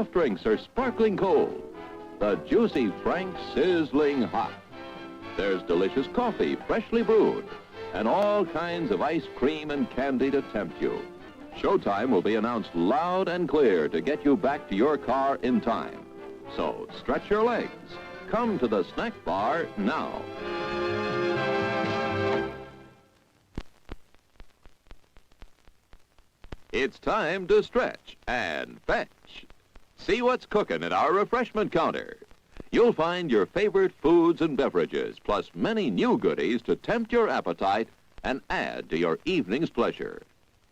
soft drinks are sparkling cold. The juicy Frank's sizzling hot. There's delicious coffee, freshly brewed, and all kinds of ice cream and candy to tempt you. Showtime will be announced loud and clear to get you back to your car in time. So stretch your legs. Come to the snack bar now. It's time to stretch and fetch. See what's cooking at our refreshment counter. You'll find your favorite foods and beverages, plus many new goodies to tempt your appetite and add to your evening's pleasure.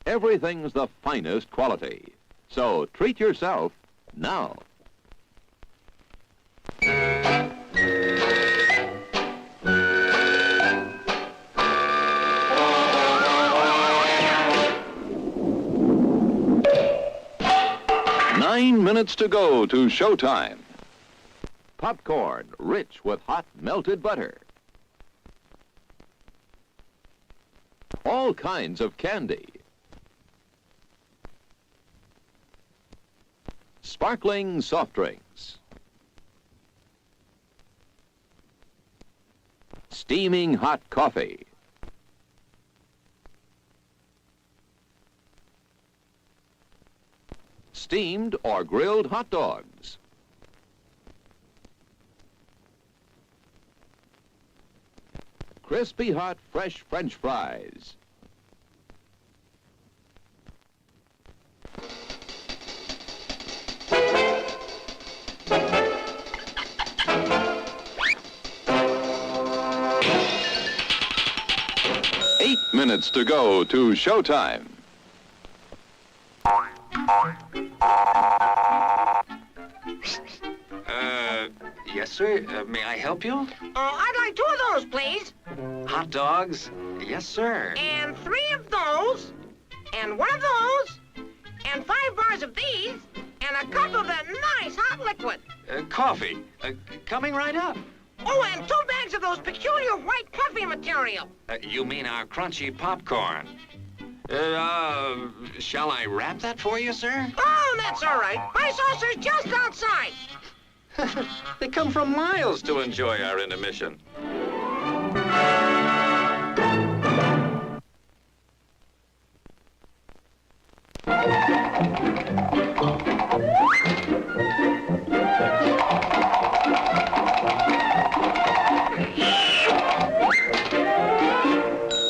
Everything's the finest quality. So treat yourself now. Nine minutes to go to showtime. Popcorn, rich with hot melted butter. All kinds of candy. Sparkling soft drinks. Steaming hot coffee. Steamed or grilled hot dogs. Crispy hot fresh French fries. Eight minutes to go to showtime. Yes, sir. May I help you? I'd like 2 of those, please. Hot dogs? Yes, sir. And 3 of those, and 1 of those, and 5 bars of these, and a cup of that nice hot liquid. Coffee. Coming right up. Oh, and 2 bags of those peculiar white puffy material. You mean our crunchy popcorn? Shall I wrap that for you, sir? Oh, that's all right. My saucer's just outside. They come from miles to enjoy our intermission.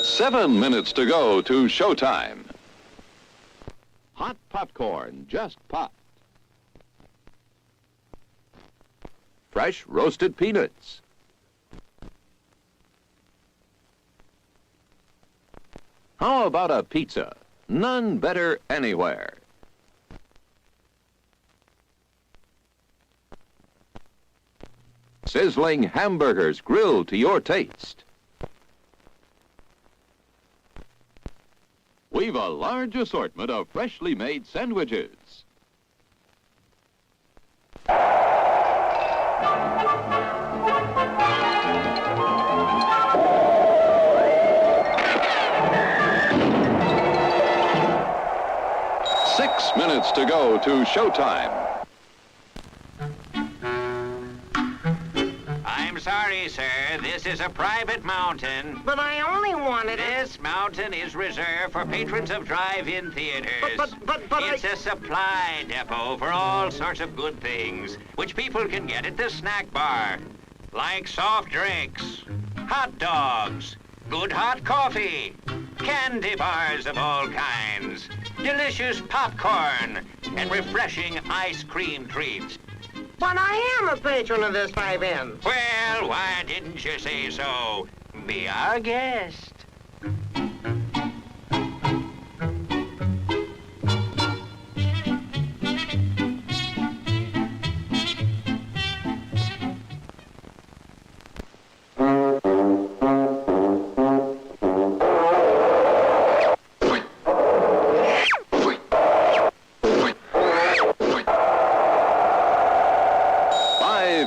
Seven minutes to go to showtime. Hot popcorn just popped. Fresh roasted peanuts. How about a pizza? None better anywhere. Sizzling hamburgers grilled to your taste. We've a large assortment of freshly made sandwiches. Six minutes to go to showtime. I'm sorry, sir. This is a private mountain. But I only wanted it. This mountain is reserved for patrons of drive-in theaters. But it's a supply depot for all sorts of good things, which people can get at the snack bar, like soft drinks, hot dogs, good hot coffee, candy bars of all kinds, delicious popcorn, and refreshing ice cream treats. But I am a patron of this drive-in. Well, why didn't you say so? Be our guest.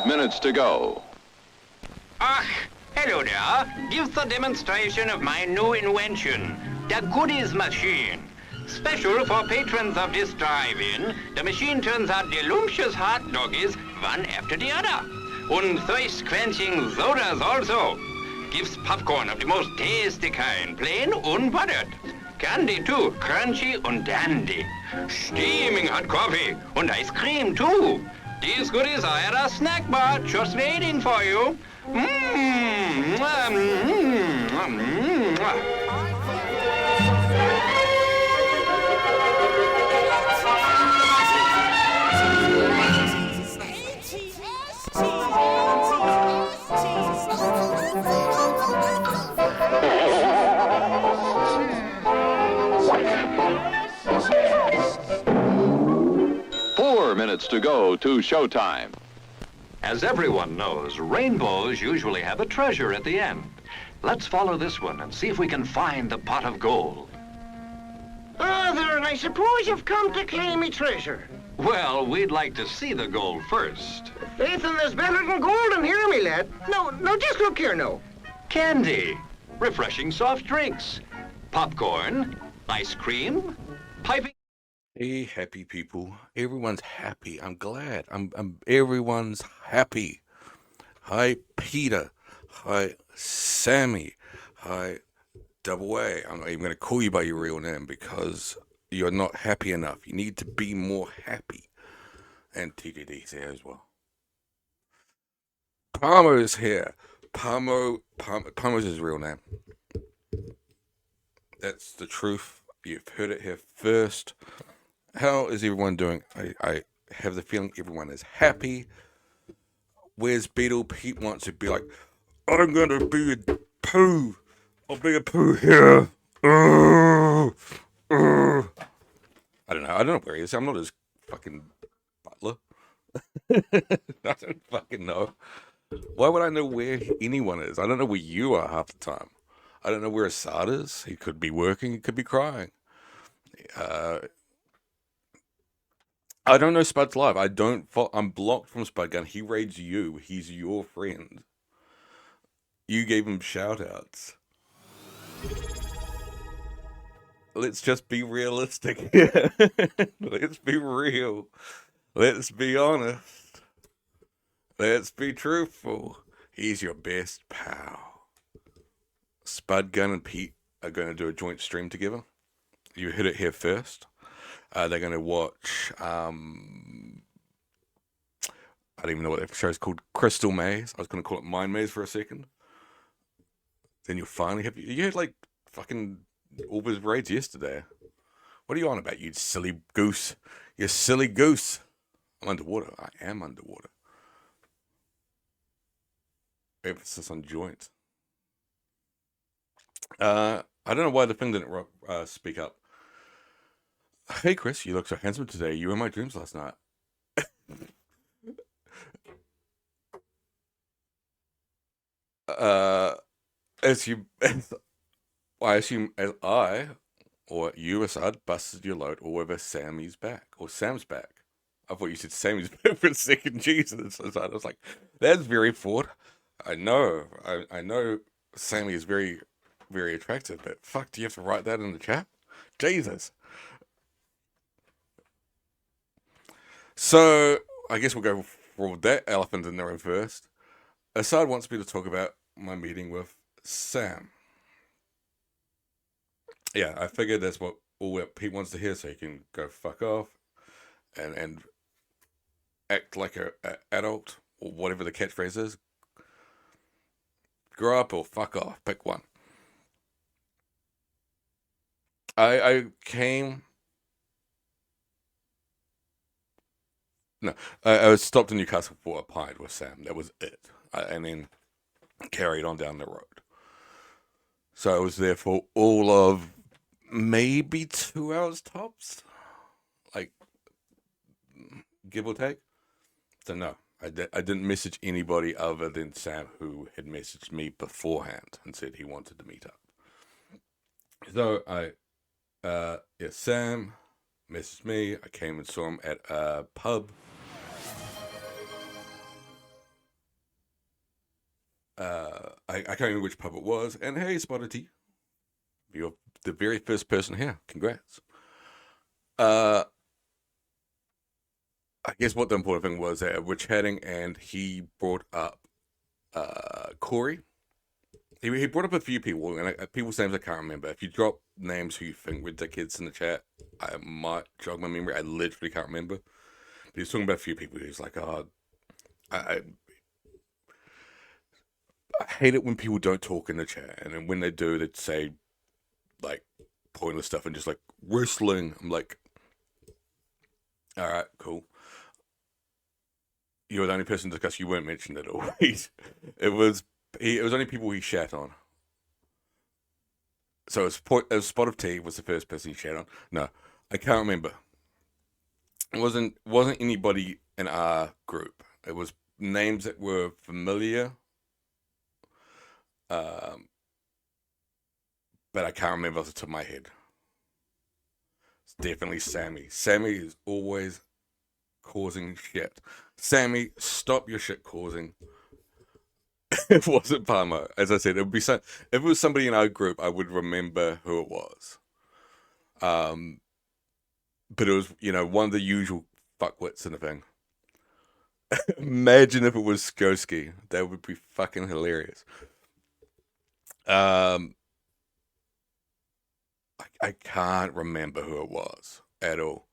Minutes to go. Ah, hello there. Give the demonstration of my new invention, the goodies machine. Special for patrons of this drive-in, the machine turns out delicious hot doggies one after the other. And thirst-quenching sodas also. Gives popcorn of the most tasty kind, plain unbuttered. Candy too, crunchy and dandy. Steaming hot coffee and ice cream too. These goodies are at a snack bar just waiting for you. Mmm. Minutes to go to showtime. As everyone knows, rainbows usually have a treasure at the end. Let's follow this one and see if we can find the pot of gold. Father, I suppose you've come to claim me treasure. Well, we'd like to see the gold first. Faith in there's better than gold in here, me lad. No, just look here, no. Candy, refreshing soft drinks, popcorn, ice cream, piping... Hey, happy people. Everyone's happy. I'm glad. Everyone's happy. Hi, Peter. Hi, Sammy. Hi, Double A. I'm not even going to call you by your real name because you're not happy enough. You need to be more happy. And TDD's here as well. Palmo's here. Palmo's his real name. That's the truth. You've heard it here first. How is everyone doing? I have the feeling everyone is happy. Where's Beetle? Pete wants to be like, I'm going to be a poo. I'll be a poo here. I don't know where he is. I'm not his fucking butler. I don't fucking know. Why would I know where anyone is? I don't know where you are half the time. I don't know where Assad is. He could be working. He could be crying. I don't know Spud's live. I'm blocked from Spud Gun. He raids you. He's your friend. You gave him shout-outs. Let's just be realistic. Let's be real. Let's be honest. Let's be truthful. He's your best pal. Spud Gun and Pete are going to do a joint stream together. You heard it here first. They're going to watch, I don't even know what that show's called, Crystal Maze. I was going to call it Mind Maze for a second. Then you'll finally have, you had like fucking all his raids yesterday. What are you on about, you silly goose? You silly goose. I'm underwater. I am underwater. Emphasis on joint. I don't know why the thing didn't speak up. Hey Chris, you look so handsome today. You were in my dreams last night. I assume as I or you, Assad, busted your load, or whether Sammy's back or Sam's back. I thought you said Sammy's back for a second. Jesus, Assad. I was like, that's very forward. I know Sammy is very, very attractive, but fuck, do you have to write that in the chat? Jesus. So, I guess we'll go for that elephant in the room first. Assad wants me to talk about my meeting with Sam. Yeah, I figured that's what Pete wants to hear, so he can go fuck off and act like a adult, or whatever the catchphrase is. Grow up or fuck off, pick one. I was stopped in Newcastle for a pint with Sam. That was it. And then carried on down the road. So I was there for all of maybe 2 hours tops. Like, give or take. So no, I didn't message anybody other than Sam, who had messaged me beforehand and said he wanted to meet up. So Sam messaged me. I came and saw him at a pub. I can't remember which pub it was. And hey, Spotty, you're the very first person here. Congrats. Uh, I guess what the important thing was that we're chatting and he brought up Corey. He brought up a few people, and people's names I can't remember. If you drop names who you think were dickheads in the chat, I might jog my memory. I literally can't remember. But he's talking about a few people. He's like, oh, I hate it when people don't talk in the chat, and then when they do, they'd say like pointless stuff and just like wrestling. I'm like, all right, cool. You're the only person to discuss. You weren't mentioned at all. It was only people he shat on. So it was Spot of Tea was the first person he shat on. No, I can't remember. It wasn't anybody in our group. It was names that were familiar. But I can't remember off the top of my head. It's definitely Sammy. Sammy is always causing shit. Sammy, stop your shit causing. It wasn't Palmer. As I said, it would be if it was somebody in our group, I would remember who it was. But it was, one of the usual fuckwits in the thing. Imagine if it was Skoski. That would be fucking hilarious. I can't remember who it was at all.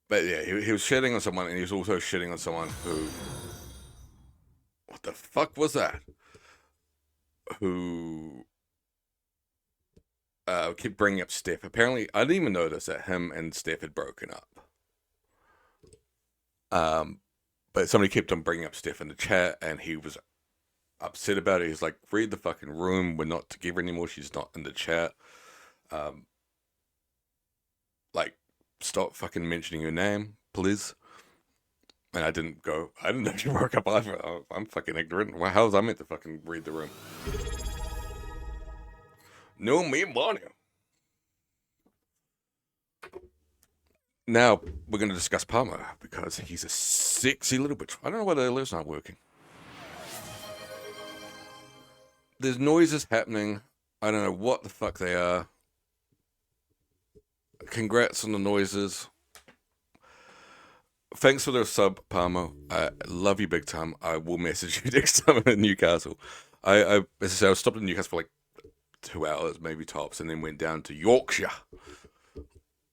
But yeah, he was shitting on someone, and he was also shitting on someone who... What the fuck was that? Who... kept bringing up Steph. Apparently, I didn't even notice that him and Steph had broken up. But somebody kept on bringing up Steph in the chat, and he was upset about it. He's like, read the fucking room. We're not together anymore. She's not in the chat. Like, stop fucking mentioning her name, please. And I didn't know she broke up either. I'm fucking ignorant. Well, how was I meant to fucking read the room? No, me money. Now, we're going to discuss Palmer, because he's a sexy little bitch. I don't know why the alert's not working. There's noises happening. I don't know what the fuck they are. Congrats on the noises. Thanks for the sub, Palmer. I love you big time. I will message you next time I'm in Newcastle. As I say, I was stopped in Newcastle for like 2 hours, maybe tops, and then went down to Yorkshire.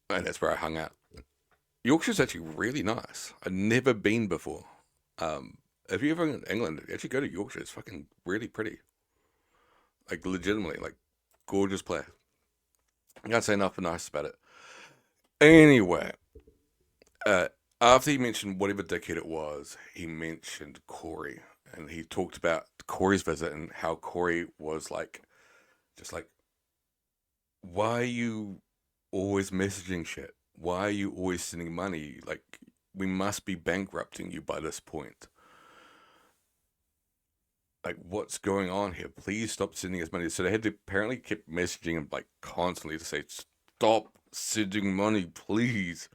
And that's where I hung out. Yorkshire's actually really nice. I've never been before. If you're ever in England, actually go to Yorkshire. It's fucking really pretty. Like, legitimately, like, gorgeous place. I can't say enough nice about it. Anyway, after he mentioned whatever dickhead it was, he mentioned Corey. And he talked about Corey's visit and how Corey was like, just like, why are you always messaging shit? Why are you always sending money? Like, we must be bankrupting you by this point. Like, what's going on here? Please stop sending us money. So they had to apparently keep messaging him like constantly to say, stop sending money, please.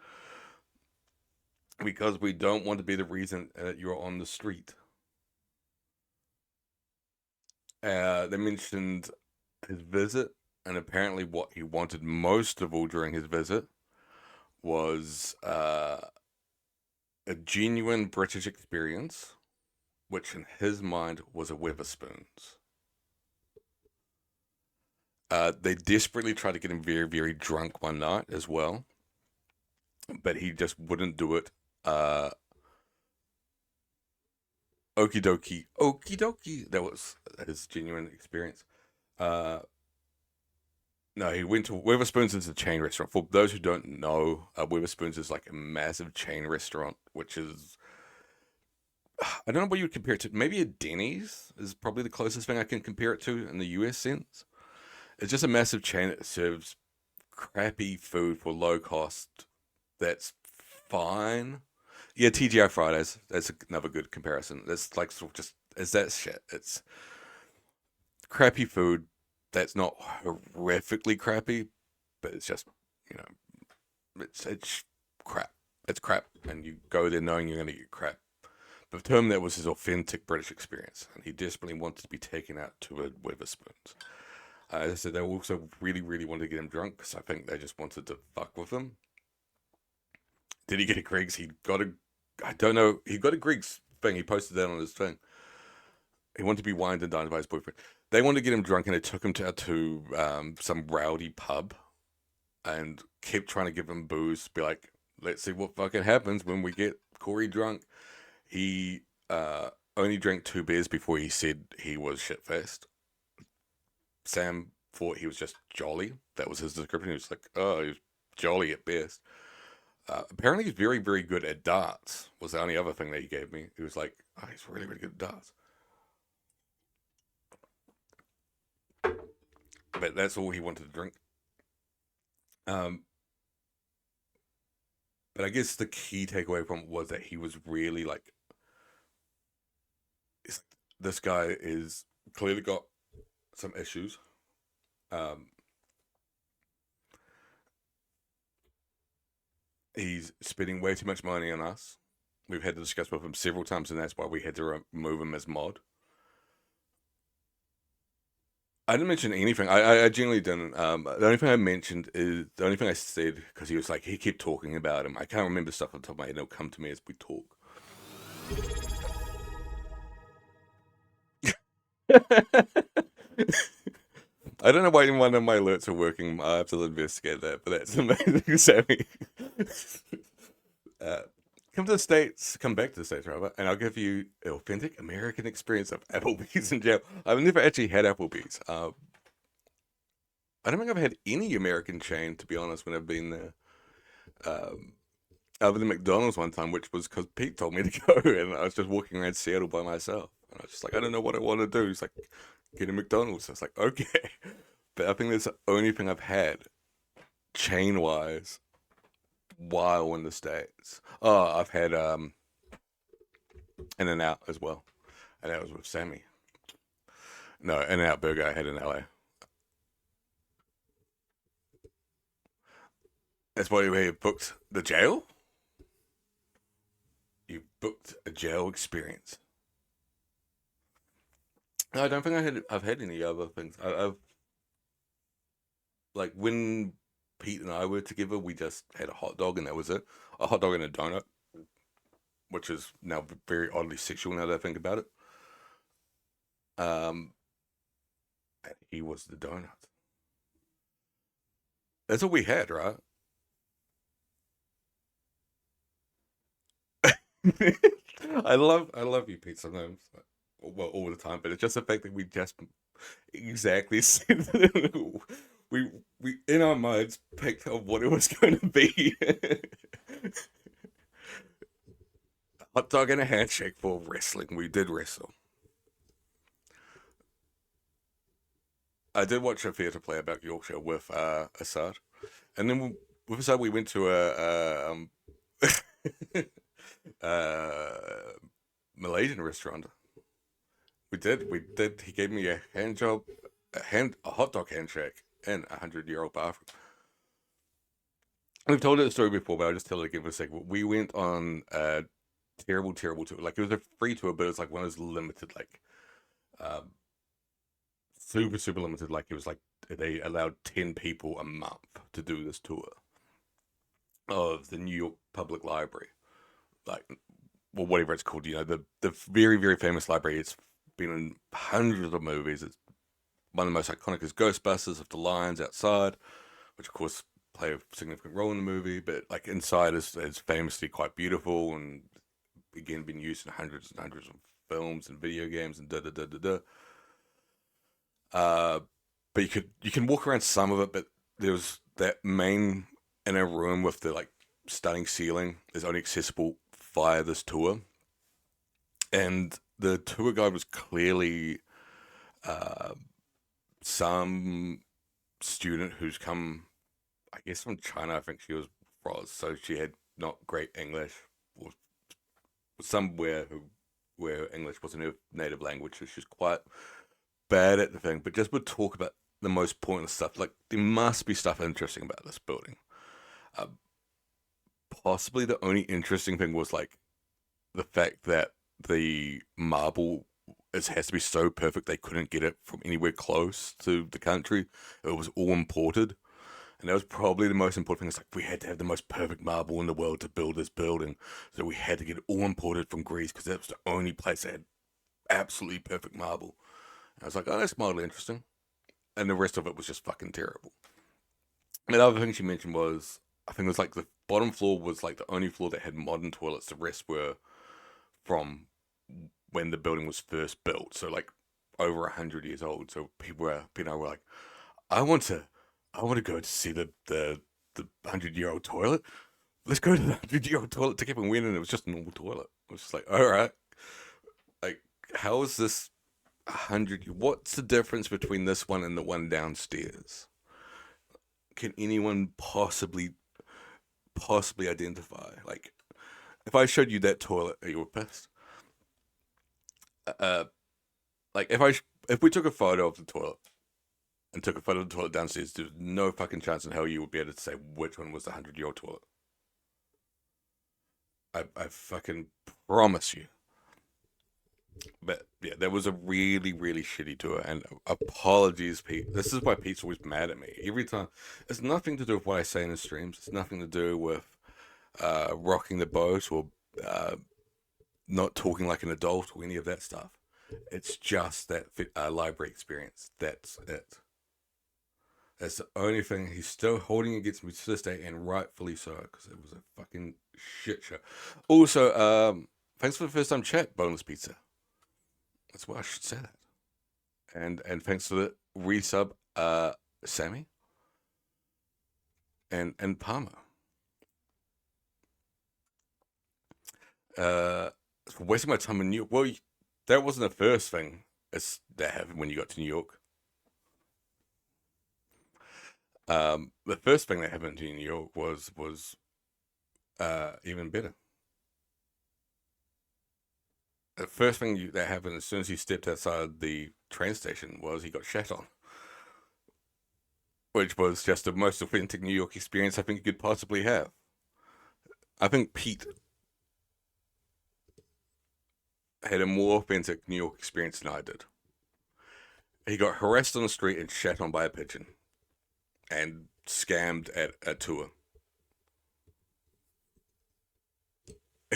Because we don't want to be the reason that you're on the street. They mentioned his visit, and apparently what he wanted most of all during his visit was a genuine British experience, which in his mind was a Weatherspoons. They desperately tried to get him very, very drunk one night as well, but he just wouldn't do it. Okie dokie. That was his genuine experience. No, he went to Weatherspoons. Is a chain restaurant. For those who don't know, Weatherspoons is like a massive chain restaurant, which is, I don't know what you would compare it to. Maybe a Denny's is probably the closest thing I can compare it to in the US sense. It's just a massive chain that serves crappy food for low cost. That's fine. Yeah, TGI Fridays. That's another good comparison. That's like sort of just, it's that shit. It's crappy food that's not horrifically crappy, but it's just, it's crap. It's crap, and you go there knowing you're going to get crap. But to him, that was his authentic British experience, and he desperately wanted to be taken out to a Weatherspoons. As I said, they also really, really wanted to get him drunk because I think they just wanted to fuck with him. Did he get a Greg's? I don't know. He got a Greg's thing. He posted that on his thing. He wanted to be wined and dined by his boyfriend. They wanted to get him drunk, and they took him to some rowdy pub and kept trying to give him booze. Be like, let's see what fucking happens when we get Corey drunk. He only drank 2 beers before he said he was shit-faced. Sam thought he was just jolly. That was his description. He was like, oh, he was jolly at best. Apparently he's very, very good at darts, was the only other thing that he gave me. He was like, oh, he's really, really good at darts. But that's all he wanted to drink. But I guess the key takeaway from it was that he was really like, this guy is clearly got some issues. He's spending way too much money on us. We've had to discuss with him several times, and that's why we had to remove him as mod. I didn't mention anything. I genuinely didn't. The only thing I mentioned is the only thing I said because he was like he kept talking about him. I can't remember stuff on the top of my head. It'll come to me as we talk. I don't know why one of my alerts are working. I have to investigate that, but that's amazing, Sammy. Come to the States, come back to the States, rather, and I'll give you an authentic American experience of Applebee's in jail. I've never actually had Applebee's. I don't think I've had any American chain, to be honest, when I've been there. Other than McDonald's one time, which was because Pete told me to go, and I was just walking around Seattle by myself. And I was just like, I don't know what I want to do. He's like, get a McDonald's. I was like, okay. But I think that's the only thing I've had, chain-wise, while in the States. Oh, I've had In-N-Out as well. And that was with Sammy. No, In-N-Out burger I had in LA. That's why you booked the jail? You booked a jail experience. No, I don't think I've had any other things. I've like when Pete and I were together, we just had a hot dog and that was it. A hot dog and a donut, which is now very oddly sexual now that I think about it. And he was the donut. That's what we had, right? I love you, Pete. Sometimes, well, all the time, but it's just the fact that we just exactly said we in our minds picked up what it was going to be. Hot dog and a handshake for wrestling. We did wrestle. I did watch a theatre play about Yorkshire with Assad, and then with Assad we went to a Malaysian restaurant. We did. He gave me a hand job, a hot dog handshake, and a 100-year-old bathroom. We've told it the story before, but I'll just tell it again for a second. We went on a terrible tour. Like, it was a free tour, but it was like one of those limited, like, super, super limited. Like, it was like they allowed 10 people a month to do this tour of the New York Public Library. Like, well, whatever it's called, the very, very famous library. It's been in hundreds of movies. It's one of the most iconic is Ghostbusters of the lions outside, which of course play a significant role in the movie, but like inside is famously quite beautiful and again been used in hundreds and hundreds of films and video games and but you can walk around some of it, but there's that main inner room with the like stunning ceiling is only accessible via this tour, and the tour guide was clearly some student who's come, I guess, from China. I think she was from, so she had not great English, or somewhere where English wasn't her native language, so she's quite bad at the thing, but just would talk about the most pointless stuff. Like, there must be stuff interesting about this building. Possibly the only interesting thing was like the fact that the marble it has to be so perfect they couldn't get it from anywhere close to the country. It was all imported. And that was probably the most important thing. It's like we had to have the most perfect marble in the world to build this building. So we had to get it all imported from Greece because that was the only place that had absolutely perfect marble. And I was like, oh, that's mildly interesting. And the rest of it was just fucking terrible. And the other thing she mentioned was, I think it was like the bottom floor was like the only floor that had modern toilets. The rest were from when the building was first built. So like over 100 years old. So people were like, I want to go to see the 100-year-old toilet. Let's go to the 100-year-old toilet together. And went, and it was just a normal toilet. I was just like, all right, like how is this 100? What's the difference between this one and the one downstairs? Can anyone possibly identify? Like, if I showed you that toilet, you were pissed. Like if we took a photo of the toilet and took a photo of the toilet downstairs, there's no fucking chance in hell you would be able to say which one was the 100-year-old toilet. I fucking promise you. But yeah, that was a really, really shitty tour, and apologies, Pete. This is why Pete's always mad at me every time. It's nothing to do with what I say in the streams. It's nothing to do with rocking the boat or not talking like an adult or any of that stuff. It's just that library experience. That's it. That's the only thing he's still holding against me to this day, and rightfully so, because it was a fucking shit show. Also, thanks for the first time chat, Boneless Pizza. That's why I should say that. And thanks for the resub, Sammy and Palmer. Wasting my time in New York. Well, that wasn't the first thing that happened when you got to New York. The first thing that happened in New York was even better. The first thing that happened as soon as he stepped outside the train station was he got shat on. Which was just the most authentic New York experience I think you could possibly have. I think Pete had a more authentic New York experience than I did. He got harassed on the street and shat on by a pigeon. And scammed at a tour.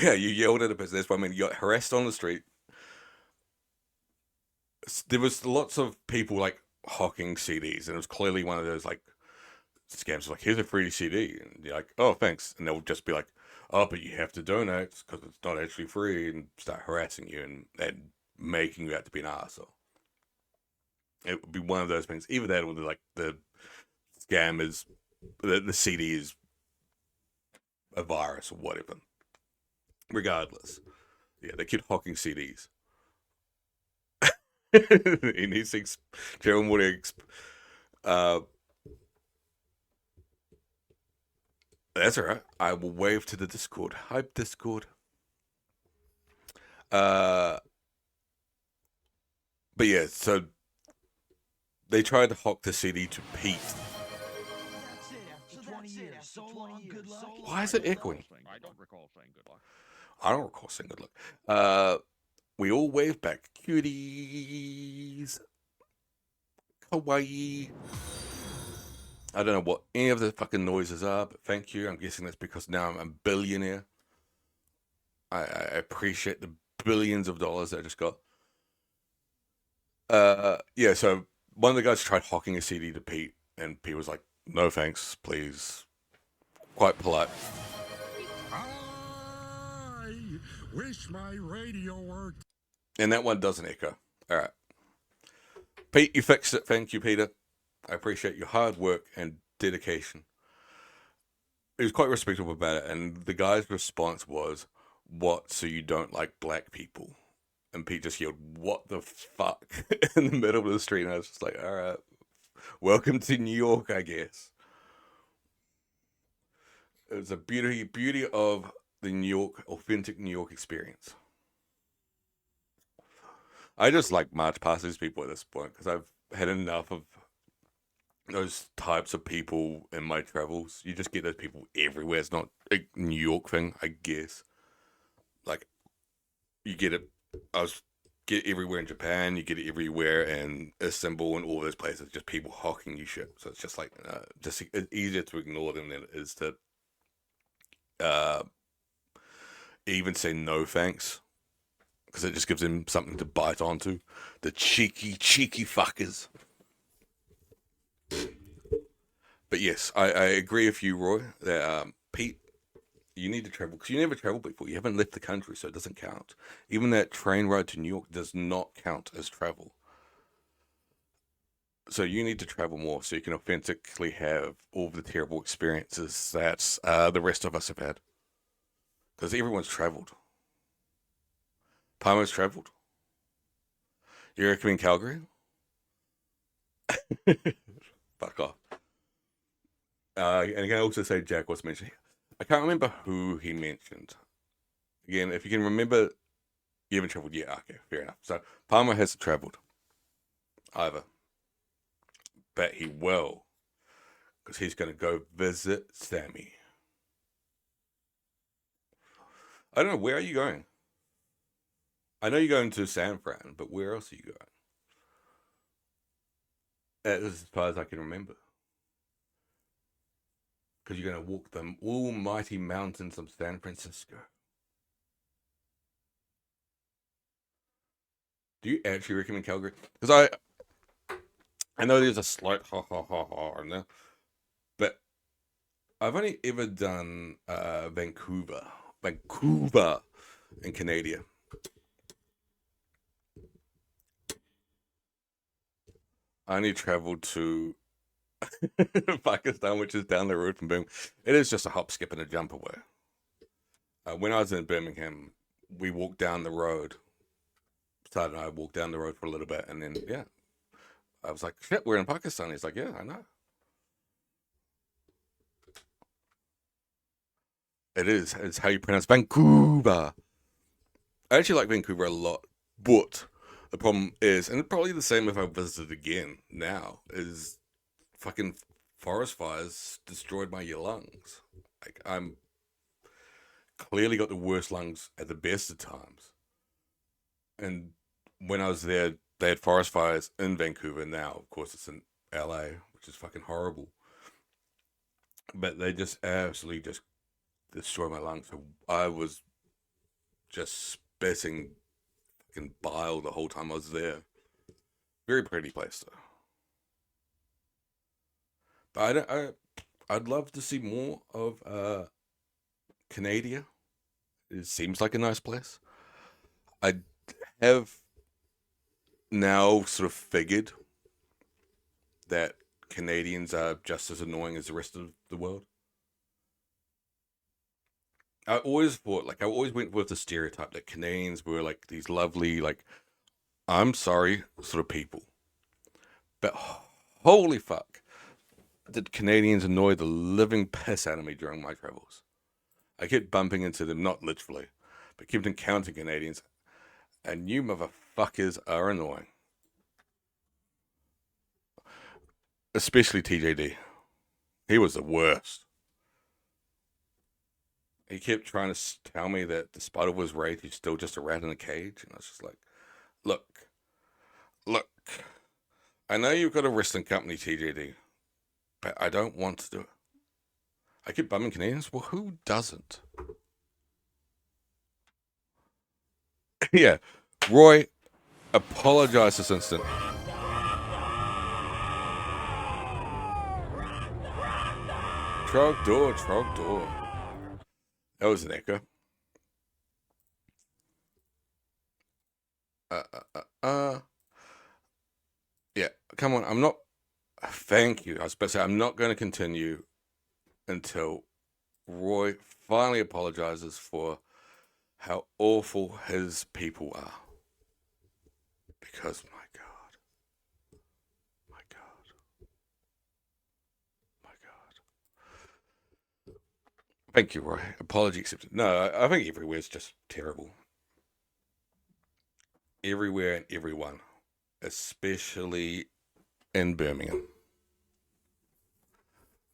Yeah, you yelled at a person. That's what I mean. You got harassed on the street. There was lots of people like hawking CDs, and it was clearly one of those like scams. Like, here's a free CD, and you're like, oh, thanks, and they'll just be like, oh, but you have to donate because it's not actually free, and start harassing you and making you out to be an arsehole. It would be one of those things. Either that, or like the scam is the CD is a virus or whatever. Regardless, yeah, they keep hawking CDs. He needs to Jerome would that's alright. I will wave to the Discord. Hype Discord. But yeah, so they tried to hawk the CD to Pete. Why is it echoing? I don't recall saying good luck. I don't recall saying good luck. We all wave back. Cuties. Kawaii. I don't know what any of the fucking noises are, but thank you. I'm guessing that's because now I'm a billionaire. I appreciate the billions of dollars that I just got. Yeah, so one of the guys tried hawking a CD to Pete, and Pete was like, no thanks, please. Quite polite. I wish my radio worked. And that one doesn't echo. All right. Pete, you fixed it. Thank you, Peter. I appreciate your hard work and dedication. He was quite respectful about it, and the guy's response was, what, so you don't like black people? And Pete just yelled, what the fuck? In the middle of the street, and I was just like, all right, welcome to New York, I guess. It was a beauty of the New York, authentic New York experience. I just like march past these people at this point, because I've had enough of those types of people in my travels. You just get those people everywhere. It's not a New York thing, I guess. Like, you get it. I was get it everywhere in Japan, you get it everywhere in Istanbul and all those places, just people hawking you shit. So it's just like, just it's easier to ignore them than it is to uh, even say no thanks, because it just gives them something to bite onto. The cheeky fuckers. But yes, I agree with you, Roy, that Pete, you need to travel, because you never traveled before. You haven't left the country, so it doesn't count. Even that train ride to New York does not count as travel. So you need to travel more so you can authentically have all the terrible experiences that the rest of us have had. Because everyone's traveled. Palmer's traveled. You recommend Calgary? Fuck off. And I can also say Jack was mentioned. I can't remember who he mentioned. Again, if you can remember, you haven't traveled yet. Okay, fair enough. So Palmer hasn't traveled either. But he will. Because he's going to go visit Sammy. I don't know, where are you going? I know you're going to San Fran, but where else are you going? As far as I can remember. Because you're going to walk the almighty mountains of San Francisco. Do you actually recommend Calgary? Because I know there's a slight ha in there, but I've only ever done Vancouver in Canada. I only traveled to Pakistan, which is down the road from Birmingham. It is just a hop, skip, and a jump away. When I was in Birmingham, we walked down the road. Todd and I walked down the road for a little bit, and then, yeah. I was like, shit, we're in Pakistan. He's like, yeah, I know. It is. It's how you pronounce Vancouver. I actually like Vancouver a lot, but the problem is, and probably the same if I visited again now, is fucking forest fires destroyed my lungs. Like, I'm clearly got the worst lungs at the best of times. And when I was there, they had forest fires in Vancouver. Now, of course, it's in LA, which is fucking horrible. But they just absolutely just destroyed my lungs. So I was just spitting fucking bile the whole time I was there. Very pretty place, though. But I'd love to see more of Canada. It seems like a nice place. I have now sort of figured that Canadians are just as annoying as the rest of the world. I always thought, like, I always went with the stereotype that Canadians were like these lovely, like, I'm sorry sort of people. But holy fuck, did Canadians annoy the living piss out of me during my travels. I kept bumping into them, not literally, but kept encountering Canadians, and you motherfuckers are annoying. Especially TJD. He was the worst. He kept trying to tell me that despite all his rage, he's still just a rat in a cage. And I was just like, look, I know you've got a wrestling company, TJD, but I don't want to do it. I keep bumming Canadians. Well, who doesn't? Yeah. Roy, apologize this instant. Trogdor. That was an echo. Yeah, come on. I'm not. Thank you. I was about to say, I'm not going to continue until Roy finally apologizes for how awful his people are. Because, my God. Thank you, Roy. Apology accepted. No, I think everywhere is just terrible. Everywhere and everyone. Especially in Birmingham.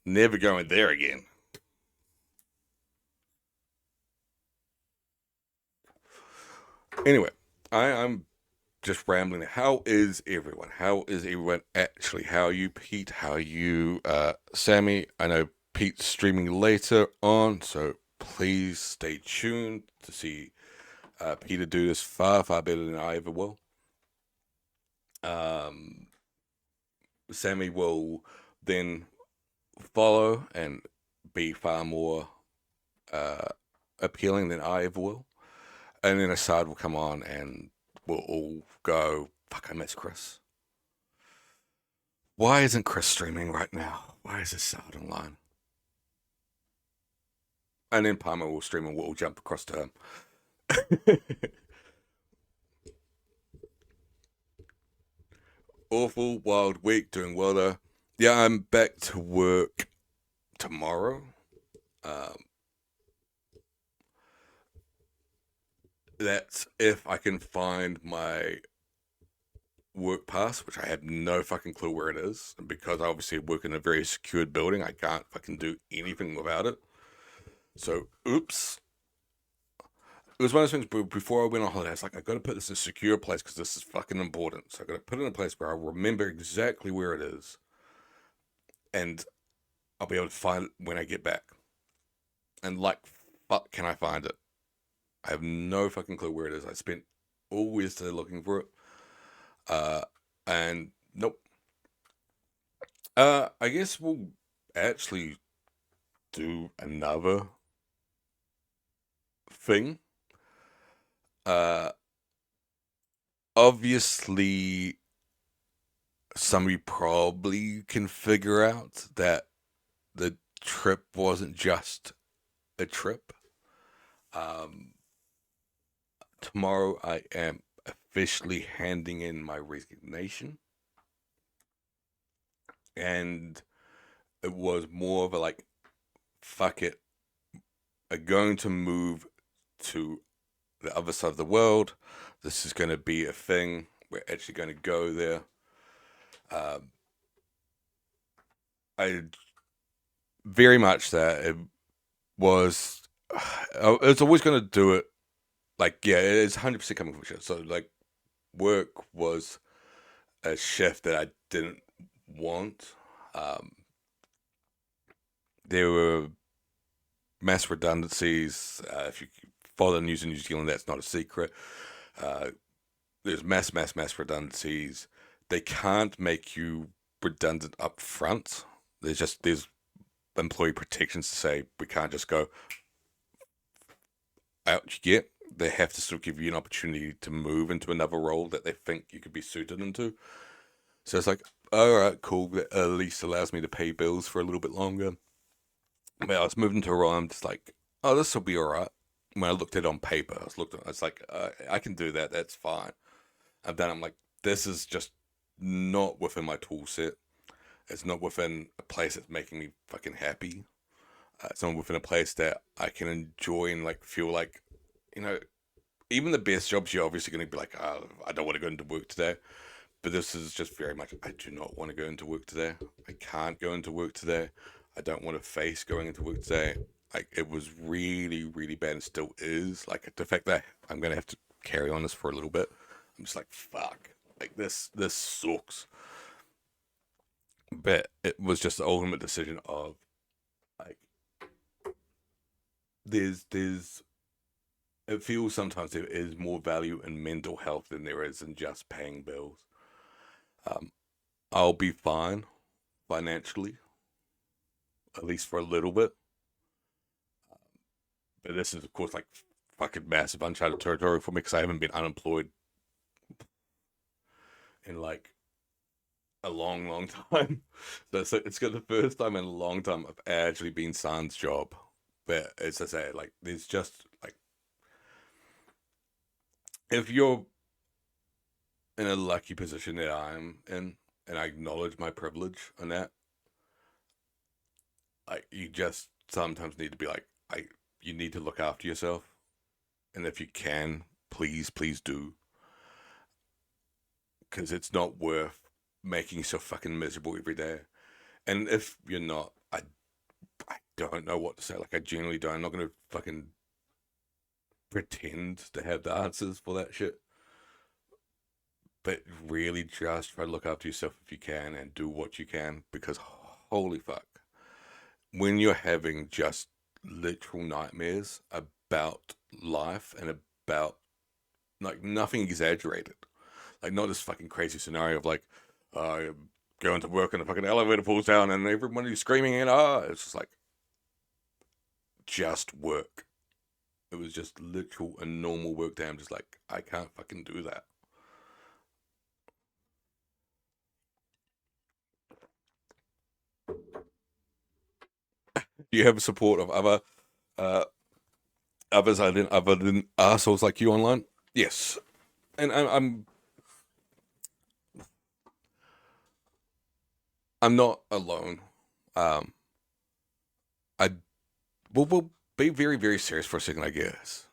Never going there again. Anyway, I'm just rambling. How is everyone? How is everyone actually? How are you, Pete? How are you, Sammy? I know Pete's streaming later on, so please stay tuned to see Peter do this far, far better than I ever will. Sammy will then follow and be far more appealing than I ever will. And then Assad will come on and we'll all go, fuck, I miss Chris. Why isn't Chris streaming right now? Why is Assad online? And then Palmer will stream and we'll all jump across to him. Awful, wild week, doing well though. Yeah, I'm back to work tomorrow. That's if I can find my work pass, which I have no fucking clue where it is. And because I obviously work in a very secured building, I can't fucking do anything without it. So, oops. It was one of those things before I went on holiday, I was like, I gotta put this in a secure place because this is fucking important. So I gotta put it in a place where I remember exactly where it is. And I'll be able to find it when I get back. And like, fuck, can I find it? I have no fucking clue where it is. I spent all yesterday looking for it. And nope. I guess we'll actually do another thing. Obviously, some of you probably can figure out that the trip wasn't just a trip. Tomorrow I am officially handing in my resignation. And it was more of a like, fuck it. I'm going to move to the other side of the world. This is going to be a thing. We're actually going to go there. I very much that it was. I was always going to do it. Like, yeah, it's 100% coming from shit. So, like, work was a shift that I didn't want. There were mass redundancies. If you follow the news in New Zealand, that's not a secret. There's mass redundancies. They can't make you redundant up front. There's employee protections to say we can't just go out you get. They have to sort of give you an opportunity to move into another role that they think you could be suited into. So it's like, all right, cool. That at least allows me to pay bills for a little bit longer. But I was moving to a role. I'm just like, oh, this will be all right. When I looked at it on paper, I was like, I can do that. That's fine. I'm like, this is just not within my tool set. It's not within a place that's making me fucking happy. It's not within a place that I can enjoy and like feel like, you know, even the best jobs, you're obviously going to be like, oh, I don't want to go into work today. But this is just very much, I do not want to go into work today. I can't go into work today. I don't want to face going into work today. Like, it was really, really bad and still is. Like, the fact that I'm going to have to carry on this for a little bit, I'm just like, fuck. Like, this sucks. But it was just the ultimate decision of, like, it feels sometimes there is more value in mental health than there is in just paying bills. I'll be fine financially, at least for a little bit. But this is, of course, like fucking massive uncharted territory for me because I haven't been unemployed in like a long, long time. So it's got the first time in a long time I've actually been sans job. But as I say, like, there's just like, if you're in a lucky position that I'm in, and I acknowledge my privilege on that, like, you just sometimes need to be like, you need to look after yourself, and if you can, please do, because it's not worth making yourself fucking miserable every day. And if you're not, I don't know what to say. Like, I genuinely don't. I'm not gonna fucking pretend to have the answers for that shit. But really just try to look after yourself if you can and do what you can, because holy fuck, when you're having just literal nightmares about life and about, like, nothing exaggerated, like, not this fucking crazy scenario of, like, going to work and the fucking elevator pulls down and everybody's screaming and it's just like, just work. It was just literal a normal work day. I'm just like, I can't fucking do that. Do you have support of others other than assholes like you online? Yes, and I'm not alone. I we'll be very, very serious for a second, I guess.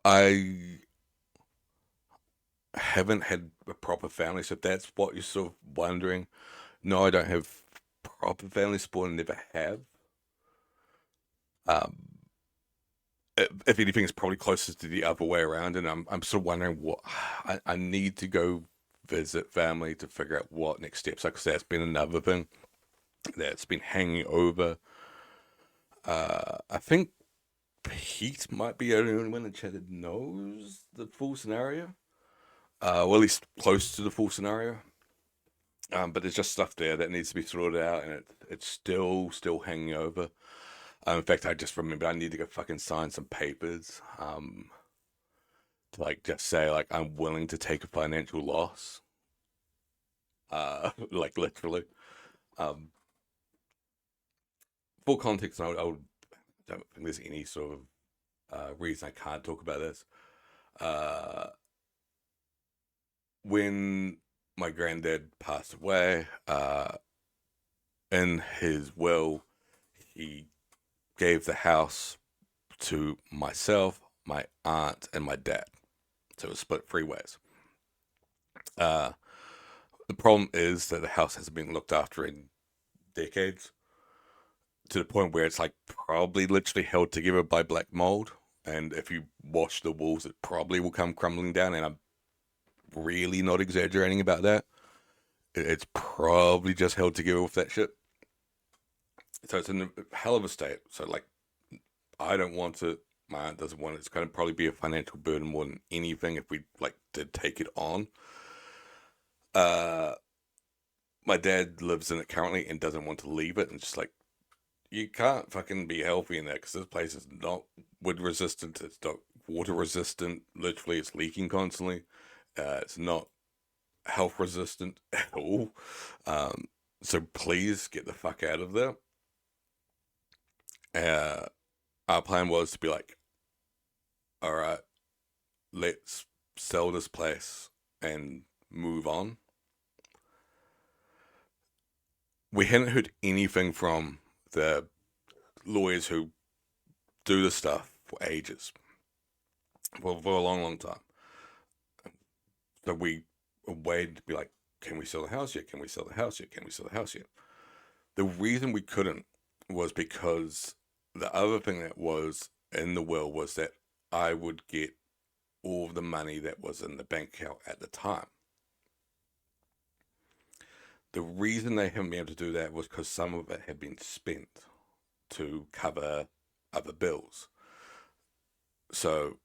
I haven't had a proper family, so if that's what you're sort of wondering. No, I don't have proper family support and never have. Um, if anything, it's probably closest to the other way around, and I'm sort of wondering what I need to go visit family to figure out what next steps are, because that's been another thing that's been hanging over. I think Pete might be the only one in the chat that knows the full scenario, well, at least close to the full scenario. But there's just stuff there that needs to be sorted out, and it's still hanging over. In fact, I just remembered I need to go fucking sign some papers, to, like, just say, like, I'm willing to take a financial loss. Like, literally. Full context, I don't think there's any sort of reason I can't talk about this. When my granddad passed away, in his will, he gave the house to myself, my aunt, and my dad. So it was split 3 ways. The problem is that the house hasn't been looked after in decades, to the point where it's, like, probably literally held together by black mold. And if you wash the walls, it probably will come crumbling down. And I'm really not exaggerating about that. It's probably just held together with that shit. So it's in a hell of a state. So, like, I don't want it. My aunt doesn't want it. It's going to probably be a financial burden more than anything if we, like, did take it on. My dad lives in it currently and doesn't want to leave it. And just like, you can't fucking be healthy in there, because this place is not wood resistant. It's not water resistant. Literally, it's leaking constantly. It's not health resistant at all. So please get the fuck out of there. Our plan was to be like, all right, let's sell this place and move on. We hadn't heard anything from the lawyers who do this stuff for ages, for a long, long time. So we waited to be like, can we sell the house yet? Can we sell the house yet? Can we sell the house yet? The reason we couldn't was because the other thing that was in the will was that I would get all of the money that was in the bank account at the time. The reason they haven't been able to do that was because some of it had been spent to cover other bills. So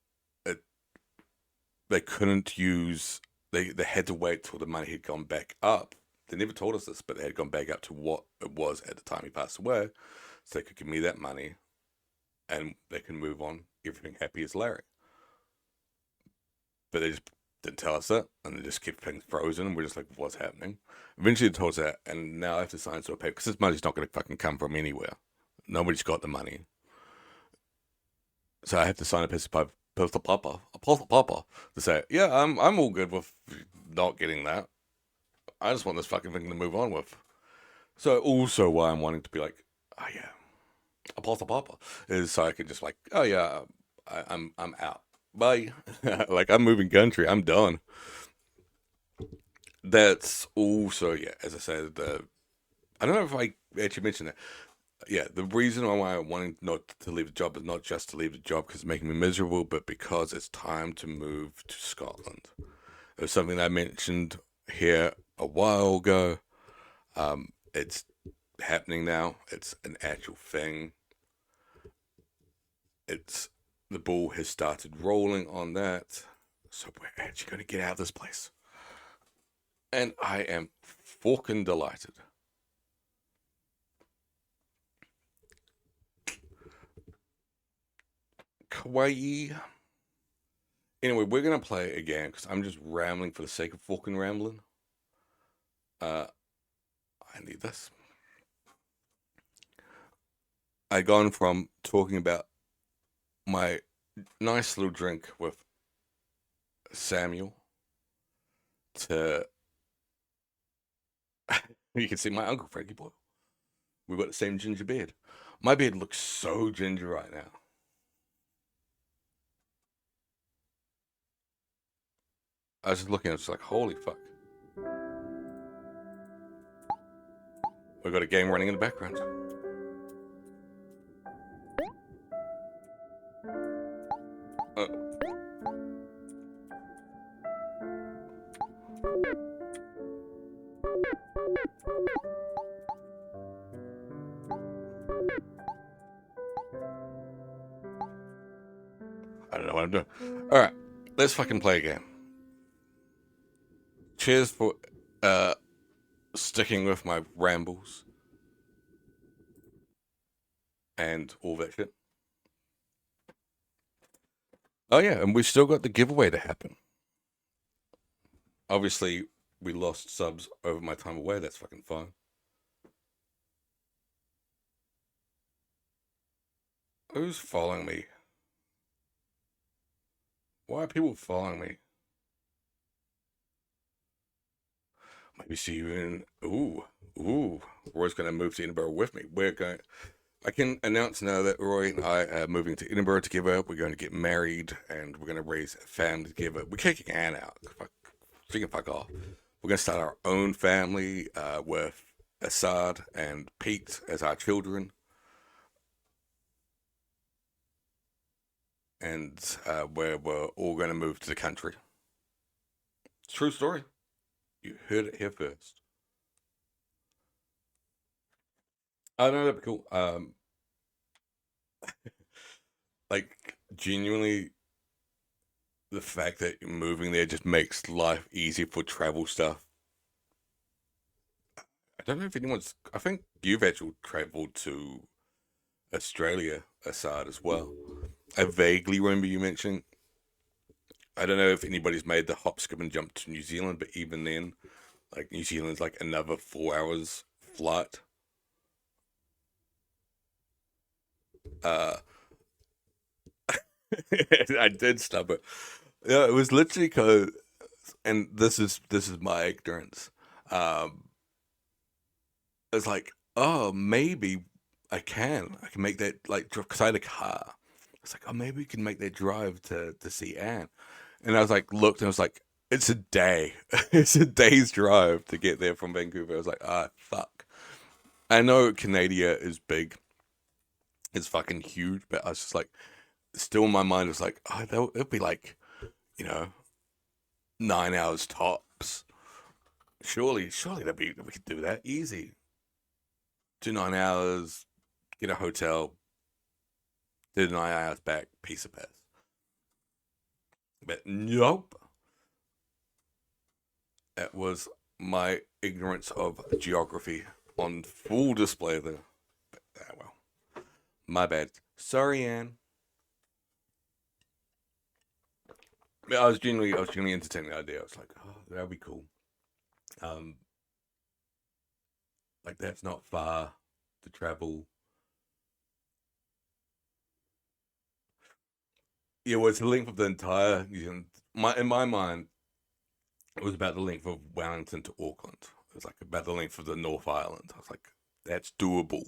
they couldn't use, they had to wait till the money had gone back up. They never told us this, but they had gone back up to what it was at the time he passed away, so they could give me that money and they can move on, everything happy as Larry. But they just didn't tell us that, and they just kept things frozen, and we're just like, what's happening? Eventually they told us that, and now I have to sign some paper, because this money's not going to fucking come from anywhere. Nobody's got the money. So I have to sign a piece of paper to say, yeah, I'm all good with not getting that. I just want this fucking thing to move on with. So also why I'm wanting to be like, oh yeah, papa, is so I can just like, oh yeah, I'm out. Bye. Like, I'm moving country. I'm done. That's also, yeah, as I said, I don't know if I actually mentioned that. yeah, the reason why I'm wanting not to leave the job is not just to leave the job because it's making me miserable, but because it's time to move to Scotland. It was something that I mentioned here a while ago. It's happening now. It's an actual thing. It's the ball has started rolling on that. So we're actually going to get out of this place. And I am fucking delighted. Kawaii. Anyway, we're going to play again because I'm just rambling for the sake of fucking rambling. I need this. I'd gone from talking about my nice little drink with Samuel to you can see my uncle Frankie Boyle. We've got the same ginger beard. My beard looks so ginger right now. I was just looking, I was like, holy fuck. We've got a game running in the background. I don't know what I'm doing. Alright, let's fucking play a game. Cheers for sticking with my rambles and all that shit. Oh yeah, and we've still got the giveaway to happen. Obviously, we lost subs over my time away. That's fucking fine. Who's following me? Why are people following me? Maybe see you in... Ooh. Roy's going to move to Edinburgh with me. I can announce now that Roy and I are moving to Edinburgh together. We're going to get married and we're going to raise a family together. We're kicking Anne out. She can fuck off. We're going to start our own family with Assad and Pete as our children. And we're all going to move to the country. True story. You heard it here first. I know that'd be cool. Like genuinely, the fact that you're moving there just makes life easier for travel stuff. I don't know if anyone's. I think you've actually traveled to Australia, Assad, as well. I vaguely remember you mentioning. I don't know if anybody's made the hop, skip, and jump to New Zealand, but even then, like New Zealand's like another 4 hours flight. I did stop it. Yeah, it was literally cause, and this is my ignorance. It's like, oh, maybe I can make that like because I had a car. It's like, oh, maybe we can make that drive to see Anne. And I was like, looked and I was like, it's a day. It's a day's drive to get there from Vancouver. I was like, ah, fuck. I know Canada is big. It's fucking huge, but I was just like, still in my mind, was like, oh, it'll be like, 9 hours tops. Surely we could do that easy. Do 9 hours, get a hotel, do 9 hours back, piece of piss. But nope. That was my ignorance of geography on full display there. But, well, my bad. Sorry, Anne. I was genuinely entertaining the idea. I was like, oh, that'd be cool. Like that's not far to travel. Yeah, well, it's the length of the entire New Zealand. In my mind, it was about the length of Wellington to Auckland. It was like about the length of the North Island. I was like, that's doable.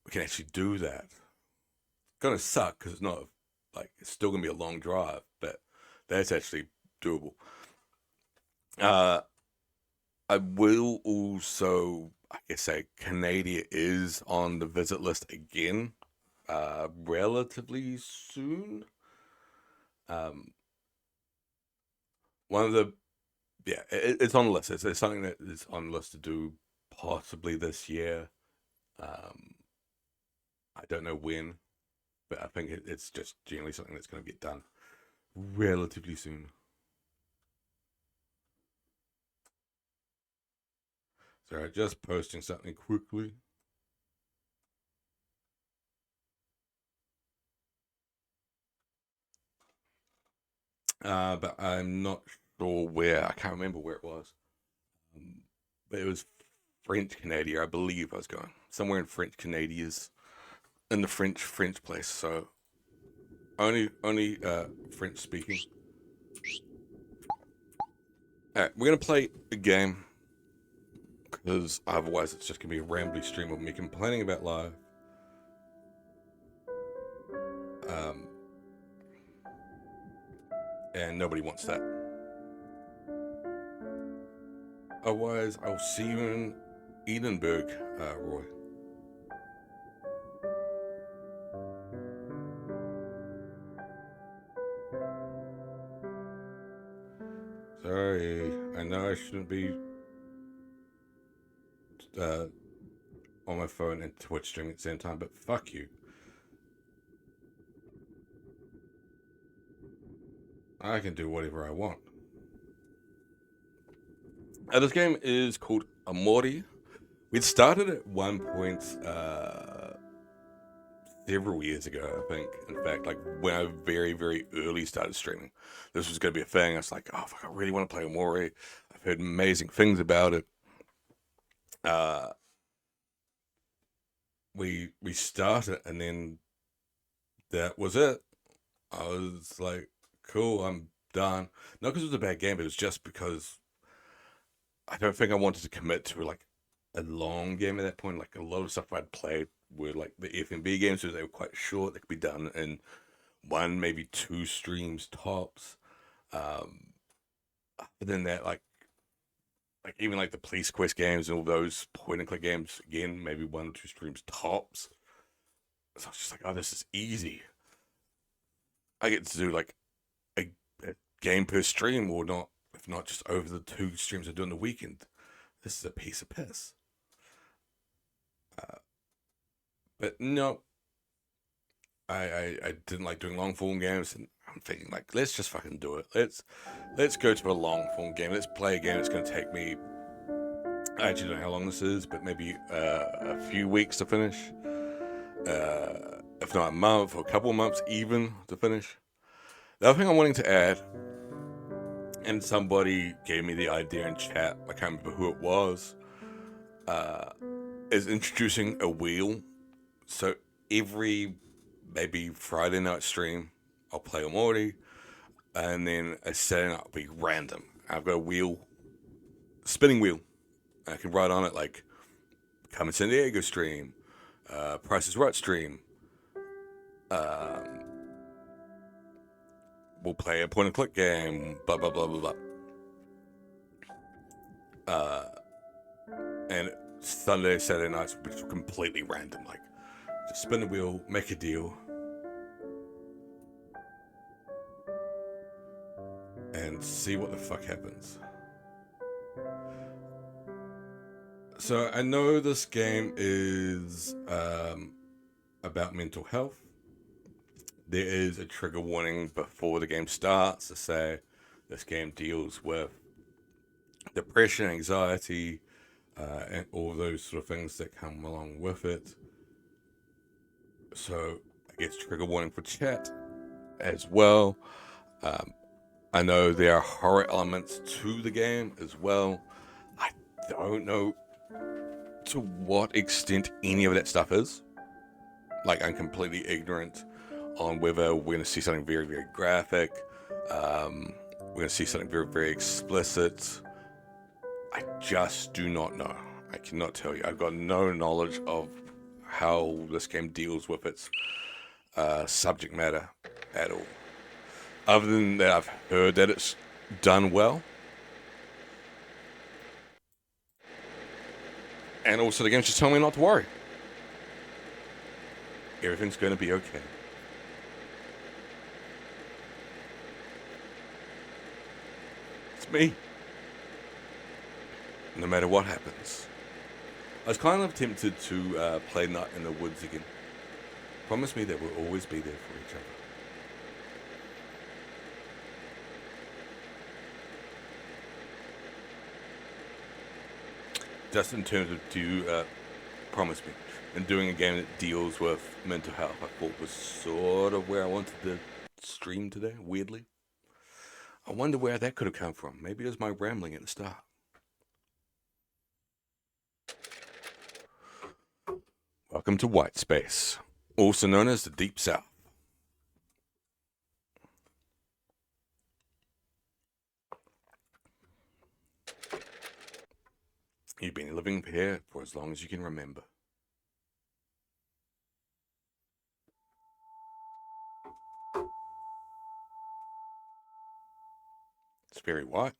We can actually do that. It's gonna suck because it's not like it's still gonna be a long drive, but that's actually doable. I will also. I guess say Canada is on the visit list again, relatively soon. One of the it's on the list. It's something that is on the list to do possibly this year. I don't know when, but I think it's just generally something that's going to get done relatively soon. Sorry, just posting something quickly. But I'm not sure where. I can't remember where it was. But it was French Canada, I believe I was going. Somewhere in French Canadians. In the French place, so only French speaking. Alright, we're gonna play a game because otherwise it's just gonna be a rambly stream of me complaining about life. And nobody wants that. Otherwise, I'll see you in Edinburgh, Roy. Sorry, I know I shouldn't be on my phone and Twitch streaming at the same time, but fuck you. I can do whatever I want. This game is called Amori. We'd started at one point several years ago, I think. In fact, like when I very, very early started streaming, this was going to be a thing. I was like, oh, fuck, I really want to play Amori. I've heard amazing things about it. We started, and then that was it. I was like, cool, I'm done. Not because it was a bad game, but it was just because I don't think I wanted to commit to like a long game at that point. Like a lot of stuff I'd played were like the FMB games, so they were quite short. They could be done in one, maybe two streams tops. But then that like even like the Police Quest games and all those point and click games, again, maybe one or two streams tops. So I was just like, oh, this is easy. I get to do like a game per stream, or not, if not just over the two streams I do on the weekend. This is a piece of piss. But no, I didn't like doing long form games, and I'm thinking like, let's just fucking do it. Let's go to a long form game. Let's play a game that's going to take me, I actually don't know how long this is, but maybe a few weeks to finish. If not a month or a couple of months even to finish. The other thing I'm wanting to add, and somebody gave me the idea in chat, I can't remember who it was, is introducing a wheel. So every maybe Friday night stream, I'll play Omori, and then a Saturday night will be random. I've got a wheel, spinning wheel. I can write on it like, come in San Diego stream, Price is Right stream. We'll play a point and click game, blah, blah, blah, blah, blah. And Sunday, Saturday nights will be completely random. Like, just spin the wheel, make a deal, and see what the fuck happens. So I know this game is about mental health. There is a trigger warning before the game starts to say this game deals with depression, anxiety, and all those sort of things that come along with it. So I guess trigger warning for chat as well. I know there are horror elements to the game as well. I don't know to what extent any of that stuff is. Like, I'm completely ignorant on whether we're going to see something very, very graphic. We're going to see something very, very explicit. I just do not know. I cannot tell you. I've got no knowledge of how this game deals with its subject matter at all. Other than that, I've heard that it's done well. And also the game's just telling me not to worry. Everything's going to be okay. It's me. No matter what happens. I was kind of tempted to play Night in the Woods again. Promise me that we'll always be there for each other. Just in terms of promise me, and doing a game that deals with mental health, I thought was sort of where I wanted to stream today, weirdly. I wonder where that could have come from. Maybe it was my rambling at the start. Welcome to White Space, also known as the Deep South. You've been living here for as long as you can remember. It's very white.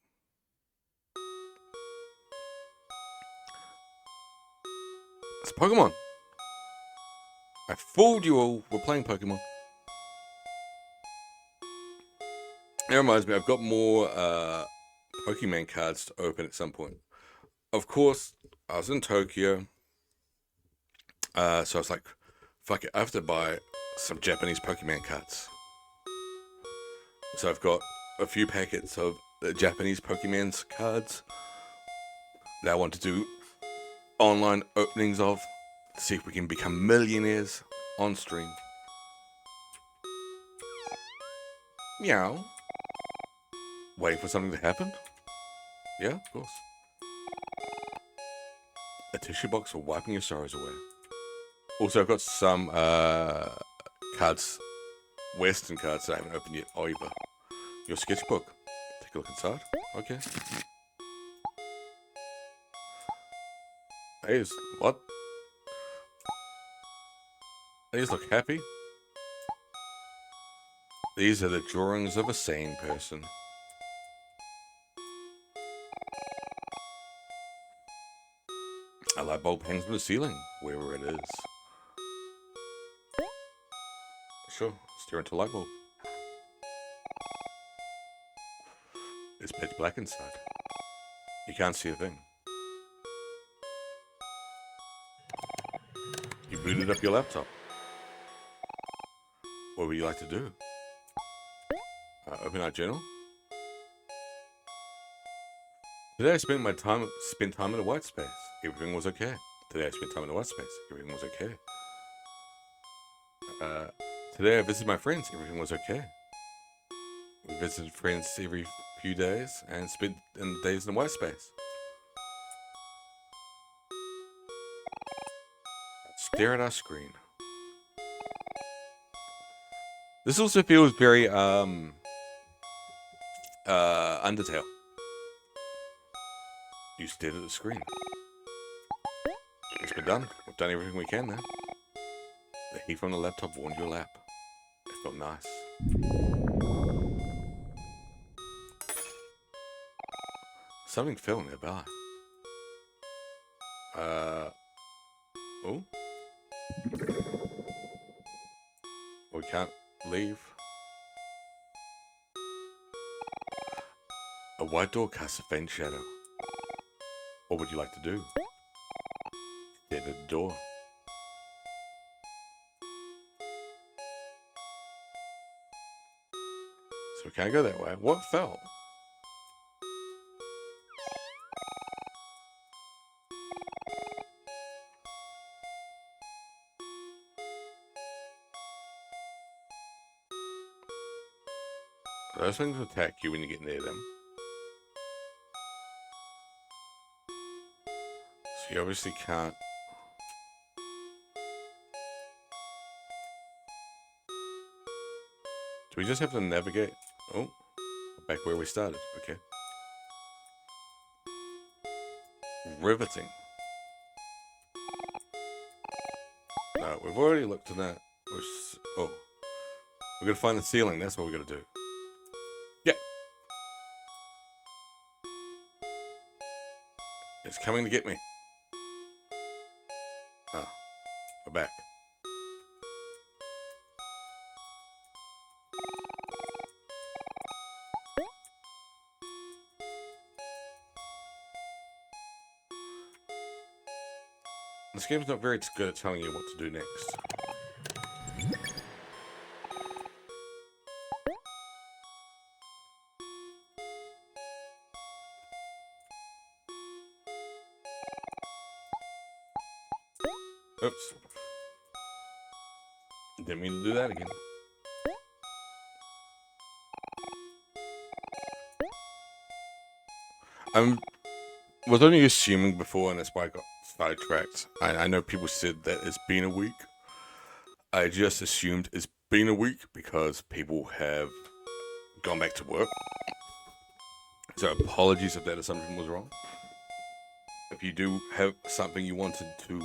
It's Pokemon. I fooled you all. We're playing Pokemon. That reminds me, I've got more Pokemon cards to open at some point. Of course, I was in Tokyo, so I was like, fuck it, I have to buy some Japanese Pokemon cards. So I've got a few packets of the Japanese Pokemon's cards that I want to do online openings of, to see if we can become millionaires on stream. Meow. Waiting for something to happen? Yeah, of course. A tissue box for wiping your sorrows away. Also, I've got some cards, Western cards that I haven't opened yet either. Your sketchbook. Take a look inside. Okay. Hey, what? These look happy. These are the drawings of a sane person. A light bulb hangs from the ceiling, wherever it is. Sure, stare into a light bulb. It's pitch black inside. You can't see a thing. You booted up your laptop. What would you like to do? Open our journal. Today I spent time in a white space. Everything was okay. Today I spent time in a white space. Everything was okay. Today I visited my friends. Everything was okay. We visited friends every few days and spent days in the white space. Stare at our screen. This also feels very Undertale. You stared at the screen. It's been done. We've done everything we can now. The heat from the laptop warmed your lap. It felt nice. Something fell nearby. Oh? We can't leave. A white door casts a faint shadow. What would you like to do? Stare at the door. So we can't go that way. What fell? Those things attack you when you get near them. So you obviously can't. Do we just have to navigate? Oh, back where we started. Okay. Riveting. No, we've already looked at that. Oh, we're gonna find the ceiling. That's what we're gonna do. Yeah. It's coming to get me. We're back. This game's not very good at telling you what to do next. Oops. Didn't mean to do that again. I was only assuming before, and that's why I got sidetracked. I know people said that it's been a week. I just assumed it's been a week because people have gone back to work. So apologies if that assumption was wrong. If you do have something you wanted to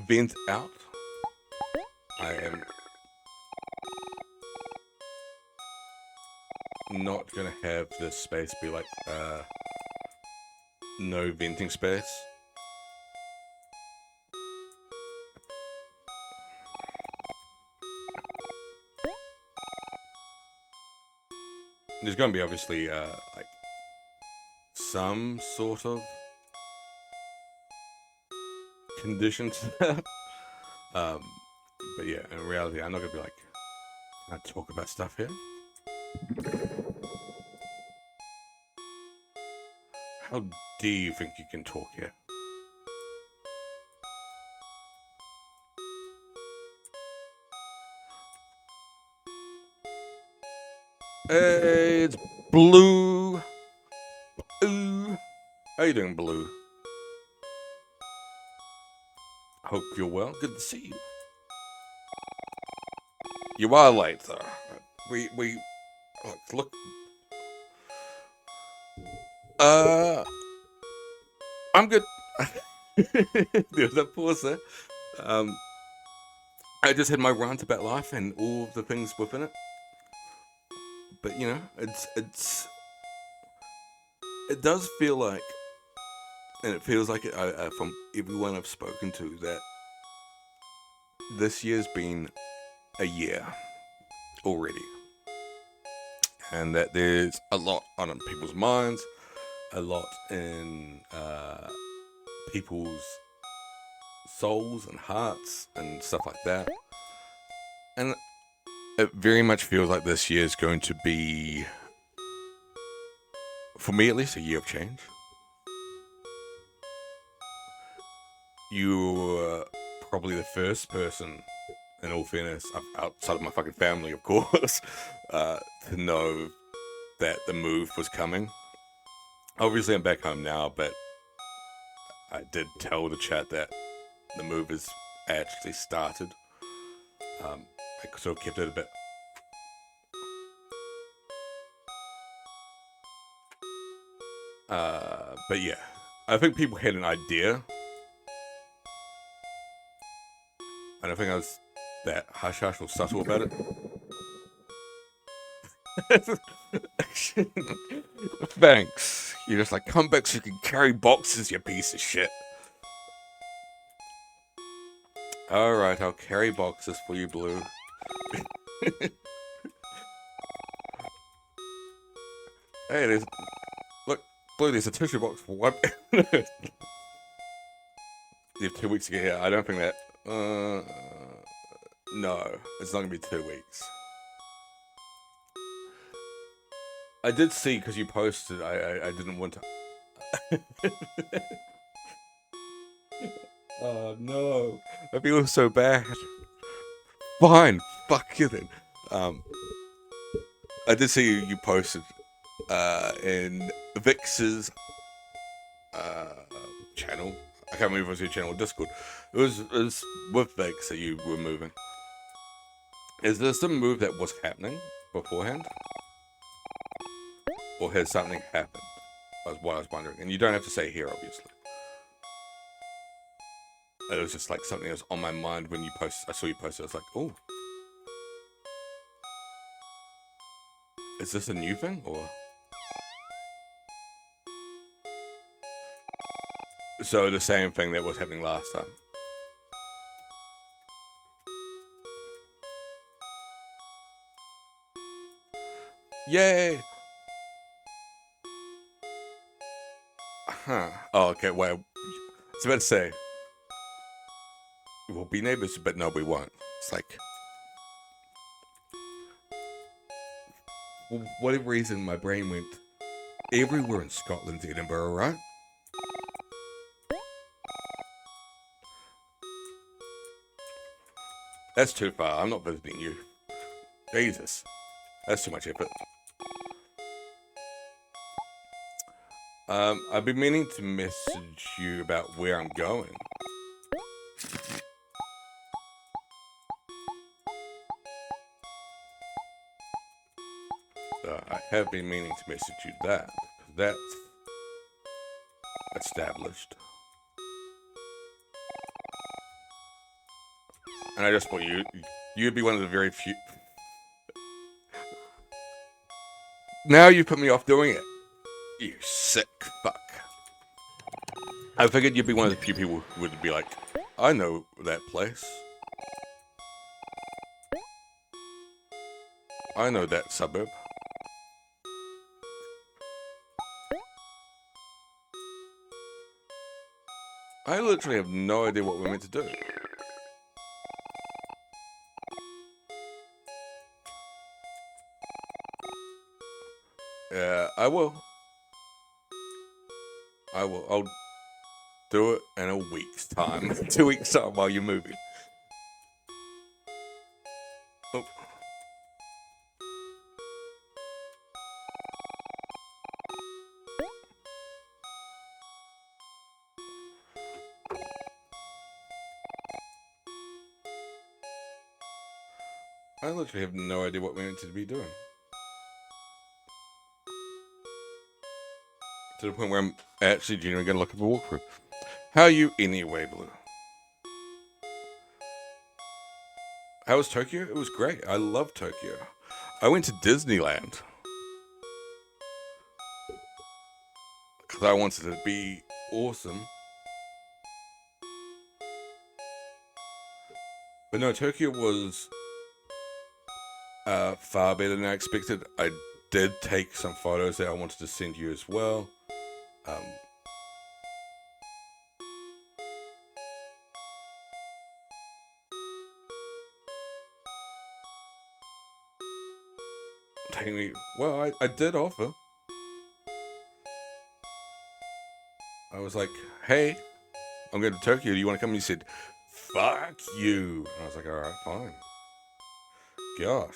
vent out, I am not going to have this space be like no venting space. There's going to be obviously like some sort of condition to that. But yeah, in reality, I'm not going to be like, can I talk about stuff here? How do you think you can talk here? Hey, it's Blue. Blue. How you doing, Blue? Hope you're well. Good to see you. You are late, though. We look. I'm good. There's a pause there. I just had my rant about life and all of the things within it. But you know, it does feel like, and it feels like from everyone I've spoken to, that this year's been a year already, and that there's a lot on people's minds, a lot in people's souls and hearts and stuff like that, and it very much feels like this year is going to be, for me at least, a year of change. You're probably the first person, in all fairness, outside of my fucking family, of course, to know that the move was coming. Obviously, I'm back home now, but I did tell the chat that the move has actually started. I sort of kept it a bit. But yeah, I think people had an idea. I don't think I was that hush-hush or subtle about it. Thanks. You're just like, come back so you can carry boxes, you piece of shit. Alright, I'll carry boxes for you, Blue. Hey, look, Blue, there's a tissue box for one. You have 2 weeks to get here. I don't think that. No, it's not gonna be 2 weeks. I did see, because you posted, I didn't want to. Oh no, I feel so bad. Fine, fuck you then. I did see you posted in Vix's channel. I can't remember if it was your channel or Discord. It was with Vix that you were moving. Is there some move that was happening beforehand? Or has something happened? That's what I was wondering. And you don't have to say here, obviously. It was just like something that was on my mind when you posted. I saw you post it. I was like, oh. Is this a new thing, or? So the same thing that was happening last time. Yay! Huh. Oh, okay, wait. I was about to say, we'll be neighbors, but no, we won't. It's like, for whatever reason, my brain went everywhere in Scotland's Edinburgh, right? That's too far. I'm not visiting you. Jesus. That's too much effort. I've been meaning to message you about where I'm going. I have been meaning to message you that. That's established. And I just thought you'd be one of the very few. Now you put me off doing it. You sick fuck. I figured you'd be one of the few people who would be like, I know that place. I know that suburb. I literally have no idea what we're meant to do. I will. I'll do it in a week's time. 2 weeks time while you're moving. Oh. I literally have no idea what we're meant to be doing. To the point where I'm actually genuinely going to look up a walkthrough. How are you anyway, Blue? How was Tokyo? It was great. I love Tokyo. I went to Disneyland. Because I wanted it to be awesome. But no, Tokyo was far better than I expected. I did take some photos that I wanted to send you as well. Well, I did offer. I was like, hey, I'm going to Tokyo. Do you want to come? And he said, fuck you. And I was like, all right, fine. Gosh.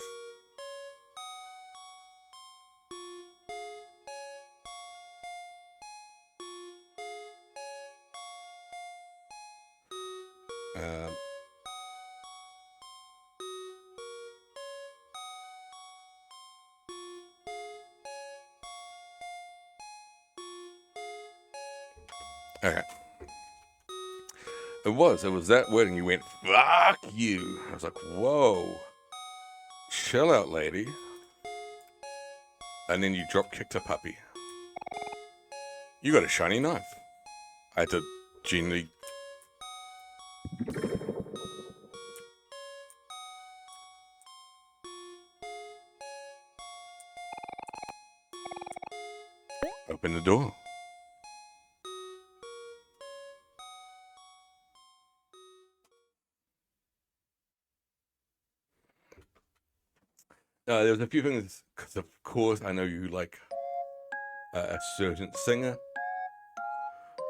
Okay. It was that word, and you went, fuck you. I was like, whoa. Chill out, lady. And then you drop kicked a puppy. You got a shiny knife. I had to genuinely. Open the door. There was a few things, because of course I know you like a certain singer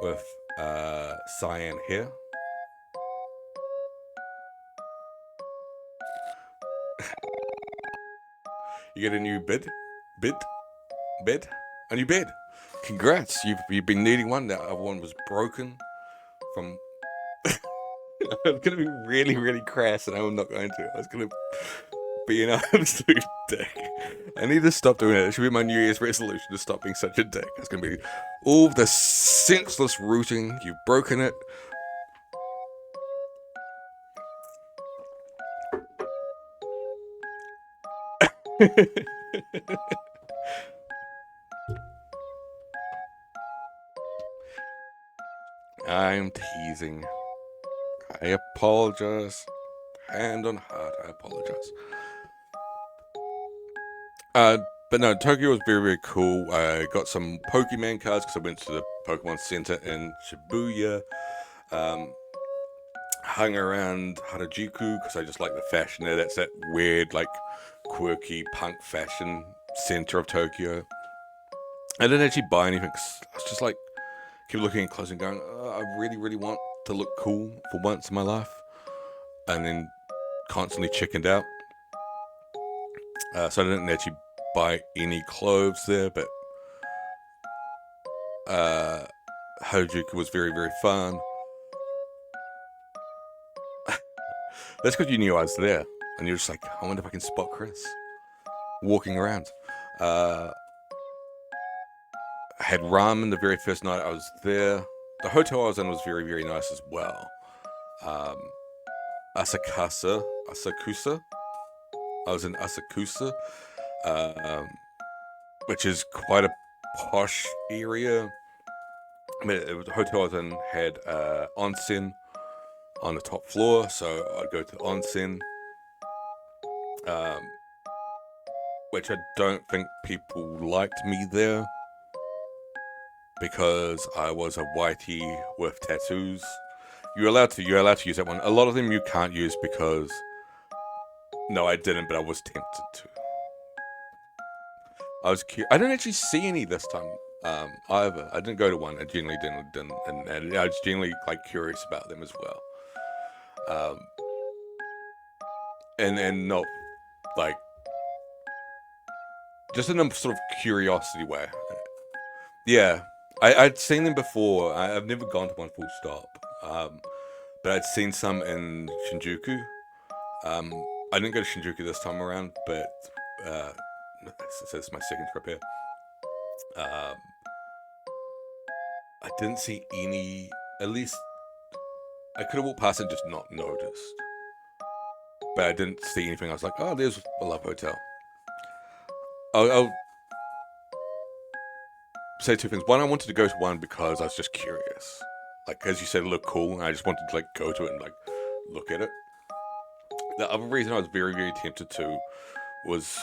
with cyan hair. You get a new bed, a new bed. Congrats, you've been needing one. That other one was broken from. I'm gonna be really, really crass, and I'm not going to. I was gonna be an absolute dick. I need to stop doing it. It should be my New Year's resolution to stop being such a dick. It's gonna be all the senseless routing. You've broken it. I'm teasing. I apologize. Hand on heart, I apologize. But no, Tokyo was very, very cool. I got some Pokemon cards because I went to the Pokemon Center in Shibuya. Hung around Harajuku because I just like the fashion there. That's that weird, like, quirky punk fashion center of Tokyo. I didn't actually buy anything because I was just like, keep looking at clothes and going, I really, really want to look cool for once in my life. And then constantly chickened out. So I didn't actually buy any clothes there, but Harajuku was very, very fun. That's because you knew I was there, and you're just like, I wonder if I can spot Chris walking around. I had ramen the very first night I was there. The hotel I was in was very, very nice as well. Asakusa. I was in Asakusa, which is quite a posh area. I mean, the hotel I was in had onsen on the top floor, so I'd go to the onsen, which I don't think people liked me there because I was a whitey with tattoos. You're allowed to use that one. A lot of them you can't use because, no, I didn't, but I was tempted to. I didn't actually see any this time either. I didn't go to one. I generally didn't, and I was generally like curious about them as well. And not like just in a sort of curiosity way. Yeah, I'd seen them before. I've never gone to one full stop. But I'd seen some in Shinjuku. I didn't go to Shinjuku this time around, but this is my second trip here. I didn't see any. At least I could have walked past and just not noticed. But I didn't see anything. I was like, oh, there's a Love Hotel. I'll say two things. One, I wanted to go to one because I was just curious. Like, as you said, it looked cool, and I just wanted to, like, go to it and, like, look at it. The other reason I was very, very tempted to was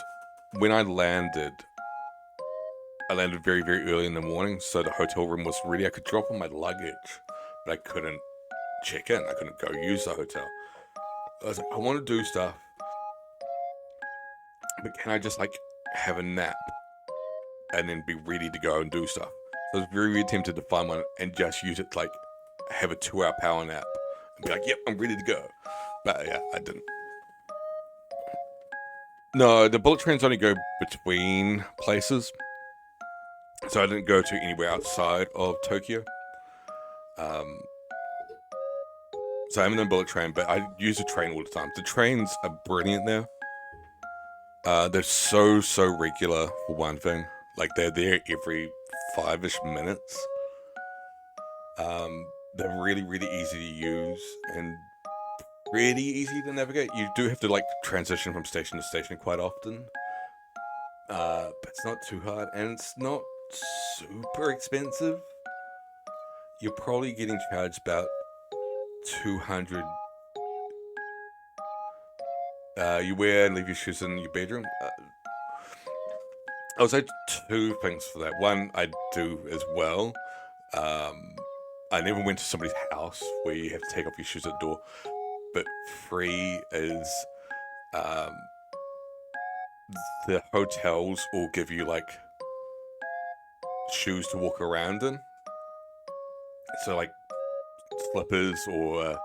when I landed very, very early in the morning, so the hotel room was ready. I could drop in my luggage, but I couldn't check in. I couldn't go use the hotel. I was like, I want to do stuff, but can I just, like, have a nap and then be ready to go and do stuff? So I was very, very tempted to find one and just use it to, like, have a 2-hour power nap and be like, yep, I'm ready to go. But yeah, I didn't. No, the bullet trains only go between places, so I didn't go to anywhere outside of Tokyo. So I'm in the bullet train, but I use the train all the time. The trains are brilliant there. They're so regular, for one thing. Like, they're there every 5-ish minutes. They're really, really easy to use and pretty easy to navigate. You do have to, like, transition from station to station quite often. But it's not too hard, and it's not super expensive. You're probably getting charged about 200. You wear and leave your shoes in your bedroom. I would say two things for that. One, I do as well. I never went to somebody's house where you have to take off your shoes at the door. But free is the hotels will give you, like, shoes to walk around in. So, like, slippers or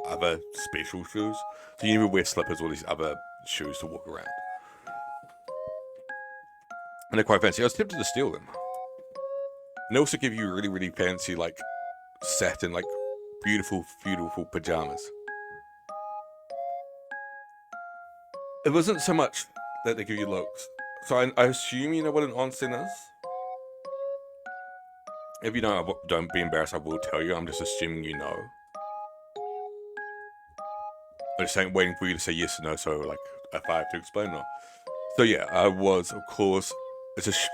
other special shoes. So you never wear slippers or these other shoes to walk around. And they're quite fancy. I was tempted to steal them. And they also give you really, really fancy, like, satin, like, beautiful, beautiful pajamas. It wasn't so much that they give you looks. So I assume you know what an onsen is? If you don't, don't be embarrassed, I will tell you. I'm just assuming you know. I'm just saying, waiting for you to say yes or no, so, like, if I have to explain or not. So yeah, I was, of course, it's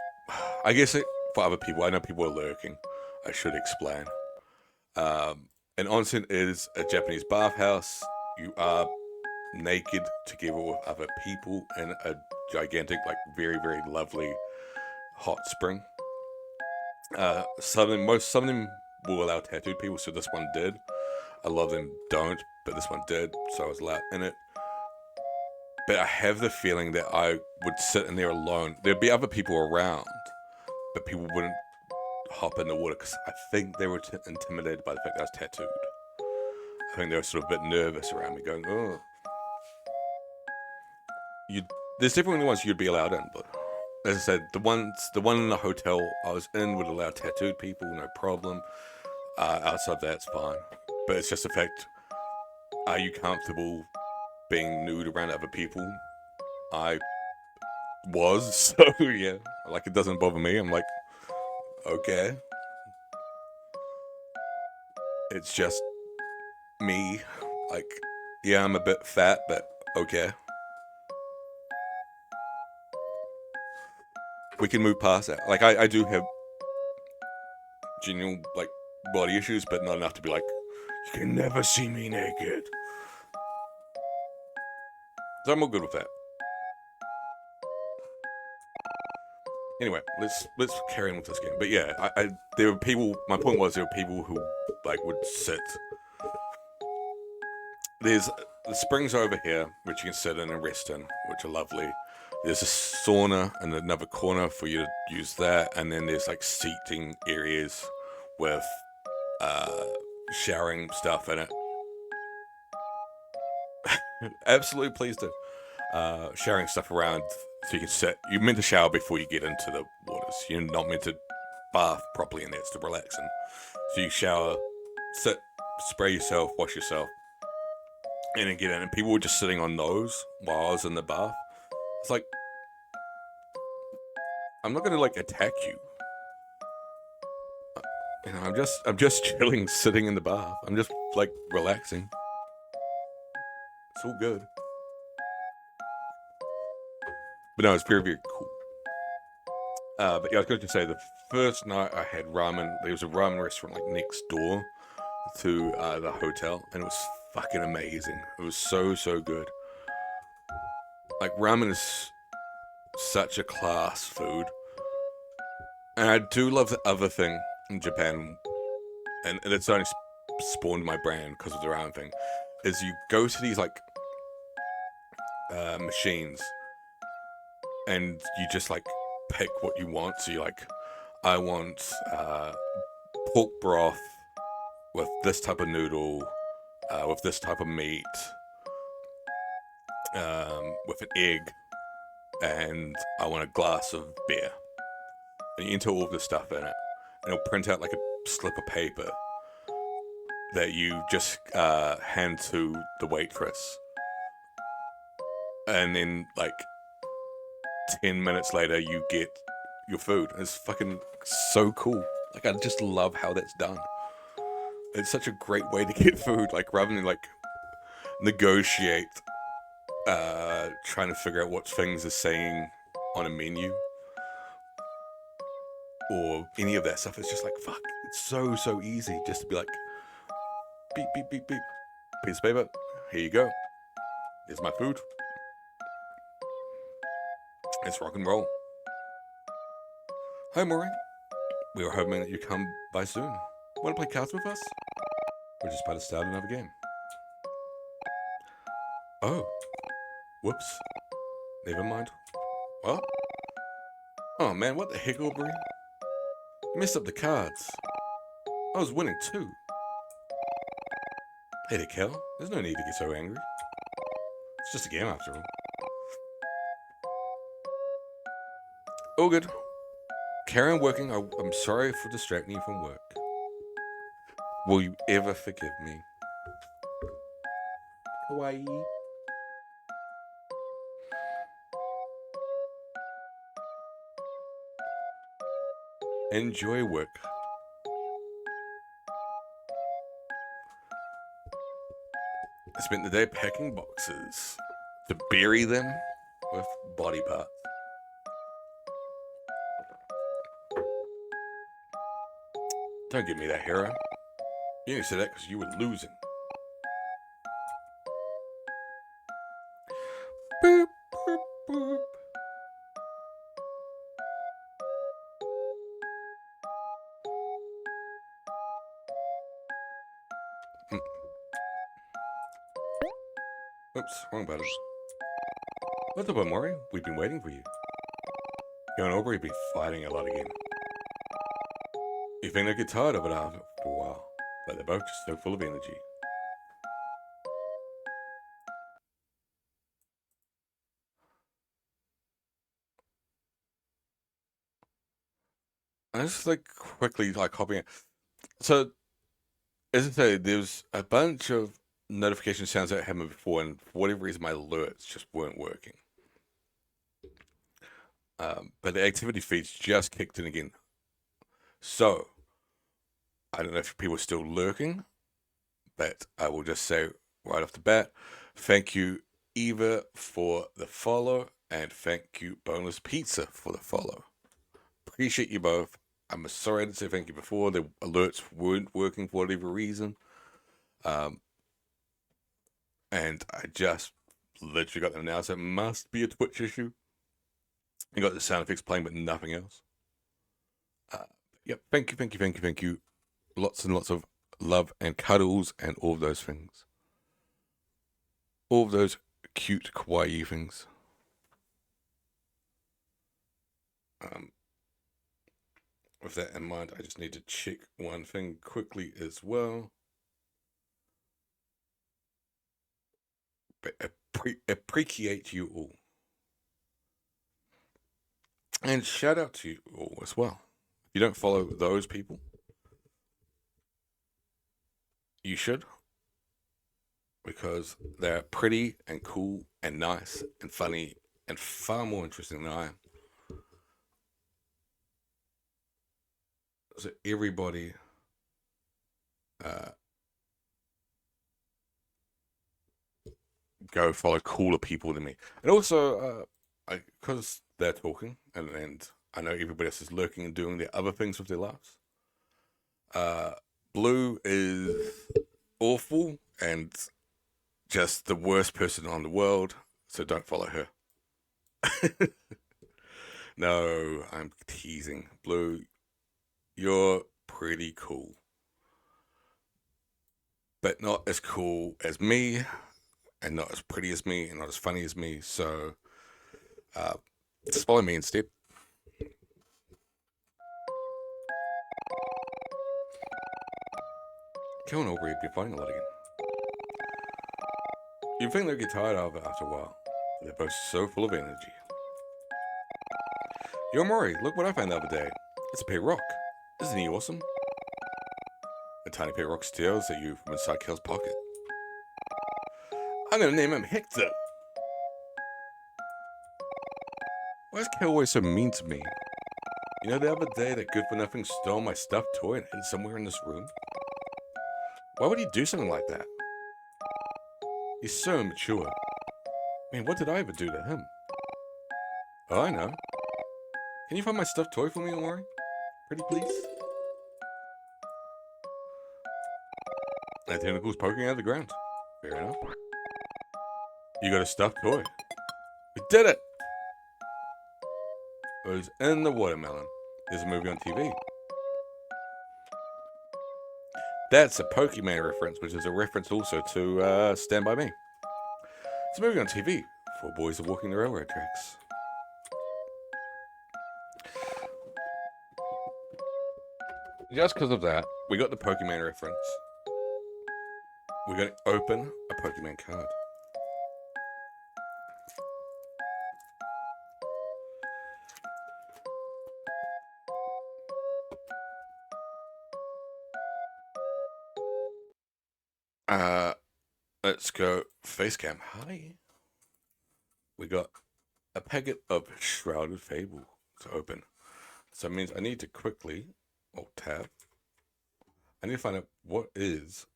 I guess for other people, I know people are lurking. I should explain. An onsen is a Japanese bathhouse. You are naked together with other people in a gigantic, like very, very lovely hot spring. Some of them will allow tattooed people, so this one did. A lot of them don't, but this one did, so I was allowed in it. But I have the feeling that I would sit in there alone. There'd be other people around, but people wouldn't hop in the water because I think they were intimidated by the fact that I was tattooed. I think they were sort of a bit nervous around me, going, "Oh." There's definitely ones you'd be allowed in, but as I said, the one in the hotel I was in would allow tattooed people, no problem. Outside that, it's fine. But it's just the fact: are you comfortable being nude around other people? I was, so yeah. Like, it doesn't bother me. I'm like, okay. It's just me. Like, yeah, I'm a bit fat, but okay. We can move past that. Like, I do have genuine, like, body issues, but not enough to be like, you can never see me naked. So I'm all good with that. Anyway, let's carry on with this game. But yeah, there were people. My point was there were people who like would sit. There's the springs over here, which you can sit in and rest in, which are lovely. There's a sauna in another corner for you to use that, and then there's like seating areas with showering stuff in it. Absolutely, please do. Showering stuff around so you can sit. You're meant to shower before you get into the waters. You're not meant to bath properly in there. It's to relax in. So you shower, sit, spray yourself, wash yourself, and then get in. And people were just sitting on those while I was in the bath. It's like, I'm not gonna like attack you. You know, I'm just chilling, sitting in the bath. I'm just like relaxing. It's all good. But no, it's very, very cool. But yeah, I was going to say, the first night I had ramen, there was a ramen restaurant like next door to the hotel, and it was fucking amazing. It was so, so good. Like, ramen is such a class food. And I do love the other thing in Japan, and it's only spawned my brand because of the ramen thing, is you go to these like machines, and you just like pick what you want. So you're like, I want pork broth with this type of noodle, with this type of meat, with an egg, and I want a glass of beer. And you enter all of this stuff in it, and it'll print out like a slip of paper that you just hand to the waitress. And then like 10 minutes later, you get your food. It's fucking so cool. Like, I just love how that's done. It's such a great way to get food. Like, rather than like negotiate, trying to figure out what things are saying on a menu or any of that stuff. It's just like, fuck. It's so, so easy just to be like, beep, beep, beep, beep. Piece of paper. Here you go. Here's my food. It's rock and roll. Hi, Maureen. We were hoping that you'd come by soon. Want to play cards with us? We're just about to start another game. Oh. Whoops. Never mind. What? Oh, man, what the heck, Aubrey? You messed up the cards. I was winning, too. Hey there, Kel. There's no need to get so angry. It's just a game, after all. All good. Carry on working. I'm sorry for distracting you from work. Will you ever forgive me? Hawaii. Enjoy work. I spent the day packing boxes to bury them with body parts. Don't give me that, hero. You only said that because you were losing. Boop, boop, boop. Mm. Oops, wrong button. What's up, Maury? We've been waiting for you. You and Aubrey have been fighting a lot again. You think they get tired of it after a while, but they're both just so full of energy. I just like quickly like hopping in. So, as I say, there's a bunch of notification sounds that happened before, and for whatever reason, my alerts just weren't working. But the activity feeds just kicked in again. So, I don't know if people are still lurking, but I will just say right off the bat, thank you, Eva, for the follow, and thank you, Boneless Pizza, for the follow. Appreciate you both. I'm sorry I didn't say thank you before. The alerts weren't working for whatever reason. And I just literally got them now, so it must be a Twitch issue. You got the sound effects playing, but nothing else. Yep, thank you. Lots and lots of love and cuddles and all of those things. All of those cute, kawaii things. With that in mind, I just need to check one thing quickly as well. But appreciate you all. And shout out to you all as well. If you don't follow those people, you should. Because they're pretty and cool and nice and funny and far more interesting than I am. So everybody go follow cooler people than me. And also, because they're talking and I know everybody else is lurking and doing their other things with their lives. Blue is awful and just the worst person on the world, so don't follow her. No, I'm teasing. Blue, you're pretty cool. But not as cool as me, and not as pretty as me, and not as funny as me, so just follow me instead. Kel and Aubrey have been fighting a lot again. You think they'll get tired of it after a while. They're both so full of energy. Yo, Maury, look what I found the other day. It's a pet rock. Isn't he awesome? A tiny pet rock stares at you from inside Kel's pocket. I'm gonna name him Hector. Why is Kel always so mean to me? You know, the other day that good-for-nothing stole my stuffed toy and hid it somewhere in this room? Why would he do something like that? He's so immature. I mean, what did I ever do to him? Oh, I know. Can you find my stuffed toy for me, Maury? Pretty please? That tentacle's poking out of the ground. Fair enough. You got a stuffed toy. We did it! It was in the watermelon. There's a movie on TV. That's a Pokemon reference, which is a reference also to Stand By Me. It's a movie on TV. 4 boys are walking the railroad tracks. Just because of that, we got the Pokemon reference. We're going to open a Pokemon card. Let's go face cam. Hi. We got a packet of Shrouded Fable to open. So it means I need to quickly, tab. I need to find out what is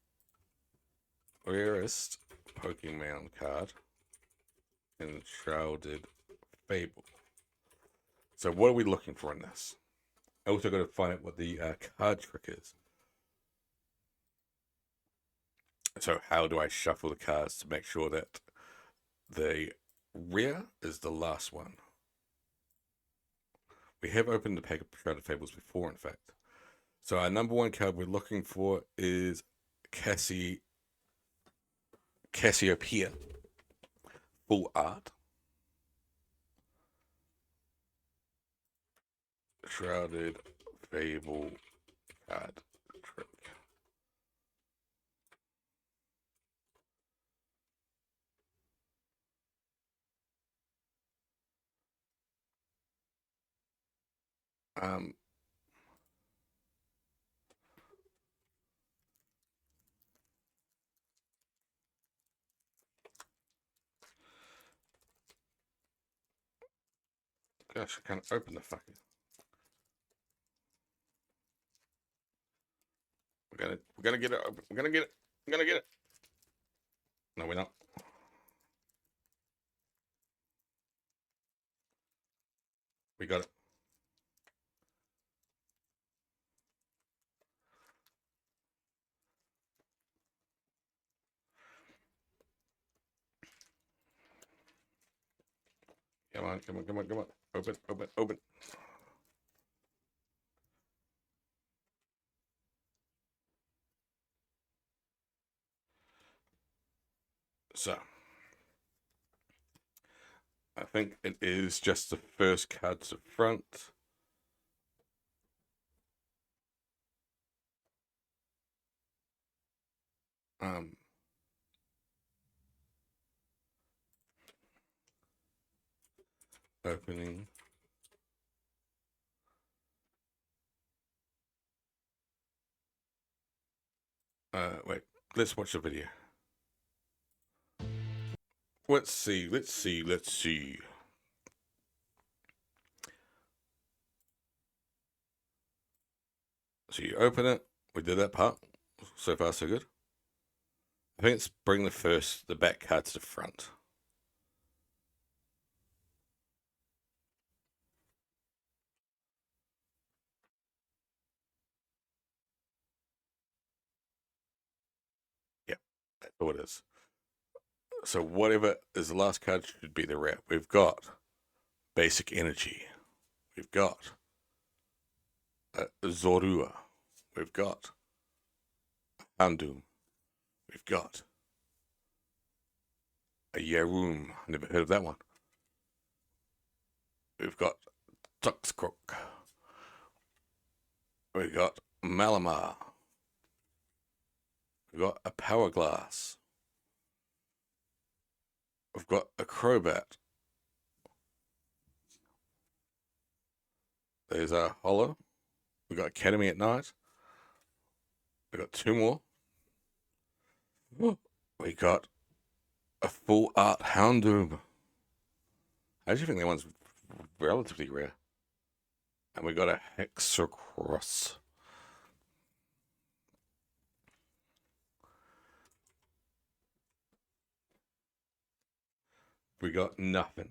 rarest Pokemon card in Shrouded Fable. So what are we looking for in this? I also got to find out what the card trick is. So how do I shuffle the cards to make sure that the rare is the last one. We have opened the pack of Shrouded Fables before, in fact. So our number one card we're looking for is Cassiopeia. Full art. Shrouded Fable card trick. Gosh, I can't open the fucking. We're gonna get it open. We're gonna get it. We're gonna get it. No, we're not. We got it. Come on, come on, come on, come on. Open, open, open. So, I think it is just the first card to front. Opening. Wait, let's watch the video. Let's see, let's see, let's see. So you open it. We did that part. So far, so good. I think it's bring the back card to the front. Yep, that's all it is. So whatever is the last card should be the rare. We've got Basic Energy. We've got Zorua. We've got Houndoom. We've got a Yaroom. Never heard of that one. We've got Tuxcroak. We've got Malamar. We've got a Power Glass. We've got a Crobat. There's a Hollow. We've got Academy at Night. We've got two more. We got a full art Houndoom. I actually think that one's relatively rare. And we got a Hexacross. We got nothing.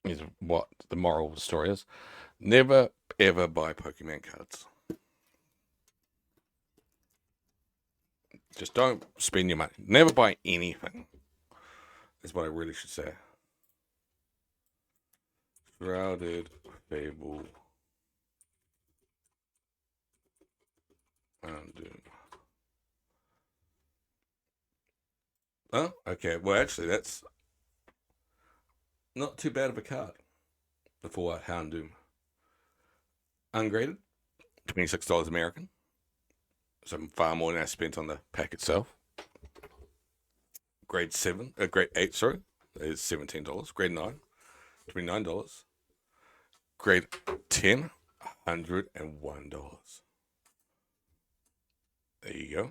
Is what the moral of the story is. Never ever buy Pokemon cards. Just don't spend your money. Never buy anything. Is what I really should say. Shrouded Fable. Houndoom. Oh, okay. Well, actually, that's not too bad of a card. The full art Houndoom. Ungraded, $26 American. So far more than I spent on the pack itself. Grade 8, sorry, is $17. Grade 9, $29. Grade 10, $101. There you go.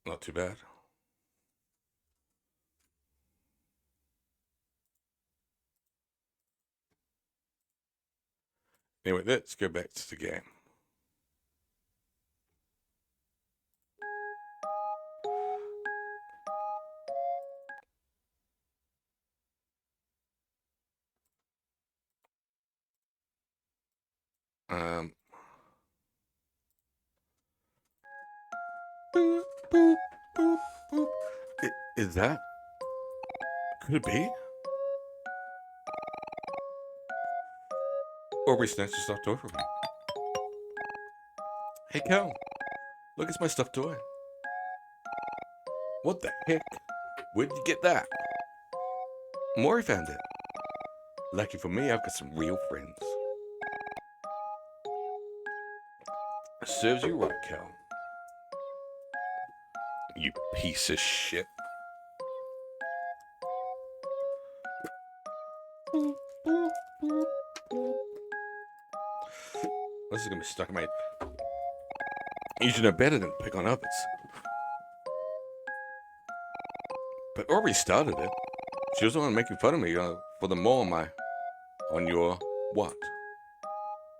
Not too bad. Anyway, let's go back to the game. Boop, boop, boop, boop. Is that? Could it be? Aubrey snatched a stuffed toy from me. Hey, Cal. Look, it's my stuffed toy. What the heck? Where'd you get that? Maury found it. Lucky for me, I've got some real friends. Serves you right, Cal. You piece of shit. This is gonna be stuck in my... You should know better than pick on others. But Aubrey started it. She was the one making fun of me for the mole on your what?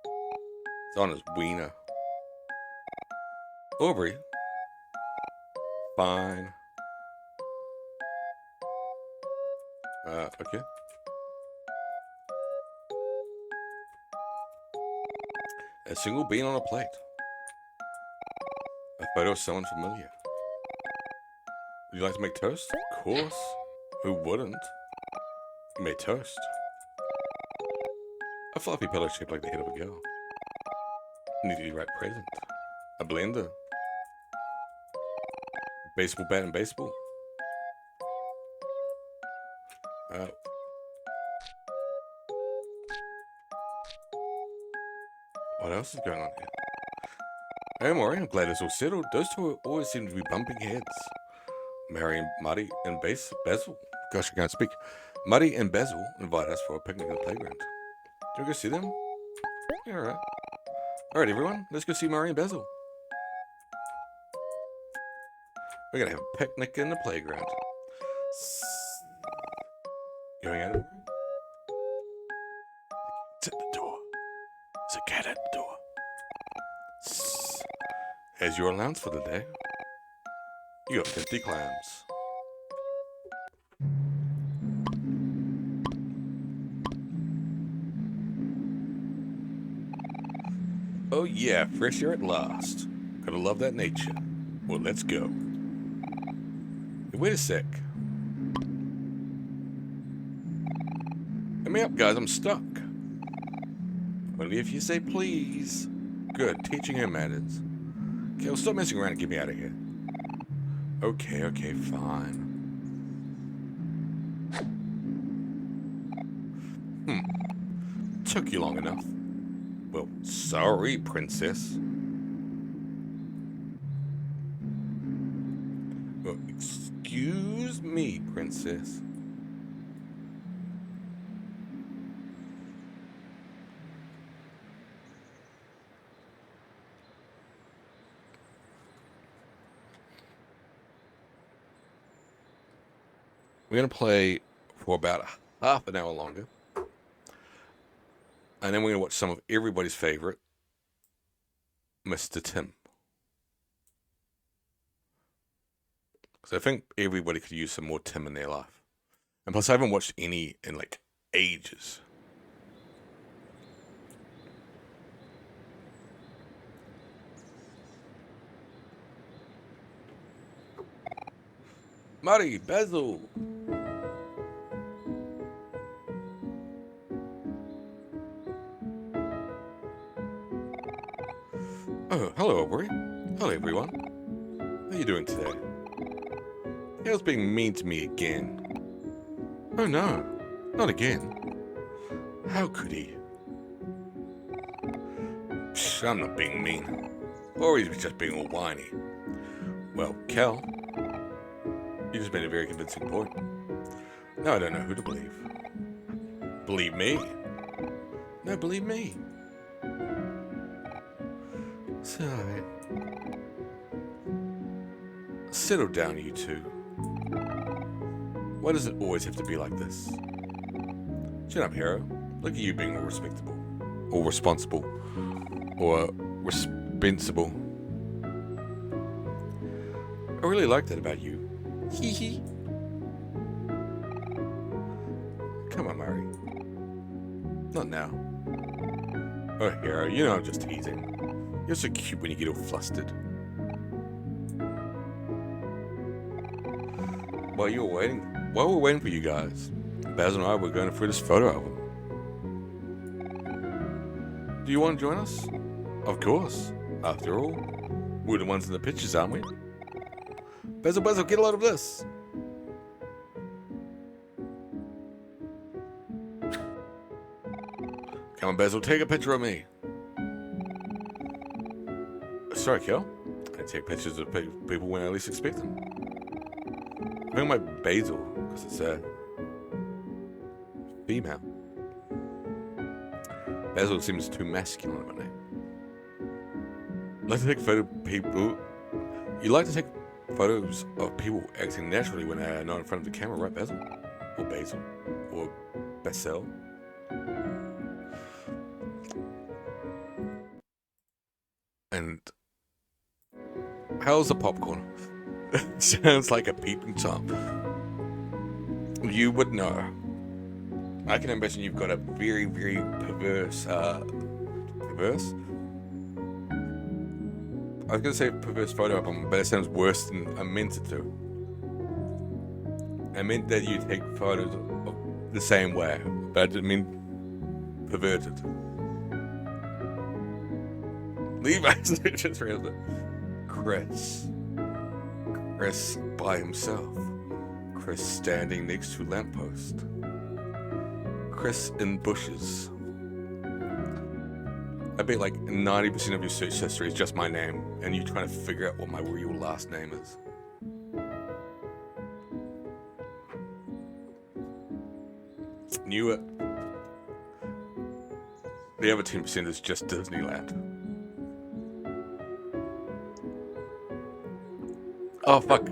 It's on his wiener. Aubrey. Fine. Okay. A single bean on a plate. A photo of someone familiar. Would you like to make toast? Of course. Who wouldn't? You made toast. A fluffy pillow shaped like the head of a girl. Neatly wrapped present. A blender. Baseball bat and baseball. What else is going on here? Hey, Maury, I'm glad it's all settled. Those two always seem to be bumping heads. Mary and Muddy and Basil. Gosh, I can't speak. Muddy and Basil invite us for a picnic in the playground. Do you want to go see them? Yeah, alright. Alright, everyone, let's go see Murray and Basil. We're gonna have a picnic in the playground. Going out of the room? It's at the door. There's a cat at the door. Here's your allowance for the day. You got 50 clams. Oh yeah, fresh air at last. Gotta love that nature. Well, let's go. Hey, wait a sec. Let me up, guys, I'm stuck. Only if you say please. Good, teaching her manners. Okay, well, stop messing around and get me out of here. Okay, fine. Took you long enough. Well, sorry, princess. Well, excuse me, princess. We're going to play for about half an hour longer. And then we're going to watch some of everybody's favorite, Mr. Tim. Because I think everybody could use some more Tim in their life. And plus, I haven't watched any in like ages. Muddy, Basil. Oh, hello, Aubrey. Hello, everyone. How are you doing today? Hale's being mean to me again. Oh no, not again. How could he? Psh, I'm not being mean. Aubrey's just being all whiny. Well, Cal, you just made a very convincing point. Now I don't know who to believe. Believe me? No, believe me. So, settle down, you two. Why does it always have to be like this? Shut up, hero. Look at you being all respectable. Or responsible. Or responsible. I really like that about you. Hee hee. Come on, Murray. Not now. Oh, hero, you know I'm just teasing. You're so cute when you get all flustered. while we're waiting for you guys, Baz and I were going through this photo album. Do you want to join us? Of course. After all, we're the ones in the pictures, aren't we? Basil, get a load of this. Come on, Basil, take a picture of me. Sorry, Kel. I take pictures of people when I least expect them. I think my Basil, because it's a female. Basil seems too masculine of a name. I like to take photos of people. You like to take photos of people acting naturally when they're not in front of the camera, right, Basil? Or Basil? Or Basil? And how's the popcorn? It sounds like a peeping Tom. You would know. I can imagine you've got a very, very perverse, I was going to say perverse photo album, but it sounds worse than I meant it to. I meant that you take photos of the same way, but I didn't mean perverted. Levi's just read it. Chris by himself. Chris standing next to lamppost. Chris in bushes. I bet like 90% of your search history is just my name, and you trying to figure out what my real last name is. Knew it. The other 10% is just Disneyland. Oh fuck.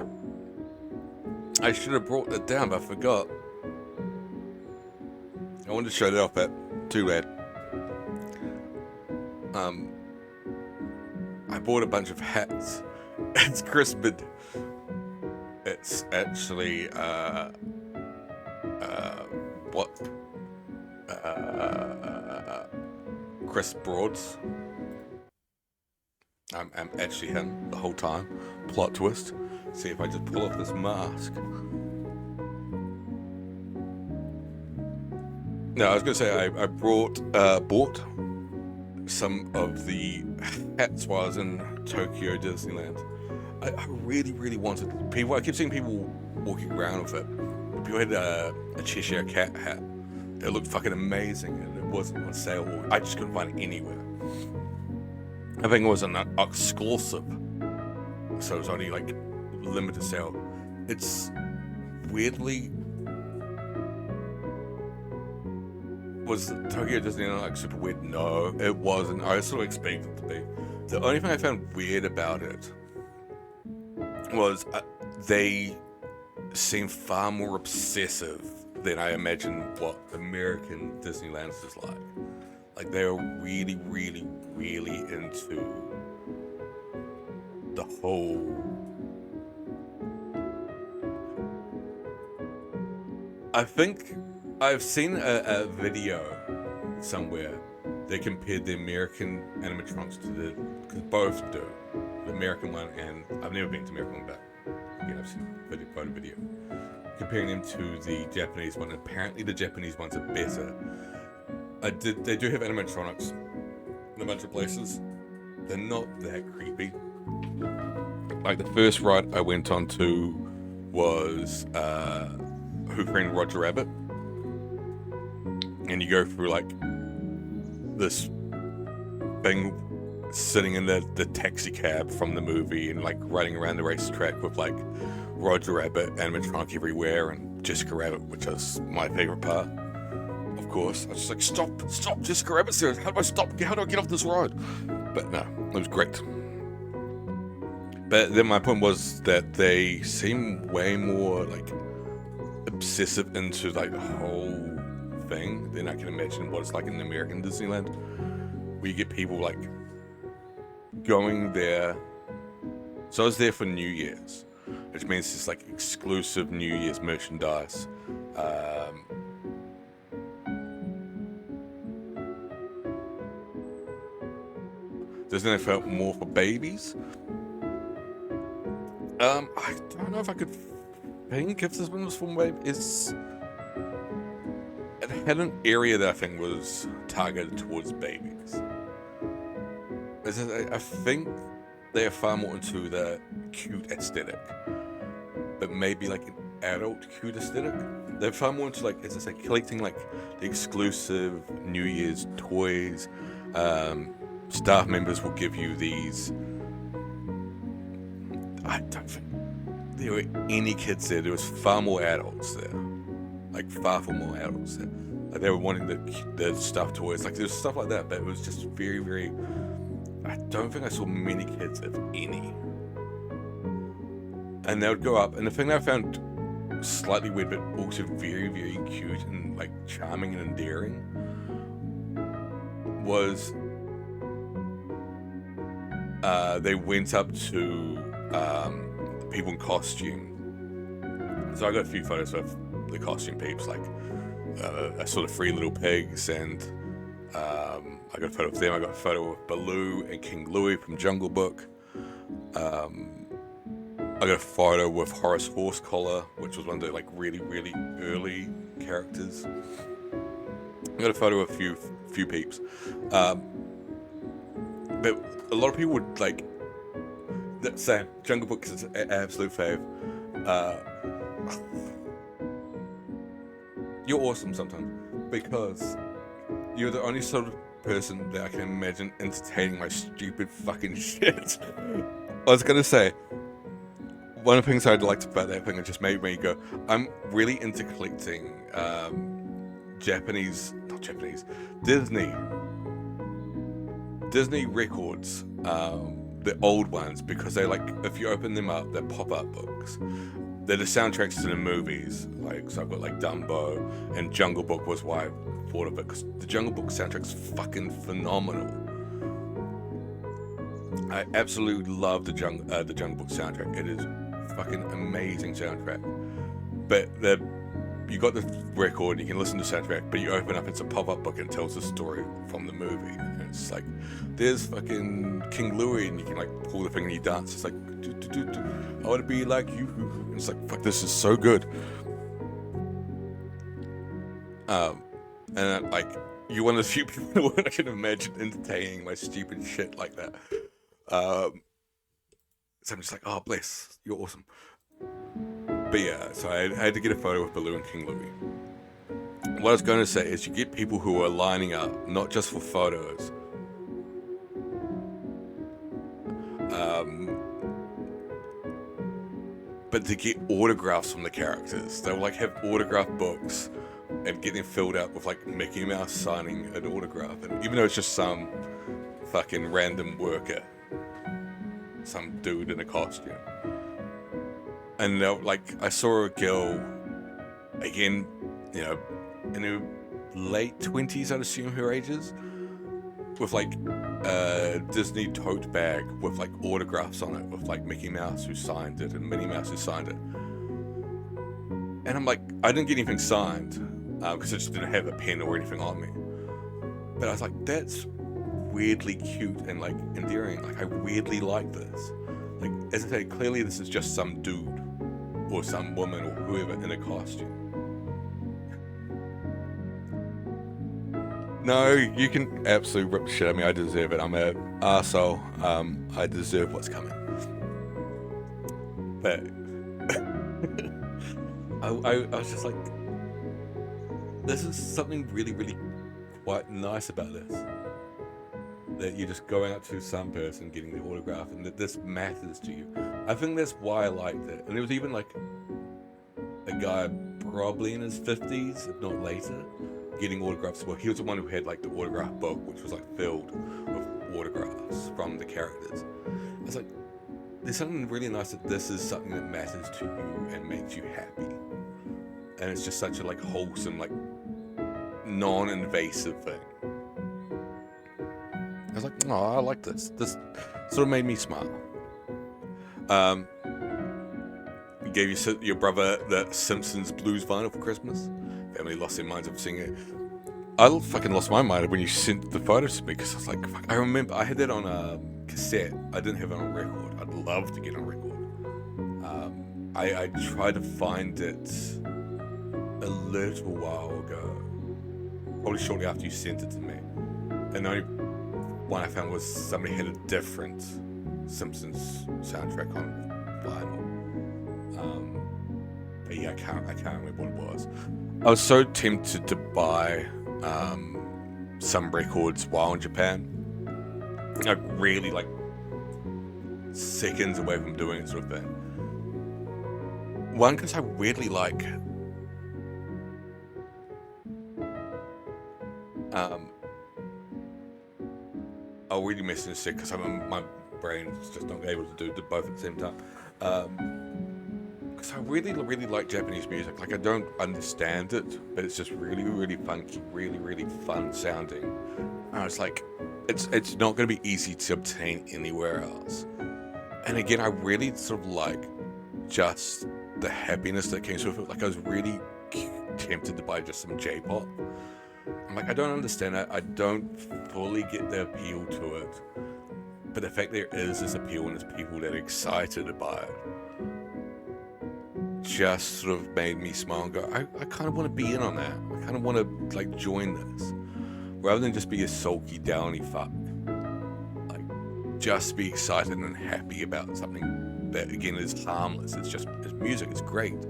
I should have brought that down, but I forgot. I wanted to show that off, but too bad. I bought a bunch of hats. It's Christmas. It's actually Chris Broads. I'm actually him the whole time. Plot twist. See if I just pull off this mask. No, I was gonna say I bought some of the hats while I was in Tokyo Disneyland. I really, really wanted people. I kept seeing people walking around with it. People had a Cheshire Cat hat. It looked fucking amazing, and it wasn't on sale. I just couldn't find it anywhere. I think it was an exclusive, so it was only like limited sale. It's weirdly. Was Tokyo Disneyland like super weird? No, it wasn't. I sort of expected it to be. The only thing I found weird about it was they seem far more obsessive than I imagined what American Disneyland is like. Like they are really, really, really into the whole. I think I've seen a video somewhere. They compared the American animatronics to the, because both do, the American one, and I've never been to the American one, but again, I've seen a photo video comparing them to the Japanese one. Apparently, the Japanese ones are better. They do have animatronics in a bunch of places. They're not that creepy. Like the first ride I went on to was Who Framed Roger Rabbit. And you go through like this thing sitting in the taxi cab from the movie and like riding around the racetrack with like Roger Rabbit, animatronic everywhere, and Jessica Rabbit, which is my favorite part. Of course, I was just like, stop, Jessica Rabbit's there. How do I stop? How do I get off this ride? But no, it was great. But then my point was that they seem way more like obsessive into like the whole thing than I can imagine what it's like in American Disneyland, where you get people like going there. So I was there for New Year's, which means it's like exclusive New Year's merchandise. Disneyland felt more for babies. I don't know if I could think if this one was for Babe, it had an area that I think was targeted towards babies. I think they are far more into the cute aesthetic, but maybe like an adult cute aesthetic. They're far more into, like, as I say, collecting like the exclusive New Year's toys. Staff members will give you these. I don't think there were any kids there. There was far more adults there, like far more adults there. Like, they were wanting the stuffed toys, like there's stuff like that, but it was just very, very. I don't think I saw many kids, if any. And they would go up, and the thing that I found slightly weird, but also very, very cute and like charming and endearing, was they went up to people in costume. So I got a few photos of the costume peeps, like I saw the Three Little Pigs, and I got a photo of them. I got a photo of Baloo and King Louie from Jungle Book. I got a photo with Horace Horsecollar, which was one of the like really, really early characters. I got a photo of a few peeps. But a lot of people would like say Jungle Book is an absolute fave. You're awesome sometimes, because you're the only sort of person that I can imagine entertaining my stupid fucking shit. I was gonna say, one of the things I liked about that thing, it just made me go, I'm really into collecting Disney records, the old ones, because they like, if you open them up, they're pop-up books. They're the soundtracks to the movies. Like, so I've got like Dumbo, and Jungle Book was why I thought of it, because the Jungle Book soundtrack's fucking phenomenal. I absolutely love the Jungle Book soundtrack. It is fucking amazing soundtrack. But you got the record, you can listen to the soundtrack, but you open up, it's a pop-up book and it tells the story from the movie. And it's like, there's fucking King Louie, and you can like pull the thing and you dance. It's like, I want to be like you. And it's like, fuck, this is so good. And like, you're one of the few people that I can imagine entertaining my stupid shit like that. So I'm just like, oh, bless, you're awesome. But yeah, so I had to get a photo with Baloo and King Louie. What I was going to say is, you get people who are lining up, not just for photos, but to get autographs from the characters. They'll like have autograph books and get them filled out with like Mickey Mouse signing an autograph, and even though it's just some fucking random worker, some dude in a costume. And like, I saw a girl, again, you know, in her late 20s, I'd assume her age is, with like a Disney tote bag with like autographs on it, with like Mickey Mouse who signed it and Minnie Mouse who signed it. And I'm like, I didn't get anything signed because I just didn't have a pen or anything on me. But I was like, that's weirdly cute and like endearing. Like, I weirdly like this. Like, as I say, clearly this is just some dude or some woman or whoever in a costume. No, you can absolutely rip shit at me. I deserve it. I'm an arsehole. I deserve what's coming. But I was just like, this is something really, really quite nice about this. That you're just going up to some person, getting the autograph, and that this matters to you. I think that's why I liked it. And there was even like a guy probably in his 50s, if not later, getting autographs. Well, he was the one who had like the autograph book, which was like filled with autographs from the characters. I was like, there's something really nice that this is something that matters to you and makes you happy. And it's just such a like wholesome, like non-invasive thing. I was like, oh, I like this. This sort of made me smile. You gave your brother the Simpsons Blues vinyl for Christmas. Family lost their minds over seeing it. I fucking lost my mind when you sent the photos to me, because I was like, fuck, I remember I had that on a cassette. I didn't have it on record. I'd love to get on record. I tried to find it a little while ago, probably shortly after you sent it to me, and the only one I found was somebody had a different Simpsons soundtrack on vinyl. But yeah, I can't remember what it was. I was so tempted to buy some records while in Japan. Like really like seconds away from doing it, sort of thing. One, because I weirdly like I'll really miss this because my brain's just not able to do both at the same time. Because I really like Japanese music. Like, I don't understand it, but it's just really funky, really fun sounding. And I was like, it's not going to be easy to obtain anywhere else. And again, I really sort of like just the happiness that came with it. Like, I was really tempted to buy just some J-pop. I'm like, I don't understand it. I don't fully get the appeal to it. But the fact there is this appeal and there's people that are excited about it just sort of made me smile and go, I kind of want to be in on that. I kind of want to, like, join this. Rather than just be a sulky, downy fuck. Like, just be excited and happy about something that, again, is harmless. It's music. It's great.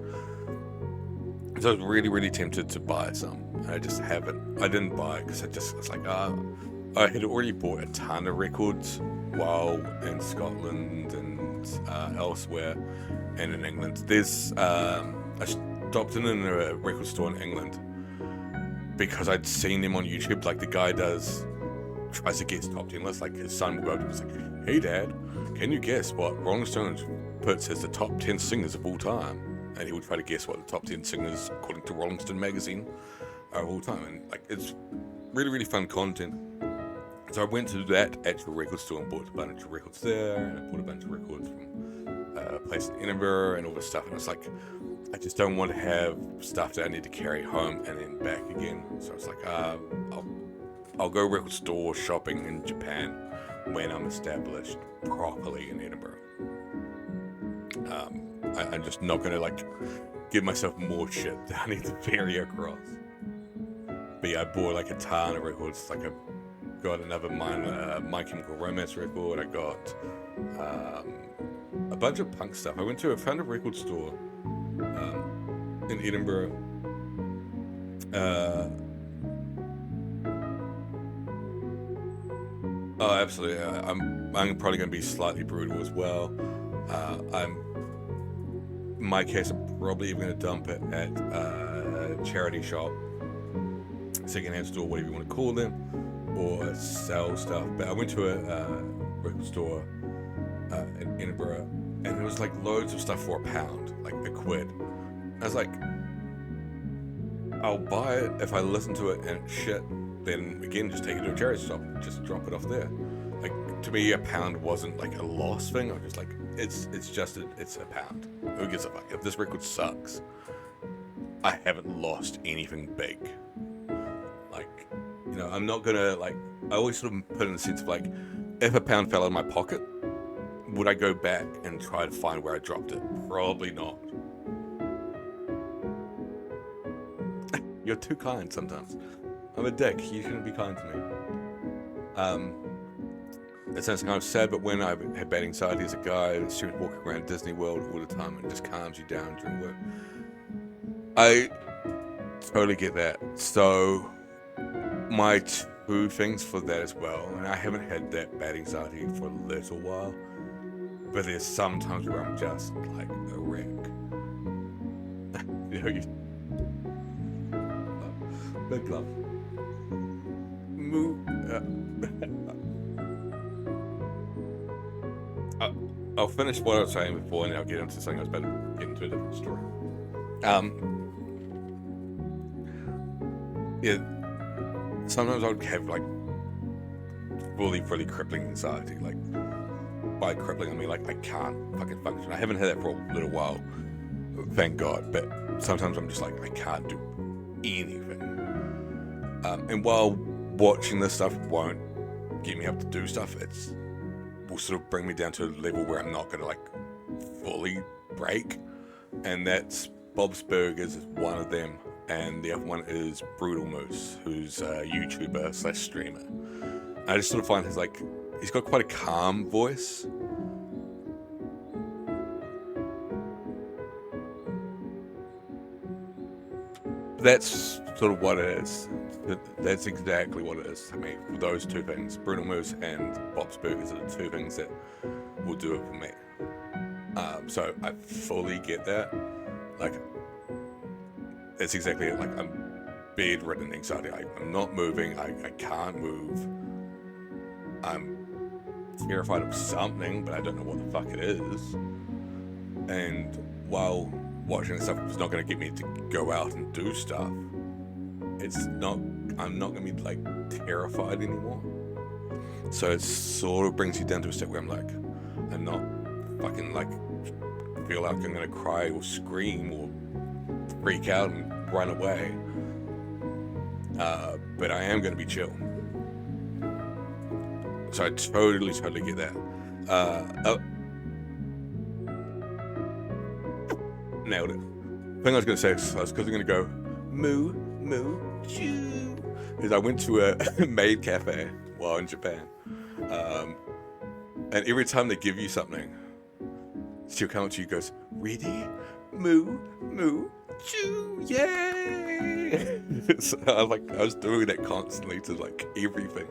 So I was really tempted to buy some. And I just haven't. I didn't buy it because it's like, I had already bought a ton of records while in Scotland and elsewhere. And in England, there's I stopped in a record store in England because I'd seen them on YouTube. Like, the guy tries to guess top 10 lists. Like, his son will go to him and say, "Hey Dad, can you guess what Rolling Stones puts as the top 10 singers of all time?" And he would try to guess what the top 10 singers, according to Rolling Stone magazine, are of all time. And like, it's really fun content. So I went to that actual record store and bought a bunch of records there, and I bought a bunch of records from a place in Edinburgh and all this stuff. And it's like, I just don't want to have stuff that I need to carry home and then back again. So it's like, I'll go record store shopping in Japan when I'm established properly in Edinburgh. I'm just not going to, like, give myself more shit that I need to ferry across. But yeah, I bought like a ton of records. Like, I got another My Chemical Romance record. I got a bunch of punk stuff. I found a record store in Edinburgh. Oh, absolutely. I'm probably going to be slightly brutal as well. In my case, I'm probably even going to dump it at a charity shop, secondhand store, whatever you want to call them, or sell stuff. But I went to a record store in Edinburgh, and there was like loads of stuff for £1, like £1. I was like, I'll buy it if I listen to it and it's shit. Then again, just take it to a charity shop, just drop it off there. Like, to me, £1 wasn't like a loss thing. I was just like, it's just it's £1. Who gives a fuck? If this record sucks, I haven't lost anything big. Like, you know, I'm not gonna, like, I always sort of put in the sense of, like, if £1 fell out of my pocket, would I go back and try to find where I dropped it? Probably not. You're too kind sometimes. I'm a dick. You shouldn't be kind to me. It sounds kind of sad, but when I had bad anxiety as a guy, she was walking around Disney World all the time and it just calms you down during work. I totally get that. So, my two things for that as well, and I haven't had that bad anxiety for a little while, but there's some times where I'm just like a wreck. You know, big love. I'll finish what I was saying before, and then I'll get into something else, but get into a different story. Yeah, sometimes I would have like really crippling anxiety. Like, by crippling, I mean like I can't fucking function. I haven't had that for a little while, thank God. But sometimes I'm just like, I can't do anything. And while watching this stuff won't get me up to do stuff, will sort of bring me down to a level where I'm not going to like fully break. and that's Bob's Burgers is one of them, and the other one is Brutal Moose, who's a YouTuber / streamer. I just sort of find he's got quite a calm voice. That's sort of what it is. That's exactly what it is to me. For those two things, Brutal Moose and Bob's Burgers are the two things that will do it for me. So I fully get that. Like, that's exactly it. Like, I'm bedridden anxiety. I'm not moving. I can't move. I'm terrified of something, but I don't know what the fuck it is. And while watching this stuff is not going to get me to go out and do stuff, I'm not going to be like terrified anymore. So it sort of brings you down to a state where I'm not fucking like feel like I'm going to cry or scream or freak out and run away. But I am going to be chill. So I totally get that. Nailed it. The thing I was going to say is because I'm going to go moo, moo, choo. Is I went to a maid cafe while in Japan. And every time they give you something, she'll come up to you and goes, ready? Moo, moo, choo, yay! So I was doing that constantly to like everything.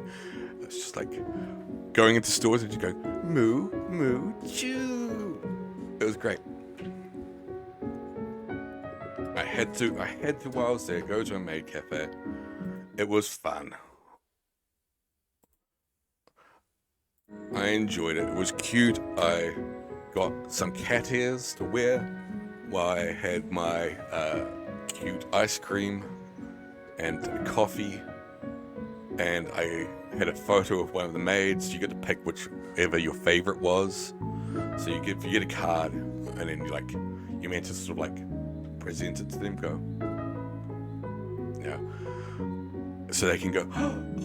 It's just like going into stores and you go, moo, moo, choo. It was great. I had to while I was there, go to a maid cafe. It was fun. I enjoyed it. It was cute. I got some cat ears to wear while I had my cute ice cream and coffee. And I had a photo of one of the maids. You get to pick whichever your favorite was. So you get a card, and then you're meant to sort of like present it to them. Go, yeah. So they can go,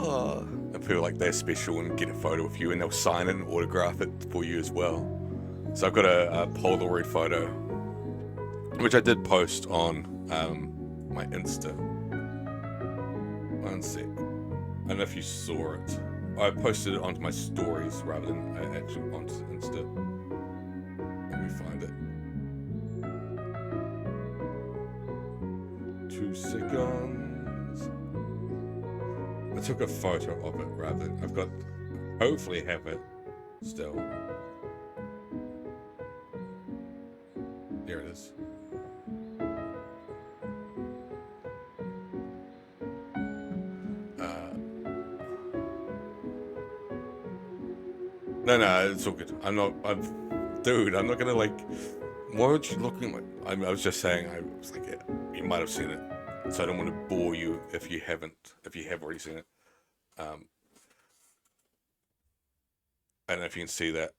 oh, and feel like they're special and get a photo of you, and they'll sign it and autograph it for you as well. So I've got a Polaroid photo, which I did post on my Insta. One sec. I don't know if you saw it. I posted it onto my stories rather than actually onto Insta. Let me find it. 2 seconds. I took a photo of it rather than hopefully have it still. There it is. No, it's all good. I'm not gonna like. Why were you looking like? I was just saying. I was like, yeah, you might have seen it, so I don't want to bore you if you have already seen it. I don't know if you can see that.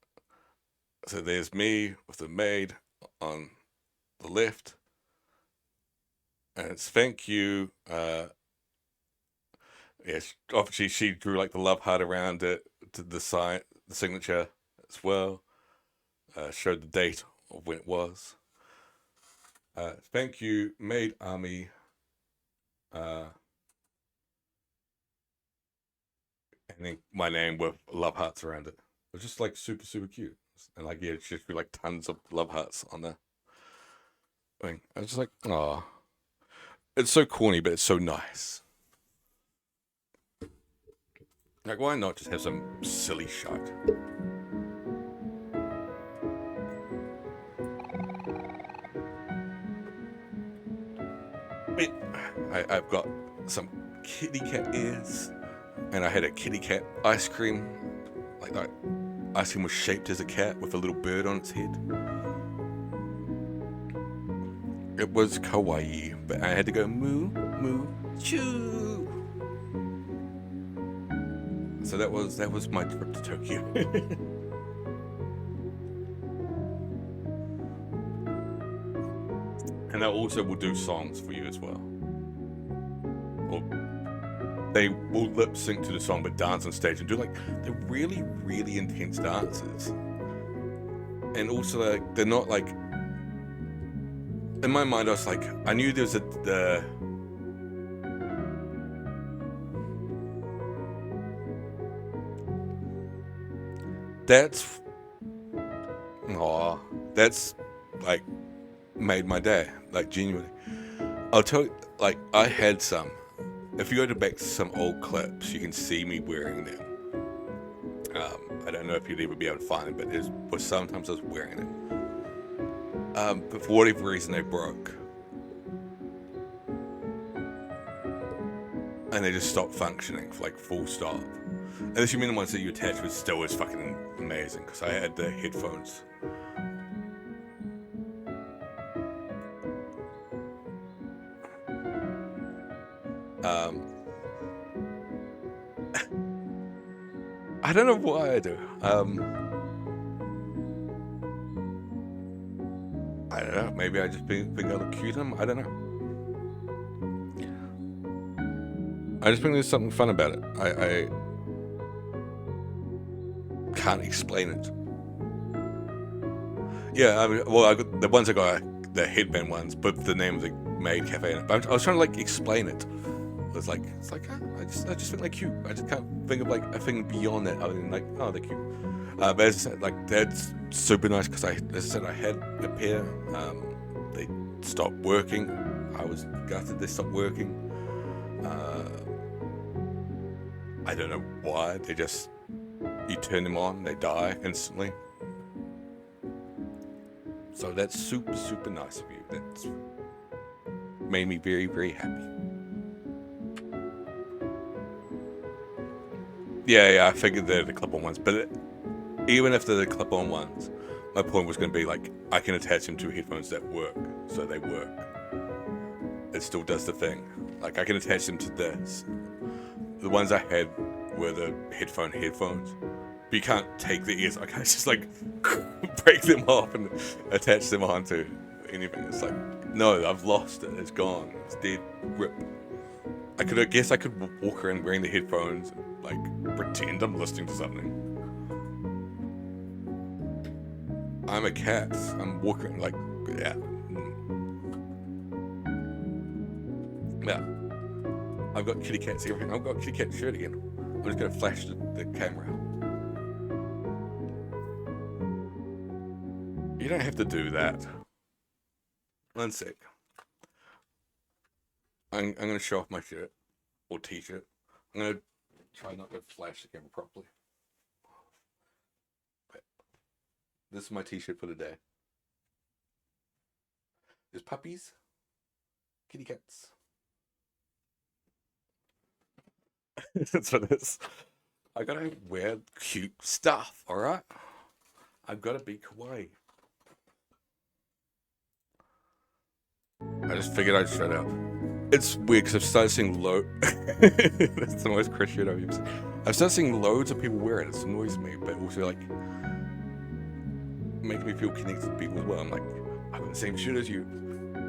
So there's me with the maid on the left, and it's thank you. Yes, obviously she drew like the love heart around it to the sign. The signature as well, showed the date of when it was. Thank you, Maid Army. And then my name with love hearts around it. It was just like super cute, and like yeah, it's just be like tons of love hearts on there. I was just like, oh, it's so corny, but it's so nice. Like, why not just have some silly shite? I've got some kitty cat ears, and I had a kitty cat ice cream. Like that ice cream was shaped as a cat with a little bird on its head. It was kawaii, but I had to go moo, moo, choo. So that was my trip to Tokyo. And I also will do songs for you as well. Or they will lip sync to the song but dance on stage and do like the really intense dances. And also like they're not like in my mind, I was like, I knew there was that's like made my day, like genuinely. I'll tell you, like I had some. If you go back to some old clips, you can see me wearing them. I don't know if you'd ever be able to find them, but sometimes I was wearing them. But for whatever reason, they broke. And they just stopped functioning, like full stop. Unless you mean the ones that you attach with still is fucking amazing, because I had the headphones. I don't know why I do. I don't know. Maybe I just think I look cute in them. I don't know. I just think there's something fun about it. I can't explain it. Yeah, I mean, well, I got the ones I got, the headband ones, but the name of the maid cafe in it. But I was trying to like explain it. It's like I just think they're cute. I just can't think of like a thing beyond that other than like, oh, they're cute. But as I said, like that's super nice because I had a pair. They stopped working. I was gutted they stopped working. I don't know why. They just, you turn them on, they die instantly. So that's super, super nice of you. That's made me very, very happy. Yeah, I figured they're the clip-on ones, but even if they're the clip-on ones, my point was going to be like, I can attach them to headphones that work, so they work. It still does the thing. Like, I can attach them to this. The ones I had were the headphones. But you can't take the ears. I can't just like break them off and attach them onto anything. It's like, no, I've lost it. It's gone. It's dead. Rip. I guess I could walk around wearing the headphones and like pretend I'm listening to something. I'm a cat. I'm walking like, yeah. Yeah. I've got kitty cats everywhere. I've got a kitty cat shirt again. I'm just going to flash the camera. You don't have to do that. One sec. I'm going to show off my shirt. Or t-shirt. I'm going to try not to flash the camera properly. But this is my t-shirt for the day. There's puppies. Kitty cats. That's what it is. I gotta wear cute stuff, alright? I've gotta be kawaii. I just figured I'd shut up. It's weird because I've started seeing that's the most Chris shit I've ever seen. I've started seeing loads of people wear it. It annoys me, but also like makes me feel connected to people as well. I'm like, I've got the same shit as you.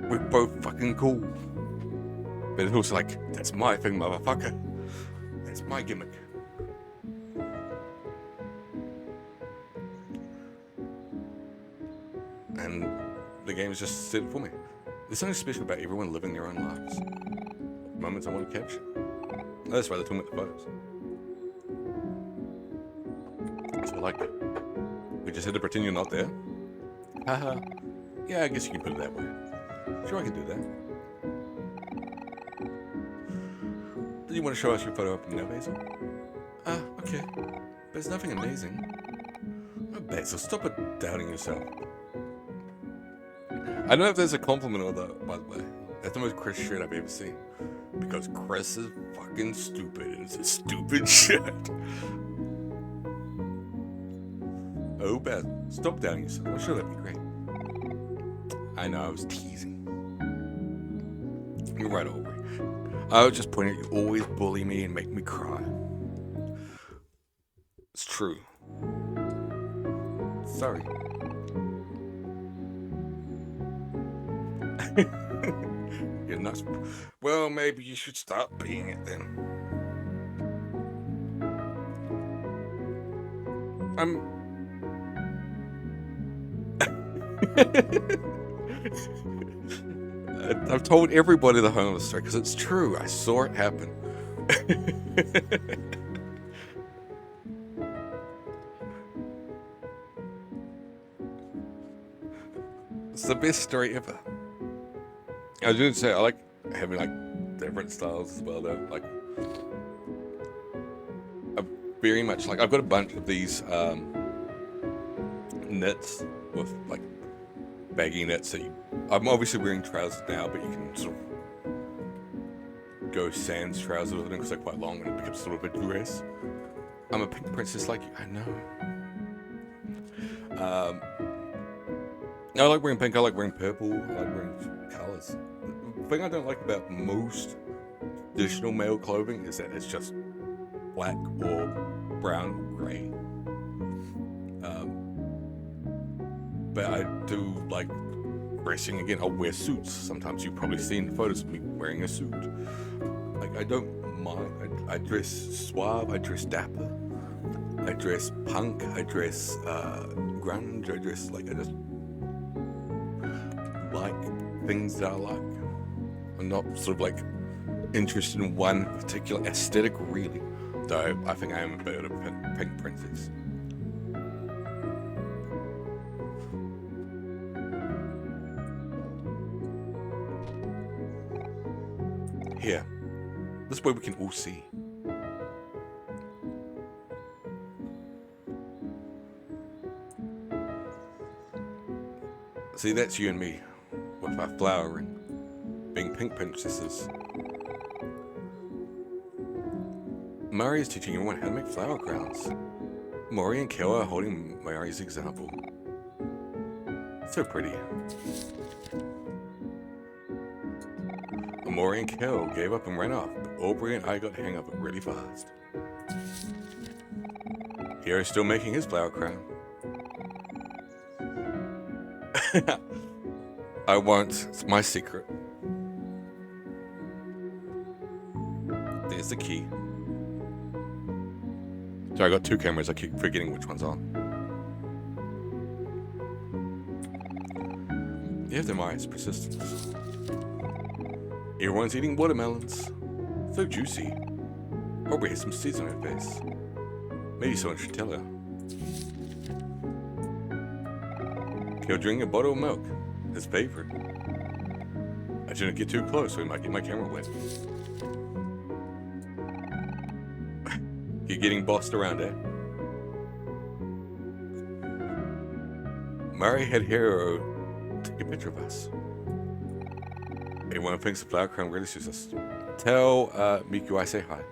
We're both fucking cool. But it's also like, that's my thing, motherfucker. That's my gimmick. And the game is just set for me. There's something special about everyone living their own lives. Moments I want to capture. Oh, that's right, they're talking about the photos. So like, we just had to pretend you're not there? Haha. Yeah, I guess you can put it that way. Sure, I can do that. Do you want to show us your photo up now, Basil? Okay. There's nothing amazing. Oh, Basil, stop it doubting yourself. I don't know if there's a compliment or that, by the way. That's the most Chris shit I've ever seen. Because Chris is fucking stupid. And it's a stupid shit. Oh, Basil, stop doubting yourself. I'm sure that'd be great. I know, I was teasing. You're right, Aubrey. I was just pointing out you always bully me and make me cry. It's true. Sorry. You're nuts. Well, maybe you should stop being it then. I've told everybody the homeless story because it's true. I saw it happen. It's the best story ever. I was going to say, I like having like different styles as well though. Like, I very much like, I've got a bunch of these knits with like baggy knits that I'm obviously wearing trousers now, but you can sort of go sans trousers with them because they're quite long and it becomes sort of a dress. I'm a pink princess like you, I know. I like wearing pink, I like wearing purple, I like wearing colours. The thing I don't like about most traditional male clothing is that it's just black or brown or grey. But I do like dressing again. I'll wear suits. Sometimes you've probably seen photos of me wearing a suit. Like, I don't mind. I dress suave, I dress dapper, I dress punk, I dress grunge, I just like things that I like. I'm not sort of like interested in one particular aesthetic really, though I think I am a bit of a pink princess. Here, this way we can all see. See, that's you and me, with our flowering, being pink princesses. Mari is teaching everyone how to make flower crowns. Mori and Kel are holding Mari's example. So pretty. Mori and Kel gave up and ran off, but Aubrey and I got hang up really fast. Hero's still making his flower crown. I won't. It's my secret. There's the key. So I got two cameras. I keep forgetting which one's on. You have to admire its persistence. Everyone's eating watermelons. So juicy. Aubrey has some seeds on her face. Maybe someone should tell her. He'll drink a bottle of milk. His favorite. I shouldn't get too close, so he might get my camera wet. You're getting bossed around, eh? Mari had Hero take a picture of us. Everyone thinks the flower crown really suits us. Tell Miku I say hi.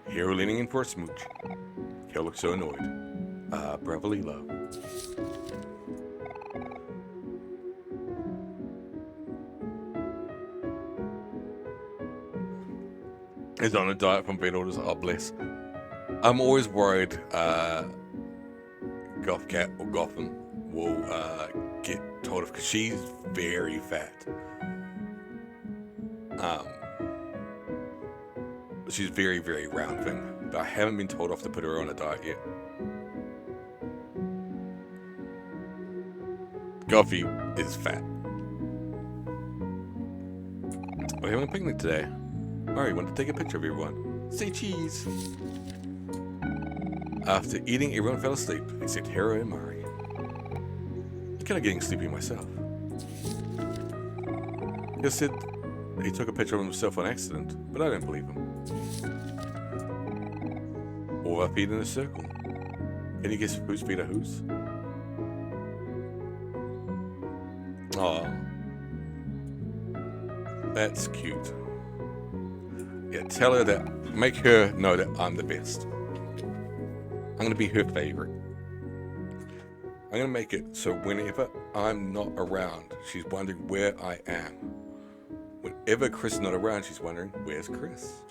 Hero leaning in for a smooch. Kel looks so annoyed. Bravely low. Is on a diet from vet orders. Oh, bless. I'm always worried Goth Cat or Gotham will get told off because she's very fat. She's very, very round thing, but I haven't been told off to put her on a diet yet. Goffy is fat. We're having a picnic today. Mari wanted to take a picture of everyone. Say cheese. After eating, everyone fell asleep, except Hero and Mari. I'm kind of getting sleepy myself. He said he took a picture of himself on accident, but I don't believe him. All our feet in a circle. Can you guess whose feet are whose? Oh, that's cute. Yeah, tell her that, make her know that I'm the best. I'm going to be her favorite. I'm going to make it so whenever I'm not around, she's wondering where I am. Whenever Chris is not around, she's wondering, where's Chris?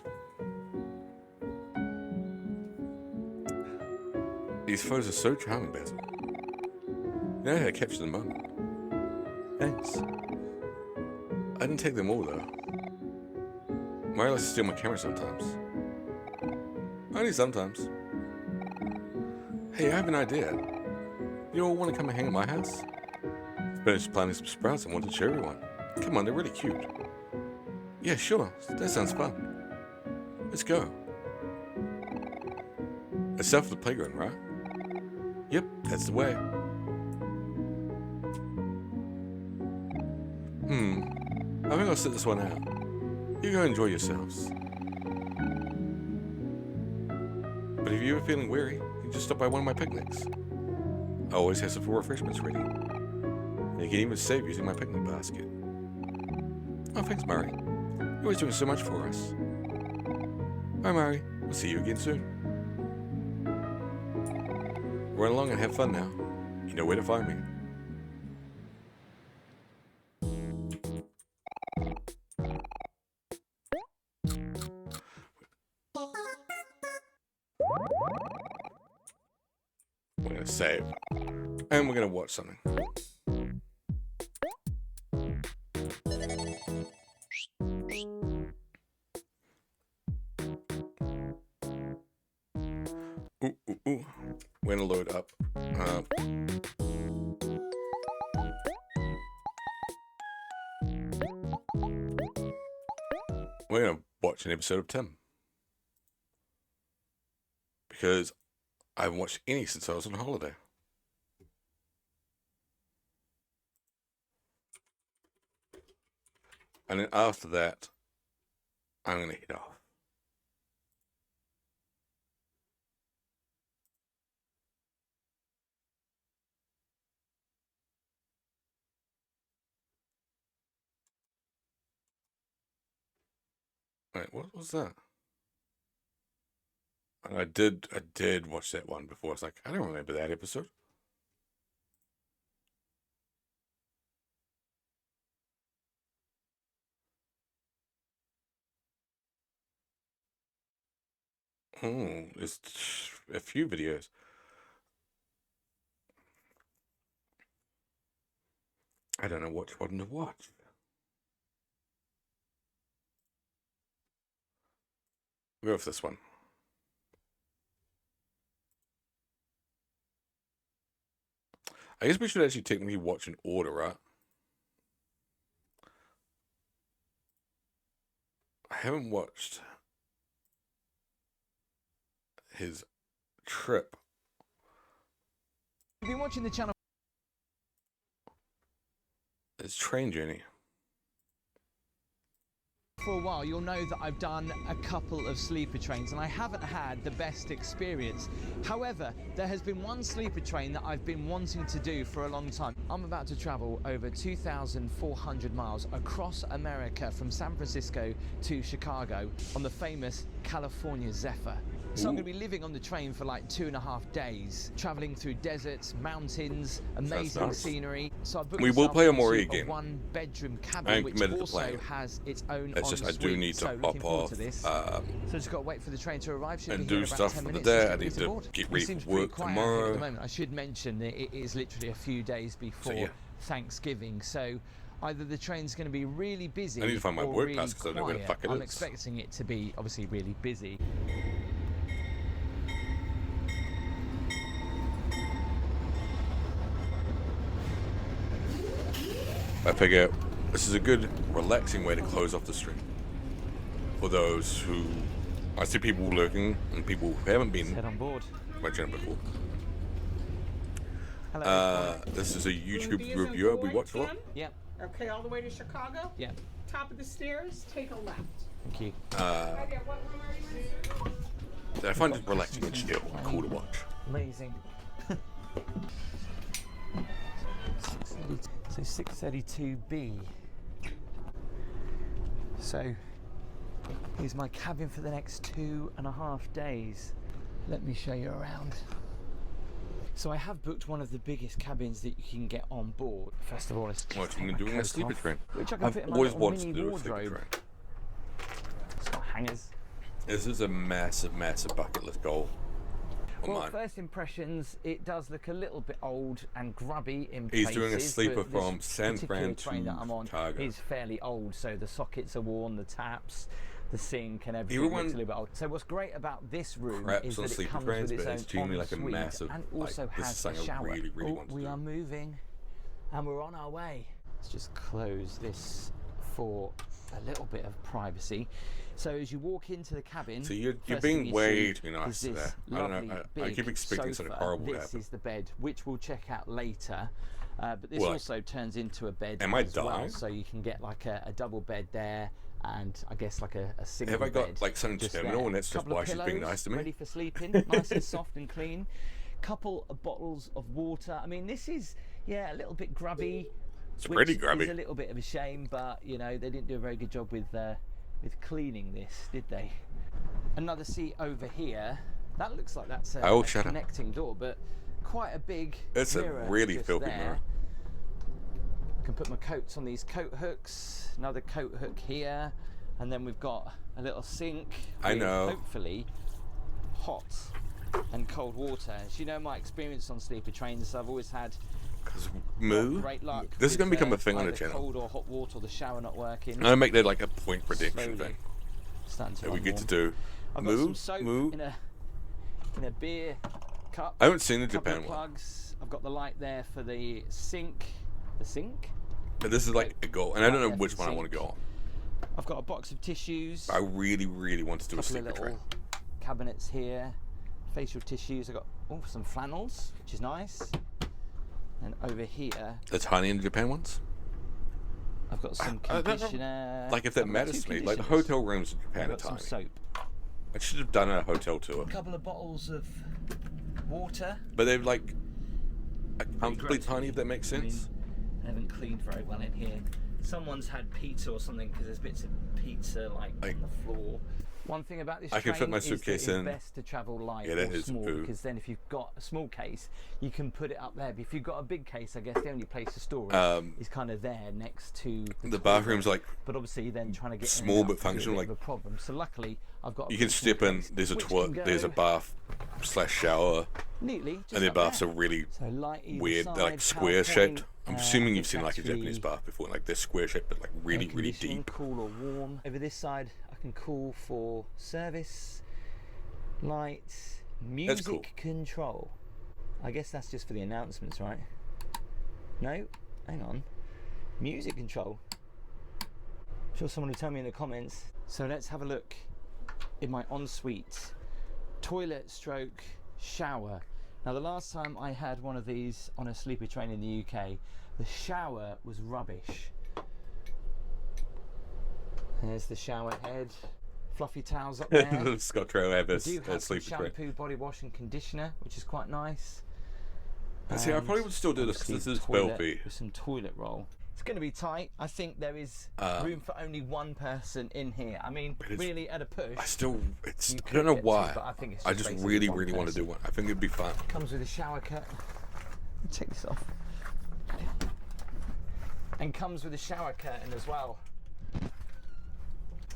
These photos are so charming, Basil. You know how to capture the moment. Thanks. I didn't take them all, though. Mari likes to steal my camera sometimes. Only sometimes. Hey, I have an idea. You all want to come and hang at my house? Finished planting some sprouts and wanted to show everyone. Come on, they're really cute. Yeah, sure. That sounds fun. Let's go. It's south of the playground, right? Yep, that's the way. I think I'll sit this one out. You go enjoy yourselves. But if you're feeling weary, you can just stop by one of my picnics. I always have some refreshments ready. And you can even save using my picnic basket. Oh, thanks, Murray. You're always doing so much for us. Bye, Murray. We'll see you again soon. Run along and have fun now. You know where to find me. We're going to save. And we're going to watch something. Ooh. We're going to load up. We're going to watch an episode of Tim. Because I haven't watched any since I was on holiday. And then after that, I'm going to head off. Wait, what was that? And I did watch that one before. I was like, I don't remember that episode. Oh, there's a few videos. I don't know which one to watch. We'll go with this one. I guess we should actually technically watch in order, right? I haven't watched his trip. You've been watching the channel His train journey. for a while, you'll know that I've done a couple of sleeper trains and I haven't had the best experience. However, there has been one sleeper train that I've been wanting to do for a long time. I'm about to travel over 2,400 miles across America from San Francisco to Chicago on the famous California Zephyr. So I'm going to be living on the train for like 2.5 days, traveling through deserts, mountains, amazing scenery. So I booked we will play a more a game. one-bedroom cabin, which also has its own It's just I do need to hop off so just got to wait for the train to arrive. and do stuff for the day. I need to get ready for work tomorrow. At the moment, I should mention that it is literally a few days before Thanksgiving, so either the train's going to be really busy. I need to find my or work really pass because I don't know where the fuck it is. I'm expecting it to be obviously really busy. I figure this is a good, relaxing way to close off the stream. For those who, I see people lurking and people who haven't been Head on board. to my channel before. Hello. This is a YouTube reviewer we watch a lot. Yeah. Okay, all the way to Chicago? Yeah. Top of the stairs, take a left. Thank you. What room are you in? I find it relaxing and chill, cool to watch. Amazing. So 632B. So here's my cabin for the next 2.5 days. Let me show you around. So I have booked one of the biggest cabins that you can get on board. First of all, let's What you can do in a sleeper train? which I can fit in my always little wanted to mini do a sleeper wardrobe. train. It's got hangers. This is a massive, massive bucket list goal. Well, Mine. first impressions, it does look a little bit old and grubby in He's places. doing a sleeper but this from San particular Fran train to that I'm on Chicago. is fairly old, so the sockets are worn, the taps, the sink, and everything Everyone looks a little bit old. So what's great about this room craps is on that it sleeper comes trains, with its but own it's genuinely like a ensuite massive, and like, also this is has a something I shower. really, really want to We do. are moving. and we're on our way. Let's just close this for a little bit of privacy. So as you walk into the cabin, So you're first being thing you way see too nice is to this that. I don't lovely know. I keep big expecting something sofa. horrible to This happen. is the bed, which we'll check out later. But this Well, also turns into a bed am I as well, dying? so you can get like a double bed there, and I guess like a single Have I got bed like something just terminal, there. and that's just Couple why of she's being pillows nice to me? ready for sleeping, nice and soft and clean. Couple of bottles of water. I mean, this is, yeah, a little bit grubby. It's which pretty grubby. is a little bit of a shame, but you know, they didn't do a very good job with cleaning this, did they? Another seat over here. That looks like that's a Shut up. connecting door, but quite a big It's a mirror really just filthy there. mirror. I can put my coats on these coat hooks. Another coat hook here, and then we've got a little sink. I with know. Hopefully, hot and cold water. As you know, my experience on sleeper trains, I've always had Because not great luck. This is going to with, become a thing on the either channel. cold or hot water, or the shower not working. I'm going to make that like a point prediction Slowly thing starting to that we run get to warm. do. I've got some Move, soap move. in a beer cup. I haven't seen the couple of Japan one. plugs. I've got the light there for the sink. The sink? But this is like a goal, and I don't know Right, which that's one I the want to go on. I've got a box of tissues. I really, really want to do a couple of sleeper little train. cabinets here. Facial tissues. I've got some flannels, which is nice. And over here, The tiny in the Japan ones? I've got some I don't know, conditioner. Like if that I've got matters two to me. Like the conditioners. hotel rooms in Japan I've are got some tiny. soap. I should have done a hotel tour. A couple of bottles of water. But they're like comfortably gross. tiny, if that makes I mean, sense. I haven't cleaned very well in here. Someone's had pizza or something, because there's bits of pizza like on the floor. One thing about this I can train fit my is that suitcase it's in. best to travel light Yeah, that or is small, poo. because then if you've got a small case, you can put it up there. But if you've got a big case, I guess the only place to store it is kind of there next to The toilet. bathroom's like But obviously, then trying to get in and small out but can be a functional, bit like of a problem. So luckily, I've got. you can step in. There's a toilet. There's a bath / shower, neatly, just and their up baths there. are really So light either weird. They're like side, square shaped. PowerPoint, I'm I assuming think you've seen like a that's Japanese the bath before. Like they're square shaped, but like really, air really conditioning, deep. cool or warm. Over this side, I can call for service, lights, music cool. control. I guess that's just for the announcements, right? No, hang on. Music control. I'm sure someone will tell me in the comments. So let's have a look in my ensuite toilet stroke shower. Now the last time I had one of these on a sleeper train in the UK, the shower was rubbish. There's the shower head, fluffy towels up there. Scott Trail have We a do have some sleeper train. shampoo, body wash and conditioner, which is quite nice. See, I probably would still do this because obviously this is toilet Belfie. with some toilet roll. It's going to be tight. I think there is room for only one person in here. I mean, it's- really at a push. I still, it's. You I could don't know get two, why. but I think it's I just just basically really, one really want to person. do one. I think it'd be fun. Comes with a shower curtain. Take this off. And comes with a shower curtain as well.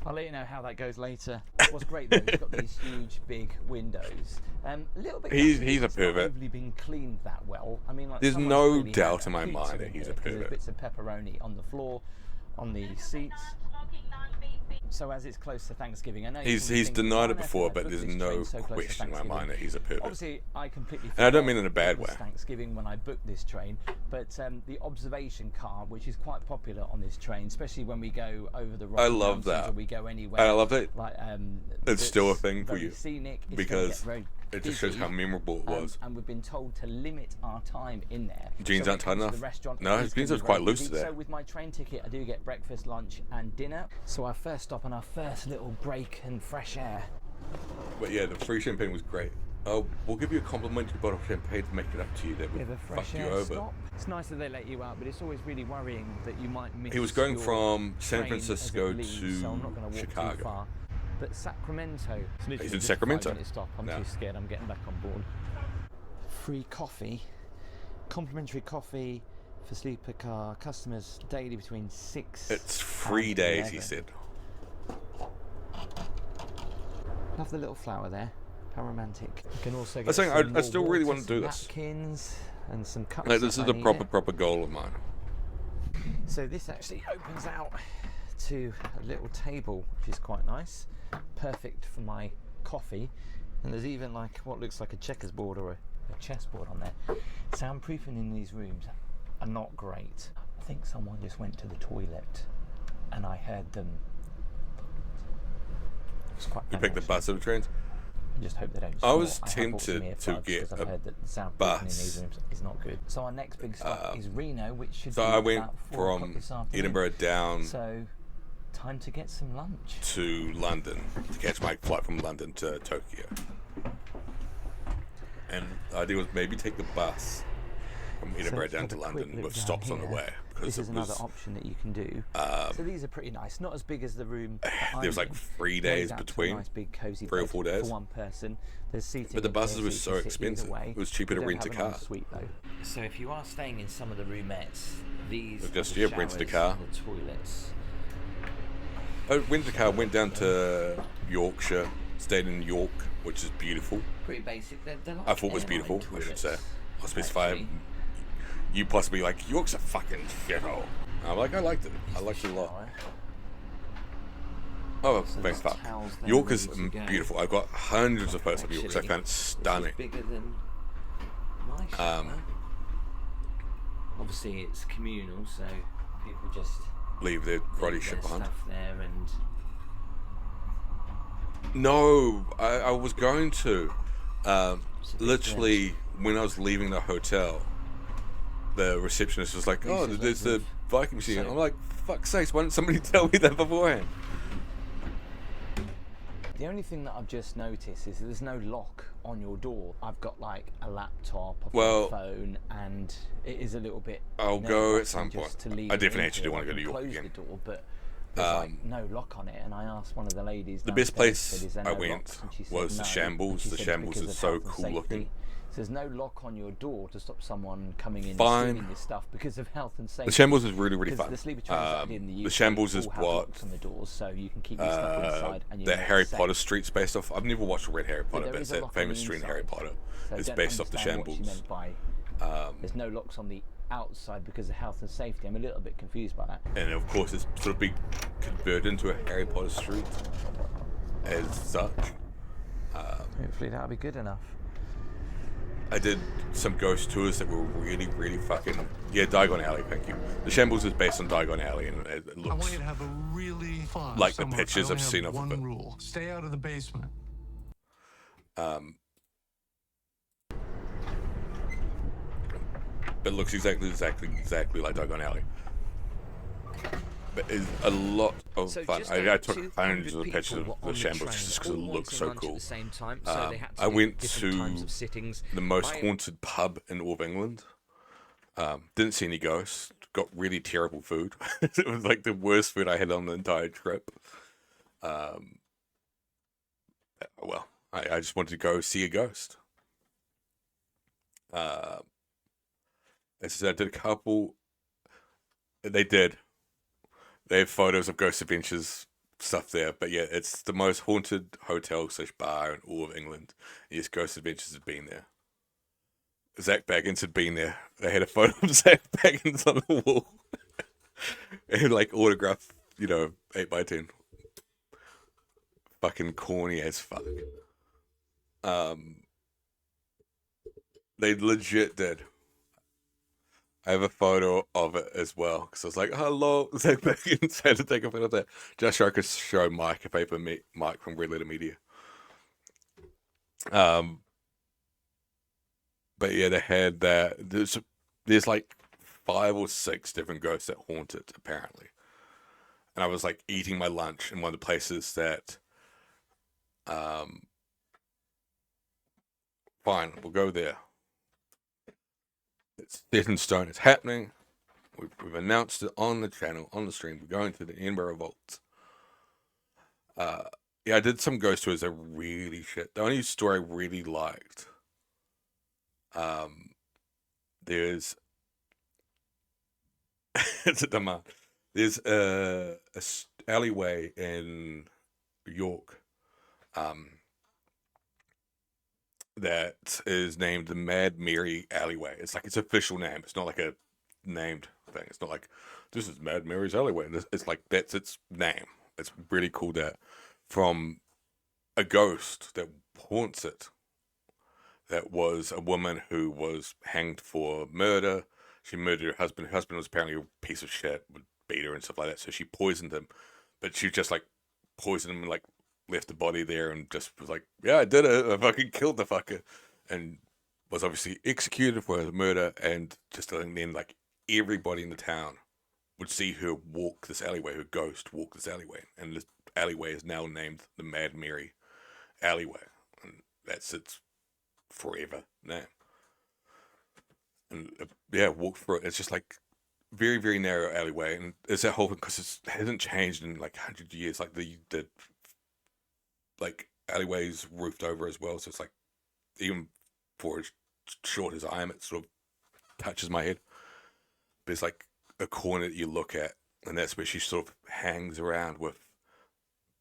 I'll let you know how that goes later. What's great though, it's got these huge, big windows. A little bit. He's gutted a it's not pervert. overly been cleaned that well. I mean, like There's someone's no really had doubt a in my pizza mind that in he's here, a 'cause pervert. There's bits of pepperoni on the floor, on the seats. So as it's close to Thanksgiving, I know He's denied it before, but there's no question in my mind that he's a pervert. Obviously, I completely. And I don't forgot mean in a bad it was way. Thanksgiving when I booked this train, but the observation car, which is quite popular on this train, especially when we go over the Rocky love Mountains that. or we go anywhere. I love that. Like It's that's still a thing for very you scenic, it's gonna because get very it just shows busy, how memorable it was. and we've been told to limit our time in there. Jeans So aren't when tight it comes to enough. the restaurant, No, it his is gonna jeans be are quite very loose busy. today. So with my train ticket, I do get breakfast, lunch, and dinner. So our first stop and our first little break and fresh air. But yeah, the free champagne was great. We'll give you a complimentary bottle of champagne to make it up to you. That With a would fresh fuck you air over. stop. It's nice that they let you out, but it's always really worrying that you might miss. He was going your from San train as it Francisco leaves, to so I'm not going to walk Chicago. too far. But Sacramento. It's literally He's in just a Sacramento? 5-minute stop. I'm No. too scared. I'm getting back on board. Free coffee, complimentary coffee for sleeper car customers daily between 6. It's 3 days, he said. Love the little flower there. How romantic. You can also I get was saying, some I more still really water, want to do some this. napkins and some cups. Like, this if is I a need proper, it. proper goal of mine. So this actually opens out to a little table, which is quite nice. Perfect for my coffee. And there's even like what looks like a checkers board or a chessboard on there. Soundproofing in these rooms, are not great. I think someone just went to the toilet and I heard them. It's quite You picked the bus or the trains? I just hope they don't. I was snort. I have bought tempted some to earplugs get 'cause I've a heard that the soundproofing in bus. these rooms is not good. So our next big stop is Reno, which should So be I went about 4 o'clock from this afternoon. Edinburgh down So time to get some lunch. to London to catch my flight from London to Tokyo. And the idea was maybe take the bus from Edinburgh So down let's to have a quick London look with down stops on the here. way. Because This is it another was, option that you can do. So these are pretty nice. Not as big as the room. there was like 3 days between, Nice big cozy 3 or 4 days. for one person. There's seating. But the in buses here, were so so you can sit either expensive. way. It was cheaper We to don't rent a have car. an ensuite, though. So if you are staying in some of the roomettes, these Just, are the yeah, rented a showers car. and the toilets. I rented a car, went down to Yorkshire, stayed in York, which is beautiful. Pretty basic. They're like I thought it was airline beautiful, I should toilets, say. I'll specify. actually. You possibly like, York's a fucking shithole. I'm like, I liked it. I liked it a lot. Shower. Oh, So thanks, there's fuck. towels there York is ready to go. beautiful. I've got hundreds of photos of York because I found it This stunning. is bigger than my shower. Obviously, it's communal, so people just Leave their grotty leave shit their behind. stuff there and. No, I was going to. Literally, when I was leaving the hotel, the receptionist was like, "Oh, These are there's the lots of Viking machine." soap. I'm like, "Fuck's sakes, why didn't somebody tell me that beforehand?" The only thing that I've just noticed is that there's no lock on your door. I've got like a laptop, Well, a phone, and it is a little bit. I'll go at nerve-wracking some just point. to leave I it definitely in actually here. do wanna I go to can York close again. the door, but there's like no lock on it. And I asked one of the ladies. The best downstairs, place said, "Is there I no went locks?" And she said was the no. Shambles. And she The said it's Shambles because is of so health and cool looking. safety. So there's no lock on your door to stop someone coming in Fine. and stealing your stuff because of health and safety. The Shambles is really, really Because fun. the sleeper trains that I did in the The UK Shambles is all have what locks on the doors, so you can keep your stuff inside. And that you're Harry safe. Potter street's based off. I've never watched Red Harry Potter, there but is it's a lock that on the famous street in Harry inside. Potter. So I It's don't based off the understand what she Shambles. meant by there's no locks on the outside because of health and safety. I'm a little bit confused by that. And of course, it's sort of been converted into a Harry Potter street as such. Hopefully that'll be good enough. I did some ghost tours that were really, really fucking... Yeah, Diagon Alley, thank you. The Shambles is based on Diagon Alley, and it I want looks... you to have a really fun Like the summer. pictures I I've only seen have of one it. rule: stay out of the basement. But it looks exactly like Diagon Alley. But it's a lot of So fun. just I over took 200 hundreds of people pictures were of on the the Shambles train, just because it all looks wanting so lunch at cool. the same time, so they had to I do went different times to of sittings. the most My- haunted pub in all of England. Didn't see any ghosts. Got really terrible food. It was like the worst food I had on the entire trip. Well, I just wanted to go see a ghost. As I said, I did a couple. They did. They have photos of Ghost Adventures stuff there, but yeah, it's the most haunted hotel / bar in all of England. Yes, Ghost Adventures has been there. Zach Baggins had been there. They had a photo of Zach Baggins on the wall. And like autograph, 8x10. Fucking corny as fuck. They legit did. I have a photo of it as well because I was like, "Hello, Zach Baggins." I had to take a photo of that just so I could show Mike if I ever meet Mike from Red Letter Media. But yeah, they had that. There's like 5 or 6 different ghosts that haunt it apparently, and I was like eating my lunch in one of the places that. Fine, we'll go there. It's set in stone. It's happening. We've announced it on the channel, on the stream. We're going to the Edinburgh Vault. Yeah, I did some ghost tours that really shit. The only story I really liked. There's it's a demand. There's a alleyway in York. That is named the Mad Mary Alleyway. It's like its official name. It's not like a named thing. It's not like this is Mad Mary's Alleyway. It's like that's its name. It's really cool that from a ghost that haunts it. That was a woman who was hanged for murder, She murdered her husband. Her husband was apparently a piece of shit, would beat her and stuff like that. So she poisoned him, but she just like poisoned him and like left the body there and just was like, yeah, I did it. I fucking killed the fucker, and was obviously executed for the murder. And just and then like everybody in the town would see her walk this alleyway, her ghost walk this alleyway, and this alleyway is now named the Mad Mary alleyway, and that's its forever name. And yeah, walk through it. It's just like very, very narrow alleyway, and it's that whole thing because it hasn't changed in like 100 years. Like the like alleyways roofed over as well, so it's like even for as short as I am, it sort of touches my head. But it's like a corner that you look at, and that's where she sort of hangs around with.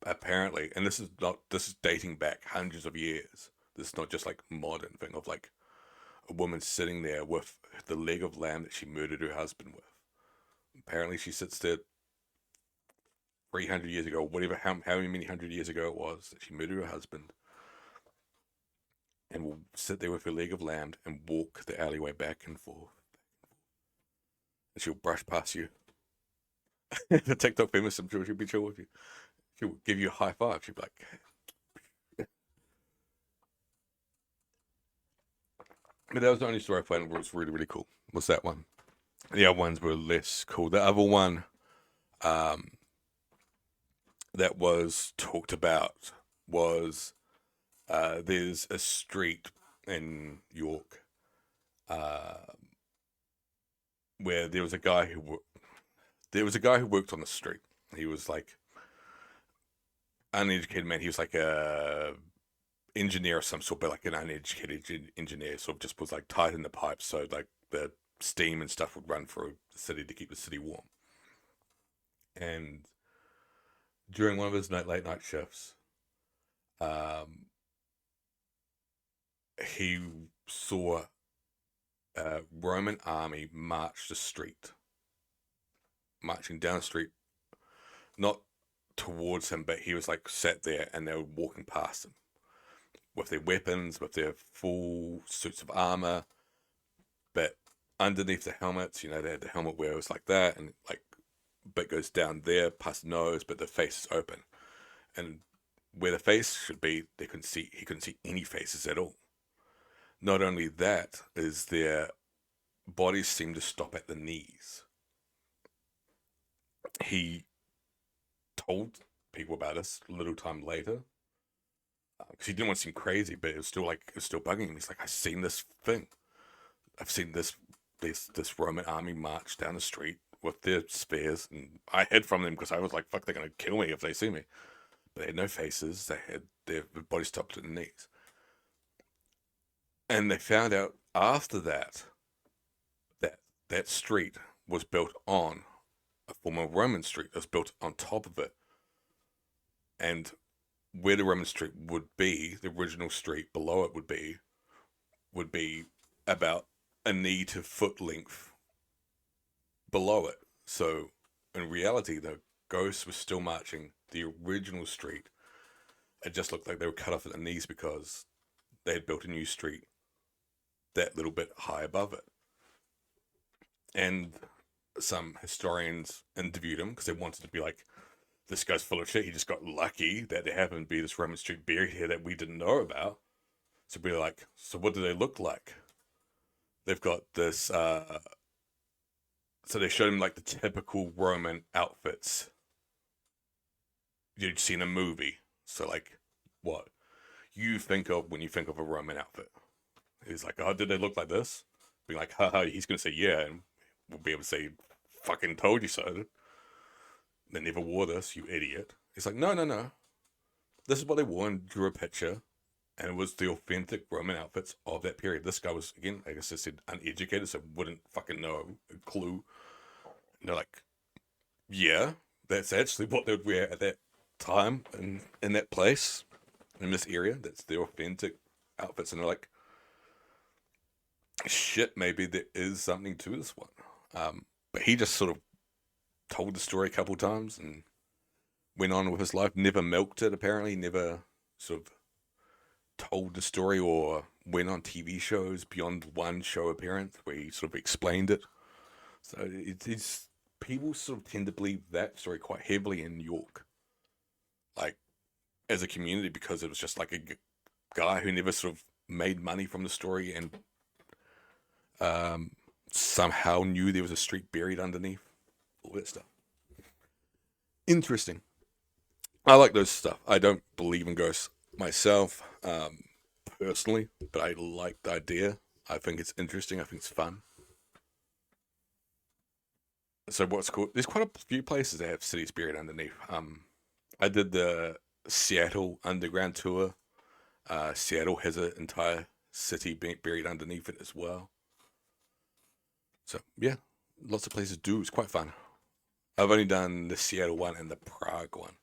Apparently, and this is dating back hundreds of years. This is not just like modern thing of like a woman sitting there with the leg of lamb that she murdered her husband with. Apparently, she sits there 300 years ago, whatever, how many hundred years ago it was that she murdered her husband, and will sit there with her leg of lamb and walk the alleyway back and forth. And she'll brush past you. The TikTok famous, I'm sure she'll be chill with you. She'll give you a high five. She'll be like, but that was the only story I found where it was really, really cool. Was that one? The other ones were less cool. The other one that was talked about was there's a street in York where there was a guy who worked on the street. He was like uneducated man. He was like a engineer of some sort, but like an uneducated engineer. Sort of just was like tied in the pipes, so like the steam and stuff would run through the city to keep the city warm. And during one of his late night shifts, he saw a Roman army marching down the street, not towards him, but he was like sat there and they were walking past him with their weapons, with their full suits of armor, but underneath the helmets, they had the helmet where it was like that, and like bit goes down there past the nose, but the face is open, and where the face should be, he couldn't see any faces at all. Not only that, is their bodies seem to stop at the knees. He told people about this a little time later, because he didn't want to seem crazy, but it was still bugging him. He's like, I've seen this thing. I've seen this Roman army march down the street with their spears, and I hid from them because I was like, fuck, they're gonna kill me if they see me. But they had no faces. They had their bodies stopped at the knees. And they found out after that that street was built on a former Roman street that was built on top of it. And where the Roman street would be, the original street below it would be about a knee to foot length below it. So in reality, the ghosts were still marching the original street. It just looked like they were cut off at the knees because they had built a new street that little bit high above it. And some historians interviewed him because they wanted to be like, this guy's full of shit. He just got lucky that there happened to be this Roman street buried here that we didn't know about. So we're like, so what do they look like? They've got this, so they showed him like the typical Roman outfits you'd see in a movie. So like what you think of when you think of a Roman outfit. He's like, oh, did they look like this? Being like, haha, he's going to say yeah, and we'll be able to say, fucking told you so. They never wore this, you idiot. He's like, no. This is what they wore, and drew a picture, and it was the authentic Roman outfits of that period. This guy was, again, I guess I said uneducated, so wouldn't fucking know a clue. And they're like, yeah, that's actually what they would wear at that time, in that place, in this area. That's the authentic outfits. And they're like, shit, maybe there is something to this one. But he just sort of told the story a couple times and went on with his life. Never milked it, apparently. Never sort of told the story or went on TV shows beyond one show appearance where he sort of explained it. So it's people sort of tend to believe that story quite heavily in New York, like as a community, because it was just like a guy who never sort of made money from the story and somehow knew there was a street buried underneath all that stuff. Interesting. I like those stuff. I don't believe in ghosts myself, personally, but I like the idea. I think it's interesting. I think it's fun. So what's cool, there's quite a few places that have cities buried underneath. I did the Seattle underground tour. Seattle has an entire city buried underneath it as well. So yeah, lots of places do. It's quite fun. I've only done the Seattle one and the Prague one.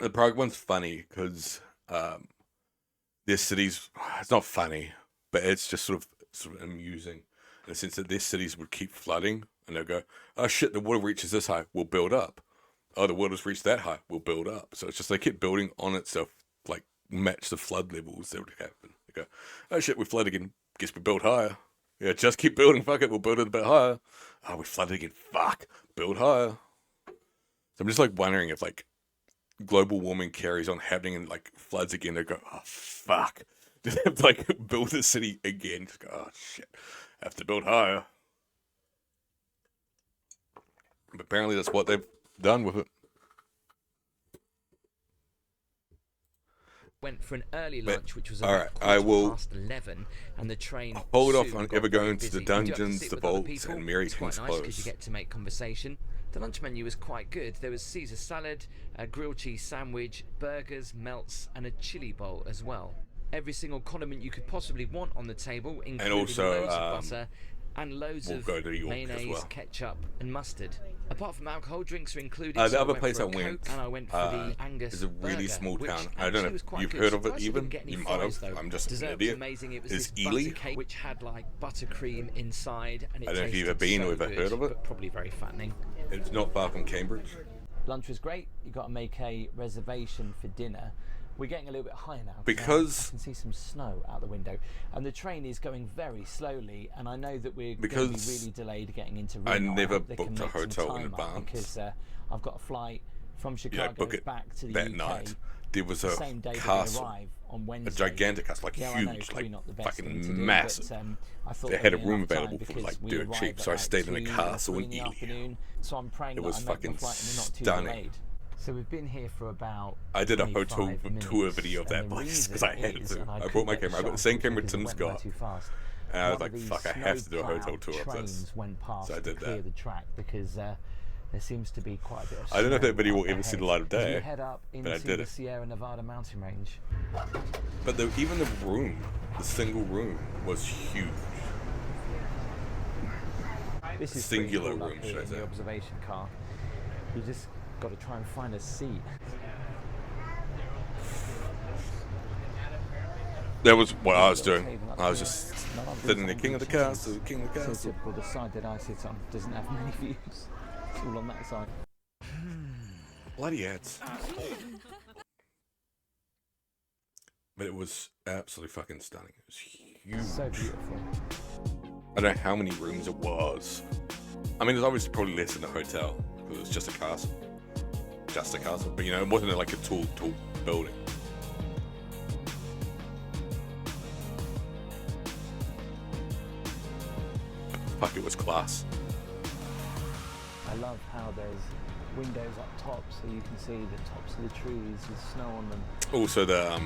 The Prague one's funny because their cities, it's not funny, but it's just sort of amusing in the sense that their cities would keep flooding and they'll go, oh shit, the water reaches this high, we'll build up. Oh, the water's reached that high, we'll build up. So it's just they keep building on itself, like match the flood levels that would happen. They go, oh shit, we flood again, guess we build higher. Yeah, just keep building, fuck it, we'll build it a bit higher. Oh, we flooded again, fuck, build higher. So I'm just like wondering if like global warming carries on happening and like floods again, they go, oh fuck. Just have to like build the city again. Just go, oh shit, have to build higher. But apparently that's what they've done with it. Went for an early lunch, which was all right, I will past 11, and the train hold off on got ever very going to busy. the You do have to dungeons, sit the with other vaults, people. and Mary It's quite King's nice because Close. you get to make conversation. The lunch menu was quite good. There was Caesar salad, a grilled cheese sandwich, burgers, melts, and a chili bowl as well. Every single condiment you could possibly want on the table, including also, loads of butter and loads we'll of go to York as mayonnaise, well. ketchup, and mustard. Apart from alcohol, drinks are included. The so other I place I went for a went Coke, and I went for the Angus is a really burger, small which town. I don't actually know was if quite you've good. heard of it Surprised I even. didn't get any You might fries, have. though. I'm just Dessert an was idiot. amazing. It was Is this Ely? butter cake which had like buttercream inside, and it I don't know if you've ever tasted been so or ever good, heard of it. but probably very fattening. It's not far from Cambridge. Lunch was great. You got to make a reservation for dinner. We're getting a little bit higher now Because I can see some snow out the window, and the train is going very slowly. And I know that we're going to be really delayed getting into Reno. I never hope they can booked a make some hotel in time up advance. because I've got a flight from Chicago book it back to the that UK. night. There was The a same day that we castle, arrive on a Wednesday. gigantic castle, like Yeah, I know, huge, probably like not the best thing to fucking do, massive. but, I thought They there'd had a be room enough time available for because like we dirt arrived cheap, at so I like stayed in a 2 or castle 3 in the Ely. afternoon. So I'm praying It that was I make fucking the flight and we're not too stunning. delayed. So we've been here for about I did a hotel 25 tour minutes, video of and that the place because reason I had is, to. and I couldn't brought my get the camera. I got the shot same camera because it Tim's went way got. too fast. And I was One like, of these fuck, I have to do a hotel snowplow tour of this. trains went past So I to did clear that. the track because there seems to be quite a bit of I don't know if snow that video will up ever see the ahead light of as we day, head up but I into did the it. Sierra Nevada mountain range. But even the room, the single room, was huge. This is Singular pretty cool room, up here should I in say. the observation car. You just got to try and find a seat. That was what I was doing. I was just sitting the king of the castle, king of the So castle. typical, the side that I sit on doesn't have many views. It's all on that side. Bloody ads. But it was absolutely fucking stunning. It was huge. So beautiful. I don't know how many rooms it was. I mean, it was obviously probably less than a hotel because it was just a castle. Just a castle. But you know, it wasn't like a tall building. Fuck, it was class. I love how there's windows up top so you can see the tops of the trees with snow on them. Also, the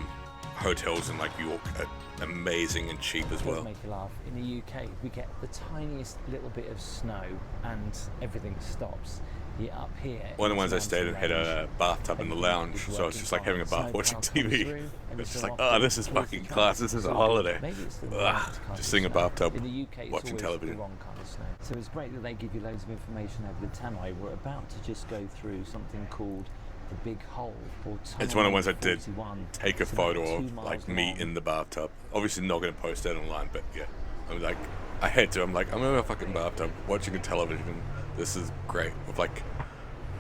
hotels in like York are amazing and cheap as It does well. make you laugh. In the UK, we get the tiniest little bit of snow and everything stops. Yet up here, One of the it's ones I stayed in had a bathtub in the lounge, so it's just like having a bath watching TV. It's just like, oh, this is fucking class. This is a holiday. Maybe it's the Ugh, right kind just of sitting in a snow. bathtub, In the UK, it's watching always television. the wrong kind of snow. So it's great that they give you loads of information over the tannoy. We're about to just go through something called the Big Hole, or It's one of the ones I did 41. take a It's about photo 2 of, miles like me long. in the bathtub. Obviously not going to post that online, but yeah. I'm like, I had to. I'm like, I'm in a fucking bathtub watching a television. This is great. With like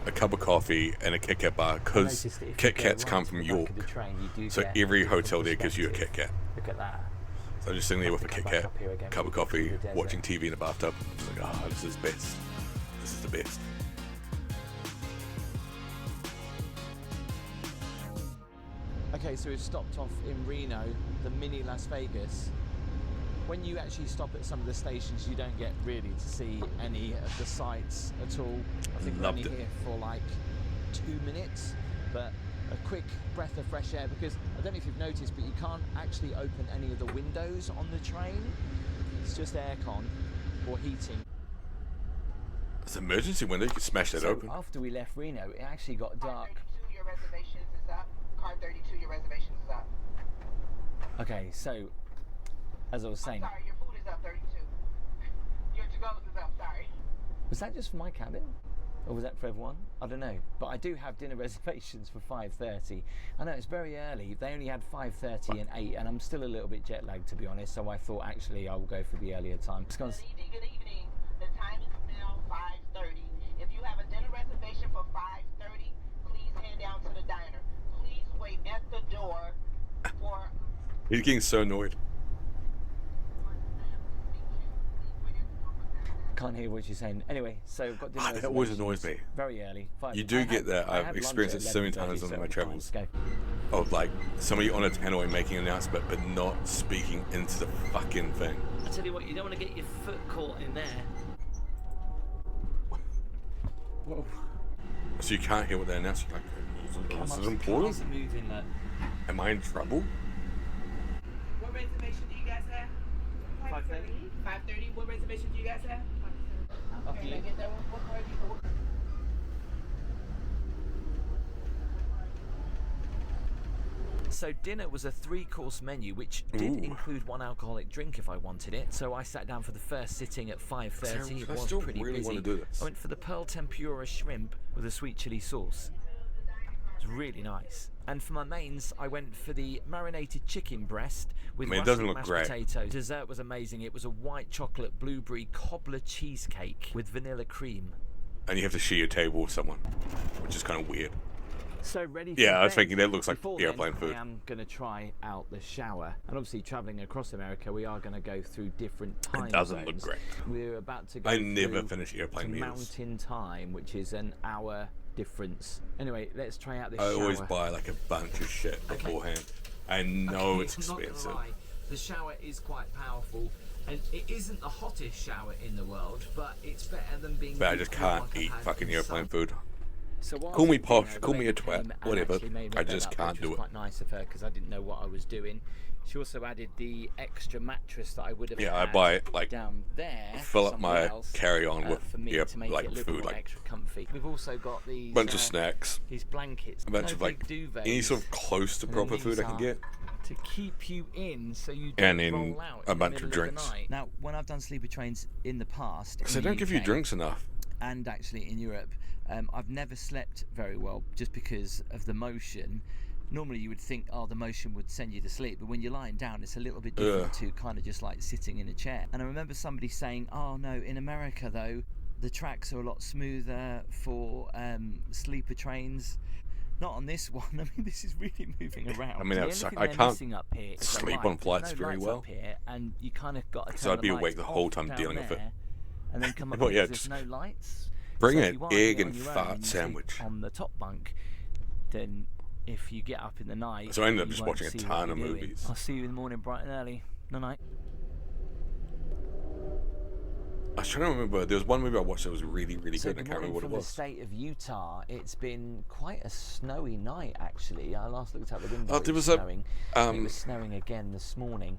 a cup of coffee and a Kit Kat bar, because Noticed that if you Kit go Kats right come to from the back York. of the train, you do So get every a different hotel there gives you a perspective. Kit Kat. Look at that. So I'm just sitting there with a Kit Kat, cup of coffee, watching TV in a bathtub. It's like, oh, this is best. This is the best. Okay, so we've stopped off in Reno, the mini Las Vegas. When you actually stop at some of the stations, you don't get really to see any of the sights at all. I think we're only here for like 2 minutes, but a quick breath of fresh air, because I don't know if you've noticed, but you can't actually open any of the windows on the train. It's just aircon or heating. It's an emergency window, you can smash that open. After we left Reno, it actually got dark. Car 32, your reservations is up. Car 32, your reservations is up. Okay, so as I was saying, Sorry, your food is up 32. Your to-go's is up, sorry. was that just for my cabin? Or was that for everyone? I don't know. But I do have dinner reservations for 5:30. I know it's very early. They only had 5:30 and 8, and I'm still a little bit jet lagged, to be honest. So I thought, actually, I will go for the earlier time. Good evening. The time is now 5:30. If you have a dinner reservation for 5:30, please head down to the diner. Please wait at the door for... He's getting so annoyed. Can't hear what you're saying. Anyway, so I've got dinner That always annoys me. very early. You do get that. I've experienced it so many times on my travels. Of like somebody on a tannoy making an announcement but not speaking into the fucking thing. I tell you what, you don't want to get your foot caught in there. Whoa. So you can't hear what they're announcing. Like, is it important? Am I in trouble? What reservation do you guys have? 5:30. 5:30. What reservation do you guys have? Okay. Can I get that one? What card do you want? So dinner was a 3-course menu, which did include one alcoholic drink if I wanted it. So I sat down for the first sitting at 5:30. It was pretty busy. Want to do this. I went for the pearl tempura shrimp with a sweet chili sauce. It was really nice. And for my mains, I went for the marinated chicken breast with it doesn't look mashed great. potatoes. Dessert was amazing. It was a white chocolate blueberry cobbler cheesecake with vanilla cream. And you have to share your table with someone, which is kind of weird. So ready for Yeah, I was bed. thinking that looks like Before airplane then, food. I am going to try out the shower. And obviously travelling across America, we are going to go through different time It doesn't zones. look great. We're about to go I never through finish airplane to meals. Mountain Time, which is an hour difference. Anyway, let's try out this I shower. always buy like a bunch of shit beforehand. I know it's I'm not gonna expensive. lie, the shower is quite powerful, and it isn't the hottest shower in the world, but it's better than being. But I just can't like I've eat had fucking in airplane sun. food. So whilst Call me at dinner, posh, the call me a lady twat, came and whatever. actually made my I bed just up, can't which do was it. quite nice of her because I didn't know what I was doing. She also added the extra mattress that I would have. Yeah, I had buy it, like, down there. fill for up my somebody else, carry-on with for me to make like it a little food, more like extra comfy. We've also got these bunch of snacks, these blankets, a bunch no of like big duvets, any sort of close to and proper then food I these can are get. to keep you in, so you And don't then roll out a in bunch the of middle drinks. the night. Now, when I've done sleeper trains in the past, So in they the don't give you UK, drinks enough. and actually in Europe, I've never slept very well just because of the motion. Normally you would think, oh, the motion would send you to sleep, but when you're lying down, it's a little bit different to kind of just like sitting in a chair. And I remember somebody saying, oh no, in America though, the tracks are a lot smoother for sleeper trains. Not on this one. I mean, this is really moving around. I mean, The that sucks. only thing I they're can't missing up here is the sleep light. on flights There's no very lights well. up here, and you kind of got to So turn I'd be the awake lights the whole off time down dealing with it. there, and then come up Well, here, yeah, there's just no lights. Bring So an if you are egg on and your own fart and you sandwich. sleep on the top bunk, then if you get up in the night, So I ended up you just won't watching a see ton what of you're doing. movies. I'll see you in the morning bright and early. Night night. I was trying to remember. There was one movie I watched that was really, really So good. And I good can't morning remember what it from the was. state of Utah. It's been quite a snowy night, actually. I last looked out the window. Oh, it there was was a, snowing. And it was snowing again this morning.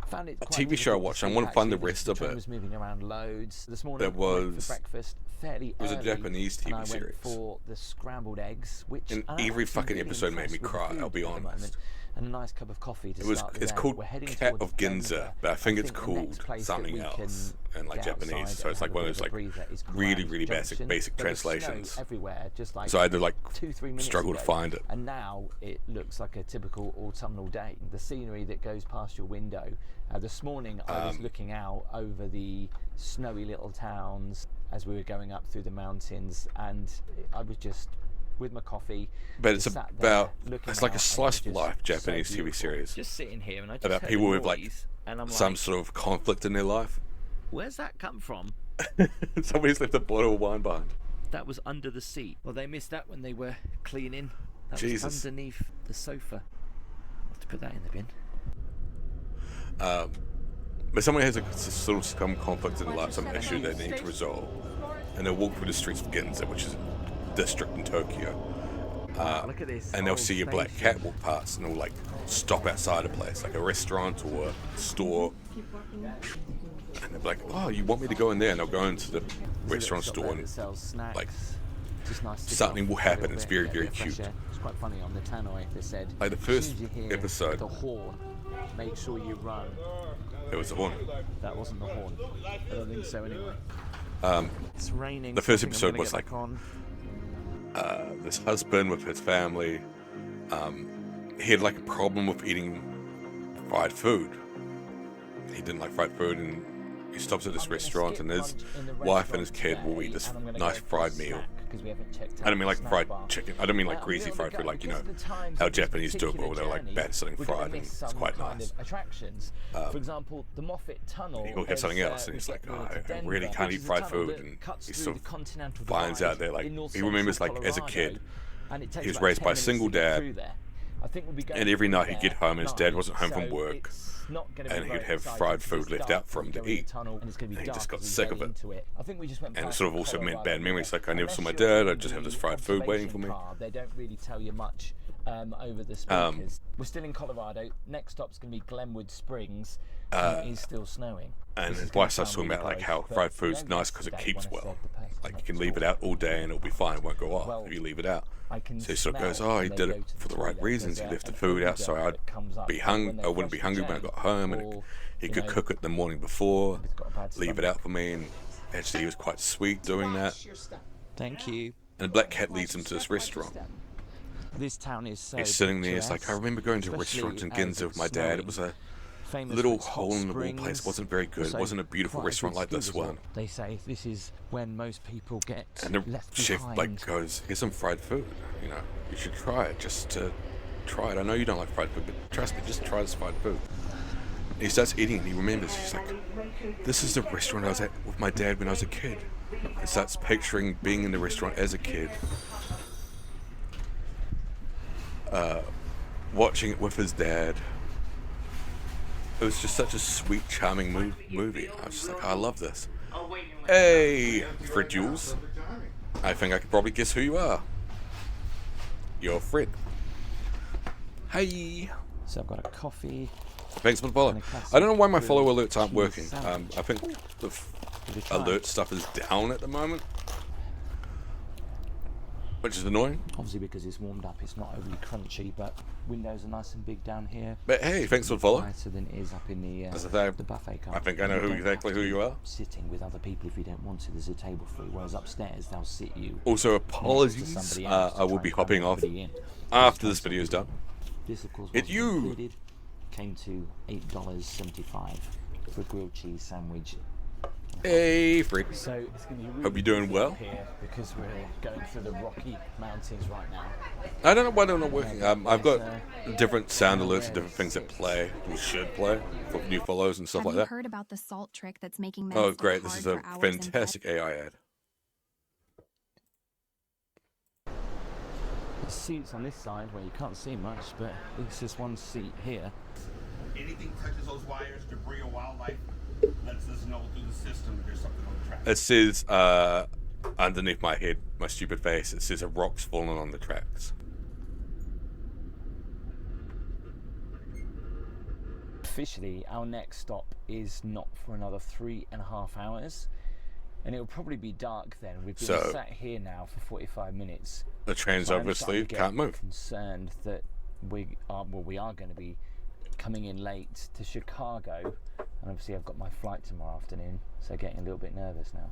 Found it quite TV show I difficult to watched. I sleep, want to find the actually, rest because of the train it. was moving around loads. This morning, There I went was- for breakfast fairly It was a early, Japanese and TV I went series. for the scrambled eggs, which And I'm every actually fucking really episode made me impressed with the cry, food I'll be at the honest. moment, and a nice cup of coffee to It was. start the It's day. called We're heading Cat towards of Ginza, Denver. but I think it's the next called place that something we else can in like get Japanese. outside So and it's like have one a of those bit like of a breather is really, Grand really basic Junction. basic There was snow translations. everywhere, just like So I had to like 2-3 minutes struggle to ago, find it. and now it looks like a typical autumnal day. The scenery that goes past your window. This morning I was looking out over the snowy little towns as we were going up through the mountains, and I was just with my coffee. But it's just sat there about, looking it's like out, a and slice it of was life just Japanese so TV beautiful. series Just sitting here, and I just about heard people a with like noise, and I'm some like, sort of conflict in their life. where's that come from? Somebody's left a bottle of wine behind. That was under the seat. Well, they missed that when they were cleaning. That Jesus. was underneath the sofa. I'll have to put that in the bin. But someone has sort of some conflict in their life, some issue they need to resolve, and they'll walk through the streets of Ginza, which is a district in Tokyo. Look at this. And they'll old see a black station. cat walk past, and they'll like stop outside a place, like a restaurant or a store. And they'll be like, "Oh, you want me to go in there?" And they'll go into the There's a restaurant little shop store, there and that sells snacks. like, just nice to something go will off happen. a little It's bit, very, get a very bit of fresh cute. air. It's quite funny on the tannoy. They said, Like the as first soon as you hear episode. the horn, make sure you run. it was the one. That wasn't the horn. I don't think so anyway. It's raining. The first so I think I'm episode gonna was get like back on. This husband with his family. He had like a problem with eating fried food. He didn't like fried food, and he stops at this restaurant, and his wife and his kid will eat this nice fried meal. I don't mean like fried chicken. I don't mean like greasy fried food, like, you know, how Japanese do it, where they're like bad selling fried, and it's quite nice. Attractions. For example, the Moffat Tunnel. He'll have something else, and he's like, "Oh, I really can't eat fried food," and he sort of finds out there, like, he remembers like as a kid, he was raised by a single dad, and every night he'd get home and his dad wasn't home from work, and he'd have fried food left out for him to eat, and he just got sick of it. And it sort of also meant bad memories, like, I never saw my dad, I'd just have this fried food waiting for me. They don't really tell you much over the speakers. We're still in Colorado. Next stop's going to be Glenwood Springs. It is still snowing. And his wife starts talking about like how fried food's nice because it keeps well. Like, you can leave it out all day and it'll be fine, it won't go off if you leave it out. So he sort of goes, "Oh, he did it for the right reasons. He left the food out so I wouldn't be hungry when I got home, and he could cook it the morning before, leave it out for me, and actually he was quite sweet doing that." Thank you. And the black cat leads him to this restaurant. This town is so He's sitting there, it's like, I remember going to a restaurant in Ginza with my dad. It was a little hole in the wall place. It wasn't very good. It wasn't a beautiful restaurant like this one. They say this is when most people get And the left chef behind. like goes, "Here's some fried food. You know, you should try it just to try it. I know you don't like fried food, but trust me, just try this fried food." And he starts eating and he remembers. He's like, "This is the restaurant I was at with my dad when I was a kid." He starts picturing being in the restaurant as a kid, watching it with his dad. It was just such a sweet, charming movie. I was just like, I love this. Hey, Fred Jules. I think I could probably guess who you are. You're Fred. Hey. So I've got a coffee. Thanks for the follow. I don't know why my follow alerts aren't working. I think the alert stuff is down at the moment, which is annoying. Obviously because it's warmed up, it's not overly crunchy, but windows are nice and big down here. But hey, thanks for the follow. Nicer than it is up in the buffet car. I think I know exactly who you are. Sitting with other people if you don't want to. There's a table free, whereas upstairs they'll sit you. Also, apologies. I will be hopping off after this video is done. This, of course, It's you. included. Came to $8.75 for a grilled cheese sandwich. Hey, Fred. So it's going to be really Hope you're doing well. here because we're going through the Rocky Mountains right now. I don't know why they're not working. I've got different sound alerts and different things that play, we should play, for new follows and stuff Have like you that. heard about the salt trick that's making men Oh, stay great. This hard is a for hours in bed? fantastic AI ad. There's seats on this side where you can't see much, but there's just one seat here. Anything touches those wires, debris or wildlife, lets us know through the system that there's something on the track. It says, underneath my head, my stupid face, it says a rock's fallen on the tracks. Officially, our next stop is not for another 3.5 hours, and it'll probably be dark then. We've been sat here now for 45 minutes. The trains So I'm obviously starting to can't get move. Concerned that we are going to be coming in late to Chicago, and obviously I've got my flight tomorrow afternoon, so getting a little bit nervous now.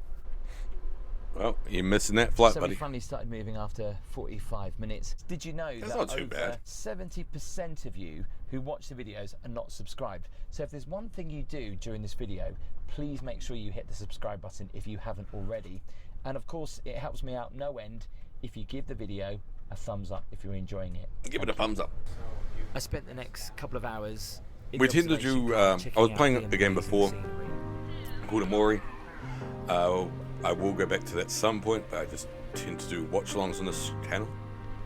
Well, you're missing that flight, So buddy. we finally started moving after 45 minutes. Did you know That's that not too over bad. 70% of you who watch the videos are not subscribed? So if there's one thing you do during this video, please make sure you hit the subscribe button if you haven't already. And of course, it helps me out no end if you give the video a thumbs up if you're enjoying it. Give it a thumbs up. I spent the next couple of hours. We tend to do. I was playing a game before called Amori. I will go back to that at some point, but I just tend to do watch-alongs on this channel,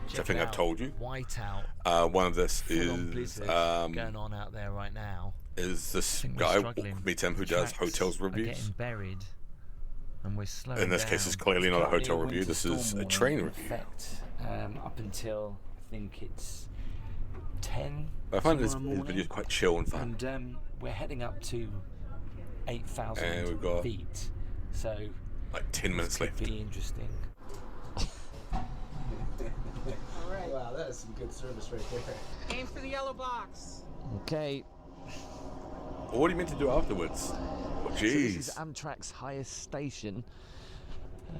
which I think I've told you. Whiteout. One of this is going on out there right now. Is this guy me Tim who does hotels reviews? Getting buried, and we're slowing In this down. case, it's clearly not a hotel review. This is a train review. Up until I think it's 10. I find this video quite chill and fun. And we're heading up to 8,000 And we've got feet. So like 10 minutes left. Be interesting. Alright. Wow, that is some good service right there. Aim for the yellow box. Okay. Well, what are you meant to do afterwards? Oh, jeez. So this is Amtrak's highest station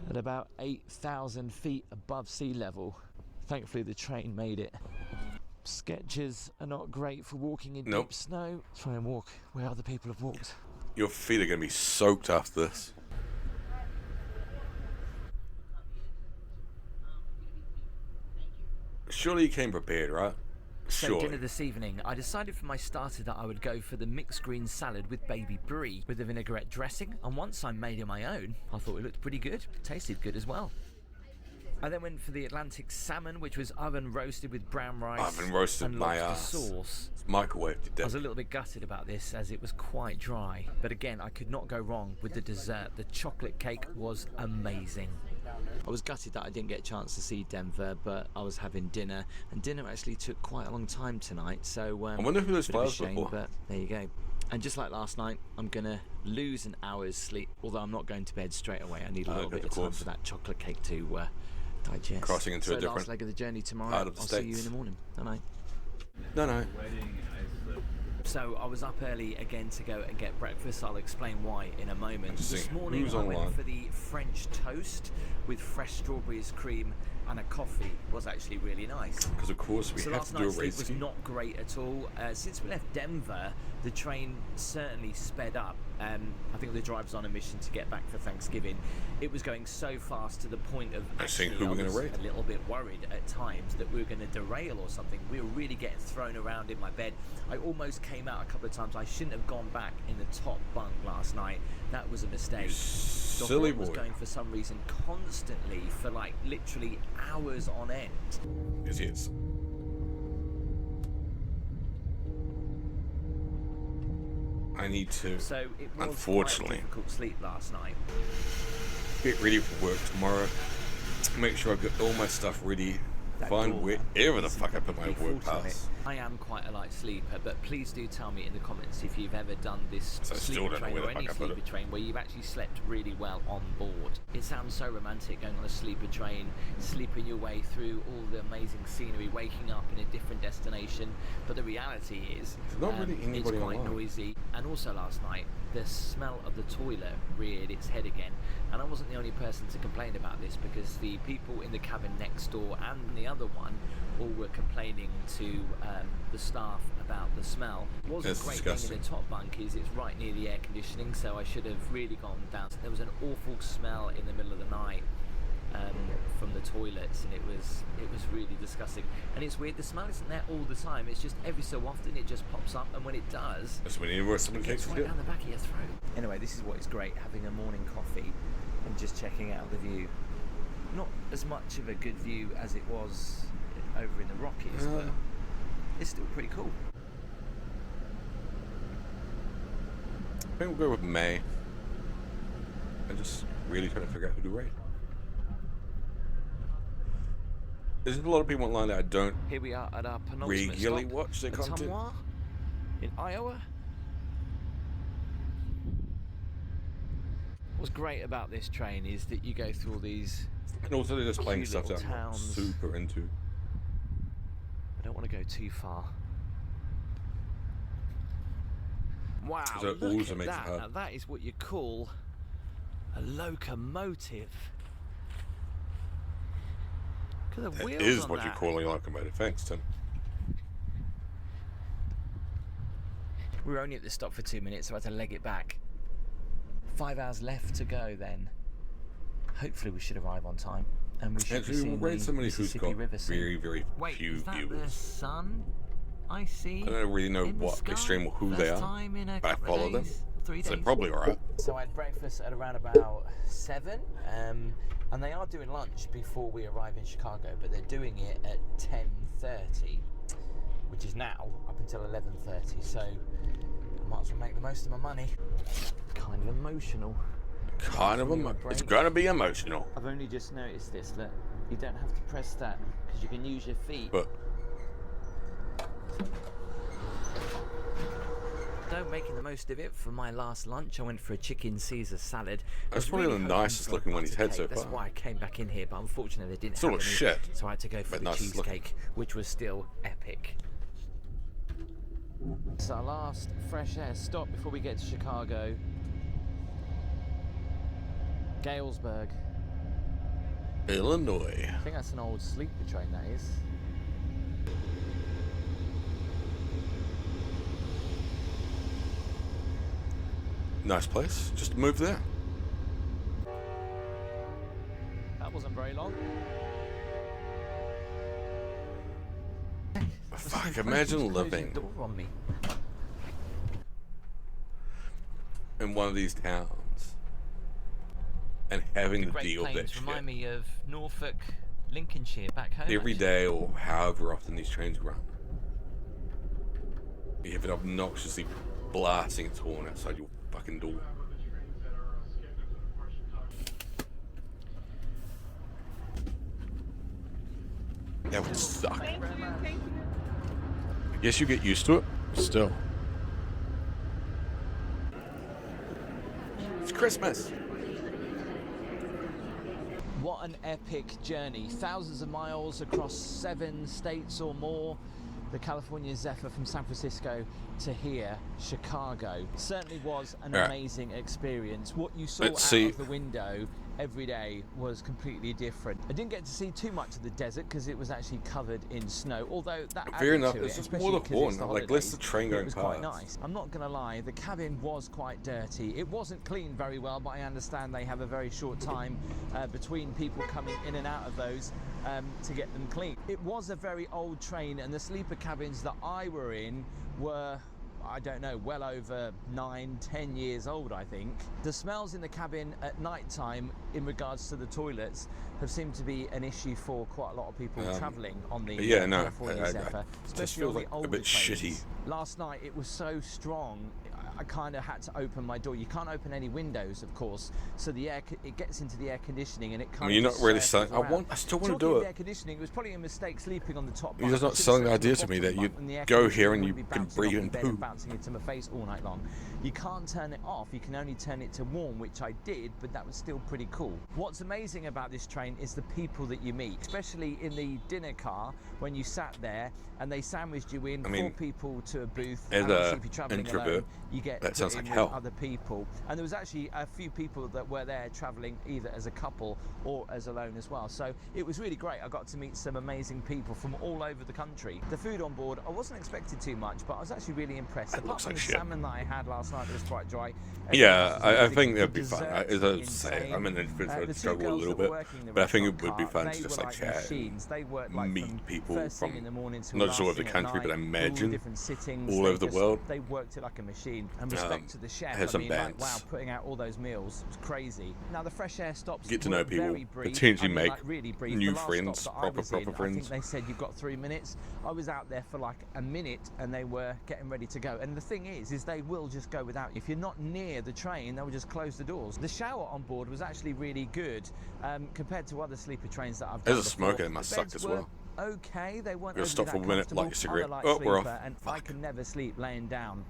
at about 8,000 feet above sea level. Thankfully, the train made it. Sketches are not great for walking in deep snow. Try and walk where other people have walked. Your feet are going to be soaked after this. Surely you came prepared, right? So dinner this evening, I decided for my starter that I would go for the mixed green salad with baby brie with the vinaigrette dressing, and once I made it my own, I thought it looked pretty good. It tasted good as well. I then went for the Atlantic salmon, which was oven roasted with brown rice. Oven roasted and my lobster ass. sauce. It's microwaved. I was a little bit gutted about this as it was quite dry, but again, I could not go wrong with the dessert. The chocolate cake was amazing. I was gutted that I didn't get a chance to see Denver, but I was having dinner, and dinner actually took quite a long time tonight, so I wonder who those flowers were for. but there you go. And just like last night, I'm gonna lose an hour's sleep, although I'm not going to bed straight away. I need a little bit of time for that chocolate cake to digest. Crossing into a different last leg of the journey tomorrow. part of the I'll States. see you in the morning. Bye-bye. No. So I was up early again to go and get breakfast. I'll explain why in a moment. This morning I went for the French toast with fresh strawberries, cream and a coffee. It was actually really nice. Because of course we have to do a race. Last night's sleep was not great at all. Since we left Denver, the train certainly sped up. I think the drive was on a mission to get back for Thanksgiving. It was going so fast to the point of I think who we're going to raid. A little bit worried at times that we were going to derail or something. We were really getting thrown around in my bed. I almost came out a couple of times. I shouldn't have gone back in the top bunk last night. That was a mistake. Silly boy. Was going for some reason constantly for like literally hours on end. Yes. I need to, so it was unfortunately, quite difficult sleep last night. Get ready for work tomorrow. Make sure I've got all my stuff ready. Find wherever the fuck I put my work pass. I am quite a light sleeper, but please do tell me in the comments if you've ever done this sleeper train or any sleeper train where you've actually slept really well on board. It sounds so romantic going on a sleeper train, sleeping your way through all the amazing scenery, waking up in a different destination, but the reality is it's quite noisy. And also last night, the smell of the toilet reared its head again, and I wasn't the only person to complain about this because the people in the cabin next door and the other one all were complaining to the staff about the smell. What's a great thing in the top bunk is it's right near the air conditioning, so I should have really gone down. There was an awful smell in the middle of the night from the toilets, and it was really disgusting. And it's weird, the smell isn't there all the time, it's just every so often it just pops up, and when it does, that's when it gets right down the back of your throat. Anyway, this is what is great, having a morning coffee and just checking out the view. Not as much of a good view as it was over in the Rockies, but it's still pretty cool. I think we'll go with May. I'm just really trying to figure out who to rate. There's a lot of people online that I don't Here we are at our penultimate regularly stop, watch their content. Ottumwa in Iowa. What's great about this train is that you go through all these and also they're just playing stuff that I'm not towns. super into. I don't want to go too far. Wow, So it look also at makes it that. hard. Now that is what you call a locomotive. Look at the That wheels is on what that. you call a locomotive. Thanks, Tim. We were only at the stop for 2 minutes, so I had to leg it back. 5 hours left to go then. Hopefully we should arrive on time. and we should be Actually, seeing we'll rate the somebody who's Mississippi got River soon. very, very Wait, few is that the viewers. sun I see? I don't really know in the what sky? extreme or who First they are, time in a but I couple of follow them, days, 3 so they're days. probably alright. So I had breakfast at around about 7, and they are doing lunch before we arrive in Chicago, but they're doing it at 10:30, which is now up until 11:30. So I might as well make the most of my money. Kind of emotional. It's gonna be emotional. I've only just noticed this, that you don't have to press that because you can use your feet. But Making the most of it for my last lunch. I went for a chicken Caesar salad. that's probably the nicest looking one he's had so That's far. why I came back in here, but unfortunately they didn't Still have looks any, shit, so I had to go for but the nicest looking. cheesecake, which was still epic. It's our last fresh air stop before we get to Chicago. Galesburg. Illinois. I think that's an old sleeper train, that is. Nice place. Just move there. That wasn't very long. Fuck, imagine living On me. in one of these towns and having The to Great deal with that Plains shit remind me of Norfolk, Lincolnshire, back home. every actually. day or however often these trains run. You have it obnoxiously blasting its horn outside your fucking door. That would suck. Thank you. Yes, you get used to it. Still. It's Christmas. What an epic journey. Thousands of miles across 7 states or more. The California Zephyr from San Francisco to here, Chicago. Certainly was an amazing experience. What you saw out of the window every day was completely different. I didn't get to see too much of the desert because it was actually covered in snow, although that Fair added enough, to it, it's just especially more the 'cause it's horn. Like, less the holidays. train going It was quite past. nice. I'm not gonna lie, the cabin was quite dirty. It wasn't cleaned very well, but I understand they have a very short time between people coming in and out of those to get them clean. It was a very old train, and the sleeper cabins that I were in were, I don't know, well over 9-10 years old, I think. The smells in the cabin at night time in regards to the toilets have seemed to be an issue for quite a lot of people travelling on the California Zephyr, especially on the older a bit trains. shitty. Last night it was so strong, I kind of had to open my door. You can't open any windows, of course, so the air it gets into the air conditioning and it kind of. You're not really saying. around. I still want to Talking do of air it. conditioning, it was probably a mistake sleeping on the top. You're bunk. just not I should've selling the slept on idea to me that bottom you bunk and the air go here conditioning and you wouldn't be can bouncing breathe off and the bed poo. and bouncing into my face all night long. You can't turn it off. You can only turn it to warm, which I did, but that was still pretty cool. What's amazing about this train is the people that you meet, especially in the dinner car when you sat there and they sandwiched you in 4 people to a booth. As and a obviously if you're traveling introvert, alone, you get that put sounds in like with hell. other people, and there was actually a few people that were there traveling either as a couple or as alone as well, so it was really great. I got to meet some amazing people from all over the country. The food on board, I wasn't expecting too much, but I was actually really impressed. Apart from the salmon that I had last night that was quite dry. Yeah, I think that'd the be fun. desserts As were I say, insane. I'm an introvert, so The I'd two struggle a girls little that were bit, working the but I think it restaurant would be car, fun they to just were like chat machines. They worked like meet from people first thing from in the morning till not just all last over the thing at country, but I night, all imagine different sittings. all They over the just- world. They worked it like a machine. And respect to the chef. had I some mean, like, bands. wow, putting out all those meals was crazy. Now the fresh air stops Get to were know people, very brief. potentially I mean, make like, really brief. new The last friends, stop that I was in, proper I think friends. they said you've got 3 minutes. I was out there for like a minute and they were getting ready to go. And the thing is they will just go without you. If you're not near the train, they'll just close the doors. The shower on board was actually really good compared to other sleeper trains that I've done. As a smoker, before. it must The suck beds as were well. Okay, they weren't You'll overly stop for that a minute, light your comfortable. cigarette. I'm a light Oh, we're sleeper, off. and I can never sleep laying down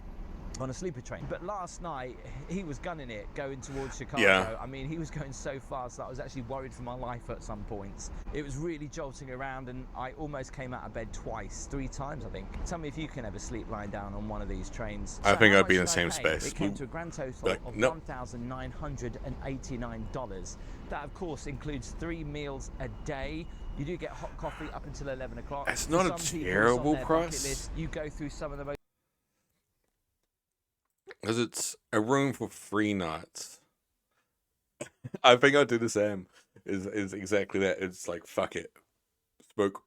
on a sleeper train. But last night he was gunning it going towards Chicago. Yeah. I mean, he was going so fast that I was actually worried for my life at some points. It was really jolting around and I almost came out of bed 3 times I think. Tell me if you can ever sleep lying down on one of these trains. I think how I'd be in much the did I same pay? space. It came to a grand total Like, of nope. $1,989. That of course includes 3 meals a day. You do get hot coffee up until 11 o'clock. That's not a Some people, it's on terrible their bucket price. list. You go through some of the most Because it's a room for 3 nights. I think I'd do the same. is exactly that. It's like, fuck it. Smoke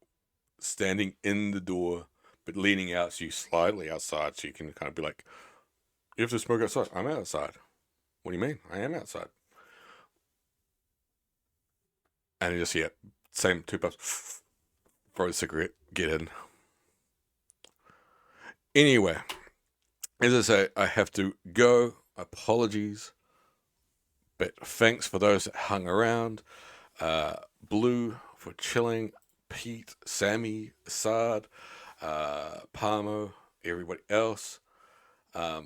standing in the door, but leaning out so you slightly outside, so you can kind of be like, you have to smoke outside. I'm outside. What do you mean? I am outside. And you just, yeah, same 2 puffs, throw a cigarette, get in. Anyway, as I say, I have to go. Apologies. But thanks for those that hung around. Blue for chilling. Pete, Sammy, Assad, Palmo, everybody else. Who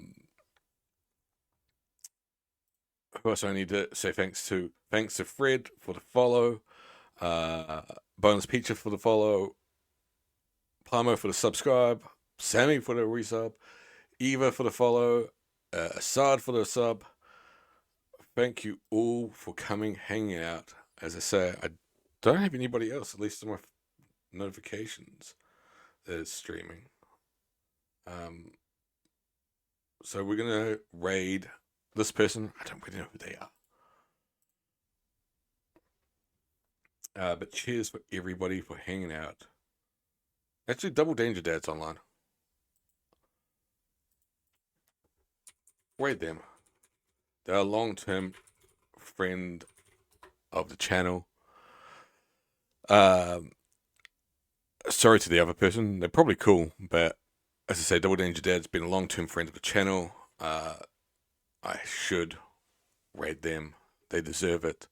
else I need to say thanks to? Thanks to Fred for the follow. Bonus Pizza for the follow. Palmo for the subscribe. Sammy for the resub. Eva for the follow. Assad for the sub. Thank you all for coming, hanging out. As I say, I don't have anybody else, at least on my notifications, that is streaming. So we're going to raid this person. I don't really know who they are. But cheers for everybody for hanging out. Actually, Double Danger Dad's online. Raid them. They're a long-term friend of the channel. Sorry to the other person. They're probably cool, but as I say, Double Danger Dad's been a long-term friend of the channel. I should raid them. They deserve it.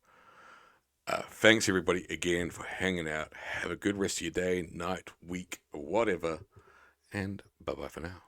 Thanks everybody again for hanging out. Have a good rest of your day, night, week, whatever. And bye-bye for now.